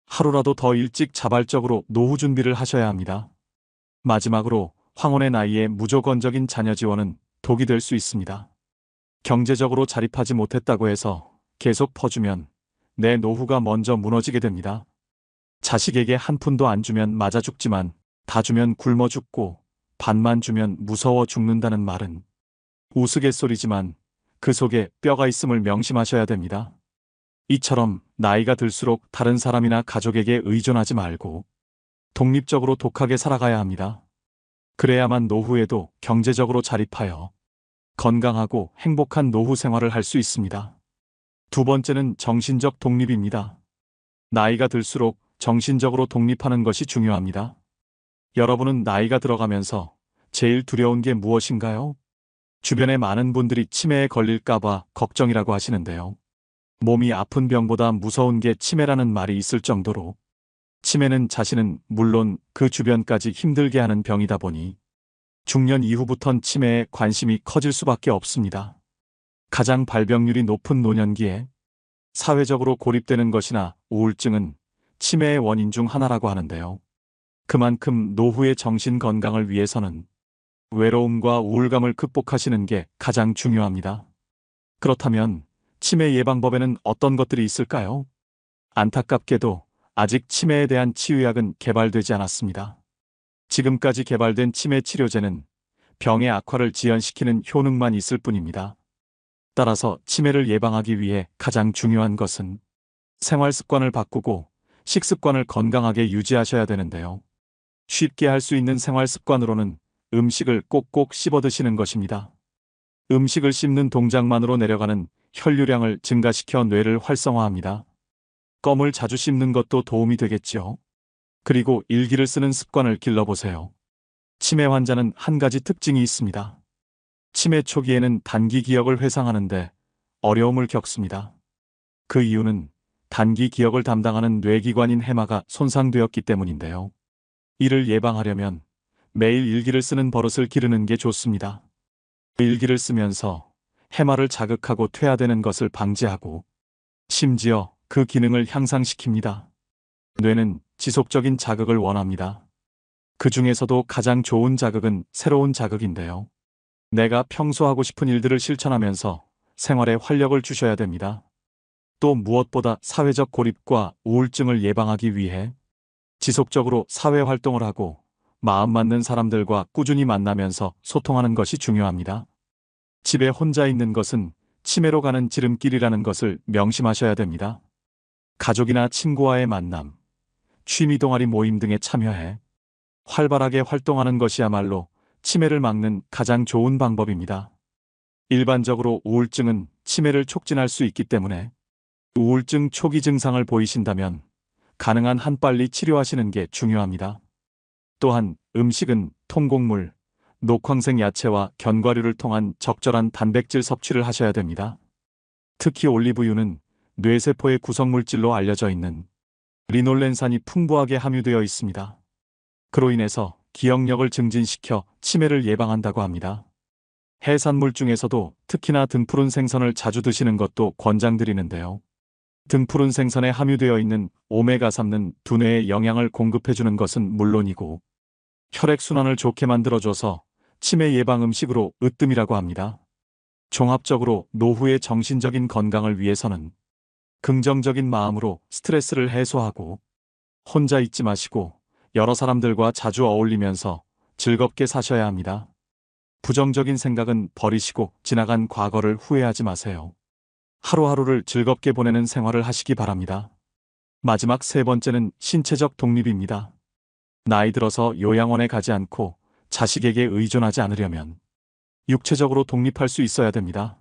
하루라도 더 일찍 자발적으로 노후 준비를 하셔야 합니다. 마지막으로 황혼의 나이에 무조건적인 자녀 지원은 독이 될 수 있습니다. 경제적으로 자립하지 못했다고 해서 계속 퍼주면 내 노후가 먼저 무너지게 됩니다. 자식에게 한 푼도 안 주면 맞아 죽지만 다 주면 굶어 죽고 반만 주면 무서워 죽는다는 말은 우스갯소리지만 그 속에 뼈가 있음을 명심하셔야 됩니다. 이처럼 나이가 들수록 다른 사람이나 가족에게 의존하지 말고 독립적으로 독하게 살아가야 합니다. 그래야만 노후에도 경제적으로 자립하여 건강하고 행복한 노후 생활을 할 수 있습니다. 두 번째는 정신적 독립입니다. 나이가 들수록 정신적으로 독립하는 것이 중요합니다. 여러분은 나이가 들어가면서 제일 두려운 게 무엇인가요? 주변에 많은 분들이 치매에 걸릴까봐 걱정이라고 하시는데요. 몸이 아픈 병보다 무서운 게 치매라는 말이 있을 정도로 치매는 자신은 물론 그 주변까지 힘들게 하는 병이다 보니 중년 이후부턴 치매에 관심이 커질 수밖에 없습니다. 가장 발병률이 높은 노년기에 사회적으로 고립되는 것이나 우울증은 치매의 원인 중 하나라고 하는데요. 그만큼 노후의 정신 건강을 위해서는 외로움과 우울감을 극복하시는 게 가장 중요합니다. 그렇다면 치매 예방법에는 어떤 것들이 있을까요? 안타깝게도 아직 치매에 대한 치유약은 개발되지 않았습니다. 지금까지 개발된 치매 치료제는 병의 악화를 지연시키는 효능만 있을 뿐입니다. 따라서 치매를 예방하기 위해 가장 중요한 것은 생활 습관을 바꾸고 식습관을 건강하게 유지하셔야 되는데요. 쉽게 할 수 있는 생활 습관으로는 음식을 꼭꼭 씹어 드시는 것입니다. 음식을 씹는 동작만으로 내려가는 혈류량을 증가시켜 뇌를 활성화합니다. 껌을 자주 씹는 것도 도움이 되겠지요. 그리고 일기를 쓰는 습관을 길러보세요. 치매 환자는 한 가지 특징이 있습니다. 치매 초기에는 단기 기억을 회상하는데 어려움을 겪습니다. 그 이유는 단기 기억을 담당하는 뇌기관인 해마가 손상되었기 때문인데요. 이를 예방하려면 매일 일기를 쓰는 버릇을 기르는 게 좋습니다. 일기를 쓰면서 해마를 자극하고 퇴화되는 것을 방지하고 심지어 그 기능을 향상시킵니다. 뇌는 지속적인 자극을 원합니다. 그 중에서도 가장 좋은 자극은 새로운 자극인데요. 내가 평소 하고 싶은 일들을 실천하면서 생활에 활력을 주셔야 됩니다. 또 무엇보다 사회적 고립과 우울증을 예방하기 위해 지속적으로 사회 활동을 하고 마음 맞는 사람들과 꾸준히 만나면서 소통하는 것이 중요합니다. 집에 혼자 있는 것은 치매로 가는 지름길이라는 것을 명심하셔야 됩니다. 가족이나 친구와의 만남, 취미 동아리 모임 등에 참여해 활발하게 활동하는 것이야말로 치매를 막는 가장 좋은 방법입니다. 일반적으로 우울증은 치매를 촉진할 수 있기 때문에 우울증 초기 증상을 보이신다면 가능한 한 빨리 치료하시는 게 중요합니다. 또한 음식은 통곡물, 녹황색 야채와 견과류를 통한 적절한 단백질 섭취를 하셔야 됩니다. 특히 올리브유는 뇌세포의 구성물질로 알려져 있는 리놀렌산이 풍부하게 함유되어 있습니다. 그로 인해서 기억력을 증진시켜 치매를 예방한다고 합니다. 해산물 중에서도 특히나 등푸른 생선을 자주 드시는 것도 권장드리는데요. 등푸른 생선에 함유되어 있는 오메가3는 두뇌에 영양을 공급해주는 것은 물론이고 혈액순환을 좋게 만들어줘서 치매 예방 음식으로 으뜸이라고 합니다. 종합적으로 노후의 정신적인 건강을 위해서는 긍정적인 마음으로 스트레스를 해소하고 혼자 있지 마시고 여러 사람들과 자주 어울리면서 즐겁게 사셔야 합니다. 부정적인 생각은 버리시고 지나간 과거를 후회하지 마세요. 하루하루를 즐겁게 보내는 생활을 하시기 바랍니다. 마지막 세 번째는 신체적 독립입니다. 나이 들어서 요양원에 가지 않고 자식에게 의존하지 않으려면 육체적으로 독립할 수 있어야 됩니다.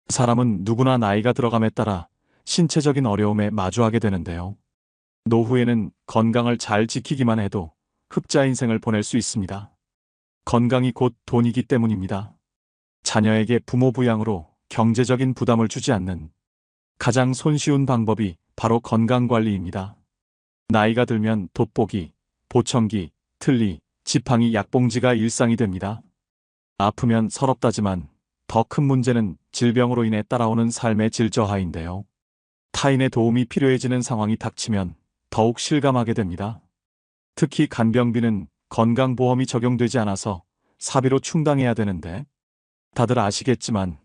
사람은 누구나 나이가 들어감에 따라 신체적인 어려움에 마주하게 되는데요. 노후에는 건강을 잘 지키기만 해도 흑자 인생을 보낼 수 있습니다. 건강이 곧 돈이기 때문입니다. 자녀에게 부모 부양으로 경제적인 부담을 주지 않는 가장 손쉬운 방법이 바로 건강관리입니다. 나이가 들면 돋보기, 보청기, 틀니, 지팡이, 약봉지가 일상이 됩니다. 아프면 서럽다지만 더 큰 문제는 질병으로 인해 따라오는 삶의 질 저하인데요. 타인의 도움이 필요해지는 상황이 닥치면 더욱 실감하게 됩니다. 특히 간병비는 건강보험이 적용되지 않아서 사비로 충당해야 되는데 다들 아시겠지만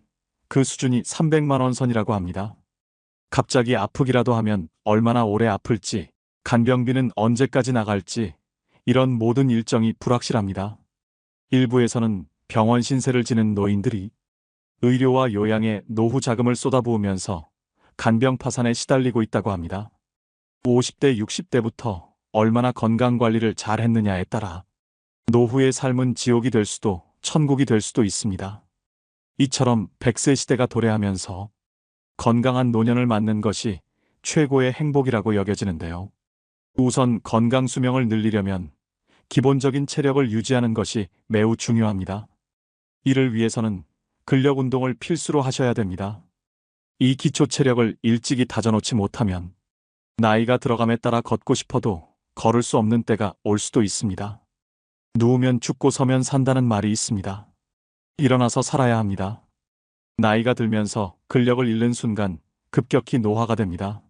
그 수준이 300만 원 선이라고 합니다. 갑자기 아프기라도 하면 얼마나 오래 아플지 간병비는 언제까지 나갈지 이런 모든 일정이 불확실합니다. 일부에서는 병원 신세를 지는 노인들이 의료와 요양에 노후 자금을 쏟아부으면서 간병 파산에 시달리고 있다고 합니다. 50대, 60대부터 얼마나 건강 관리를 잘 했느냐에 따라 노후의 삶은 지옥이 될 수도 천국이 될 수도 있습니다. 이처럼 100세 시대가 도래하면서 건강한 노년을 맞는 것이 최고의 행복이라고 여겨지는데요. 우선 건강 수명을 늘리려면 기본적인 체력을 유지하는 것이 매우 중요합니다. 이를 위해서는 근력 운동을 필수로 하셔야 됩니다. 이 기초 체력을 일찍이 다져놓지 못하면 나이가 들어감에 따라 걷고 싶어도 걸을 수 없는 때가 올 수도 있습니다. 누우면 죽고 서면 산다는 말이 있습니다. 일어나서 살아야 합니다. 나이가 들면서 근력을 잃는 순간 급격히 노화가 됩니다.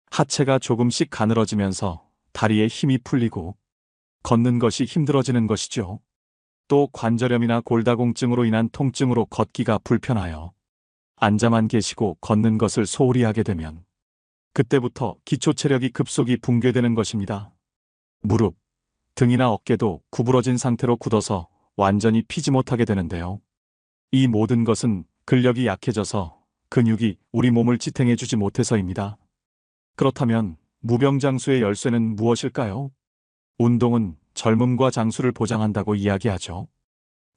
하체가 조금씩 가늘어지면서 다리에 힘이 풀리고 걷는 것이 힘들어지는 것이죠. 또 관절염이나 골다공증으로 인한 통증으로 걷기가 불편하여 앉아만 계시고 걷는 것을 소홀히 하게 되면 그때부터 기초 체력이 급속히 붕괴되는 것입니다. 무릎, 등이나 어깨도 구부러진 상태로 굳어서 완전히 피지 못하게 되는데요. 이 모든 것은 근력이 약해져서 근육이 우리 몸을 지탱해주지 못해서입니다. 그렇다면 무병장수의 열쇠는 무엇일까요? 운동은 젊음과 장수를 보장한다고 이야기하죠.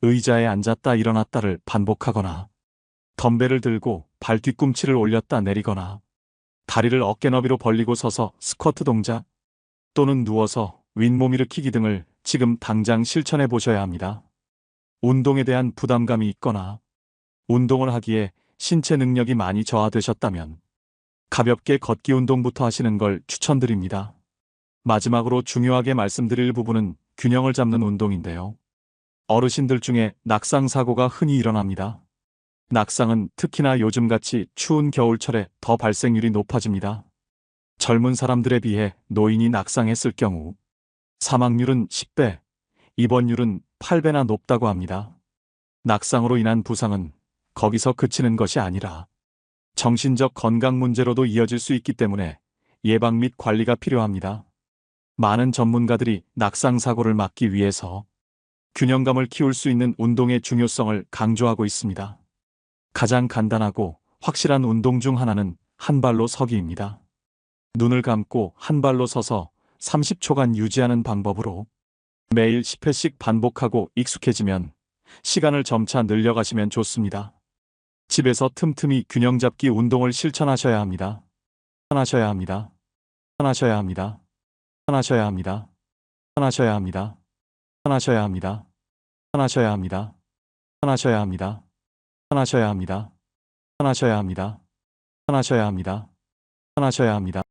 의자에 앉았다 일어났다를 반복하거나 덤벨을 들고 발 뒤꿈치를 올렸다 내리거나 다리를 어깨 너비로 벌리고 서서 스쿼트 동작 또는 누워서 윗몸 일으키기 등을 지금 당장 실천해 보셔야 합니다. 운동에 대한 부담감이 있거나 운동을 하기에 신체 능력이 많이 저하되셨다면 가볍게 걷기 운동부터 하시는 걸 추천드립니다. 마지막으로 중요하게 말씀드릴 부분은 균형을 잡는 운동인데요. 어르신들 중에 낙상 사고가 흔히 일어납니다. 낙상은 특히나 요즘같이 추운 겨울철에 더 발생률이 높아집니다. 젊은 사람들에 비해 노인이 낙상했을 경우 사망률은 10배, 입원율은 8배나 높다고 합니다. 낙상으로 인한 부상은 거기서 그치는 것이 아니라 정신적 건강 문제로도 이어질 수 있기 때문에 예방 및 관리가 필요합니다. 많은 전문가들이 낙상 사고를 막기 위해서 균형감을 키울 수 있는 운동의 중요성을 강조하고 있습니다. 가장 간단하고 확실한 운동 중 하나는 한 발로 서기입니다. 눈을 감고 한 발로 서서 30초간 유지하는 방법으로 매일 10회씩 반복하고 익숙해지면 시간을 점차 늘려가시면 좋습니다. 집에서 틈틈이 균형 잡기 운동을 실천하셔야 합니다. 하셔야 합니다. 하셔야 합니다. 하셔야 합니다. 하셔야 합니다. 하셔야 합니다. 하셔야 합니다. 하셔야 합니다. 하셔야 합니다. 하셔야 합니다. 하셔야 합니다. 하셔야 합니다.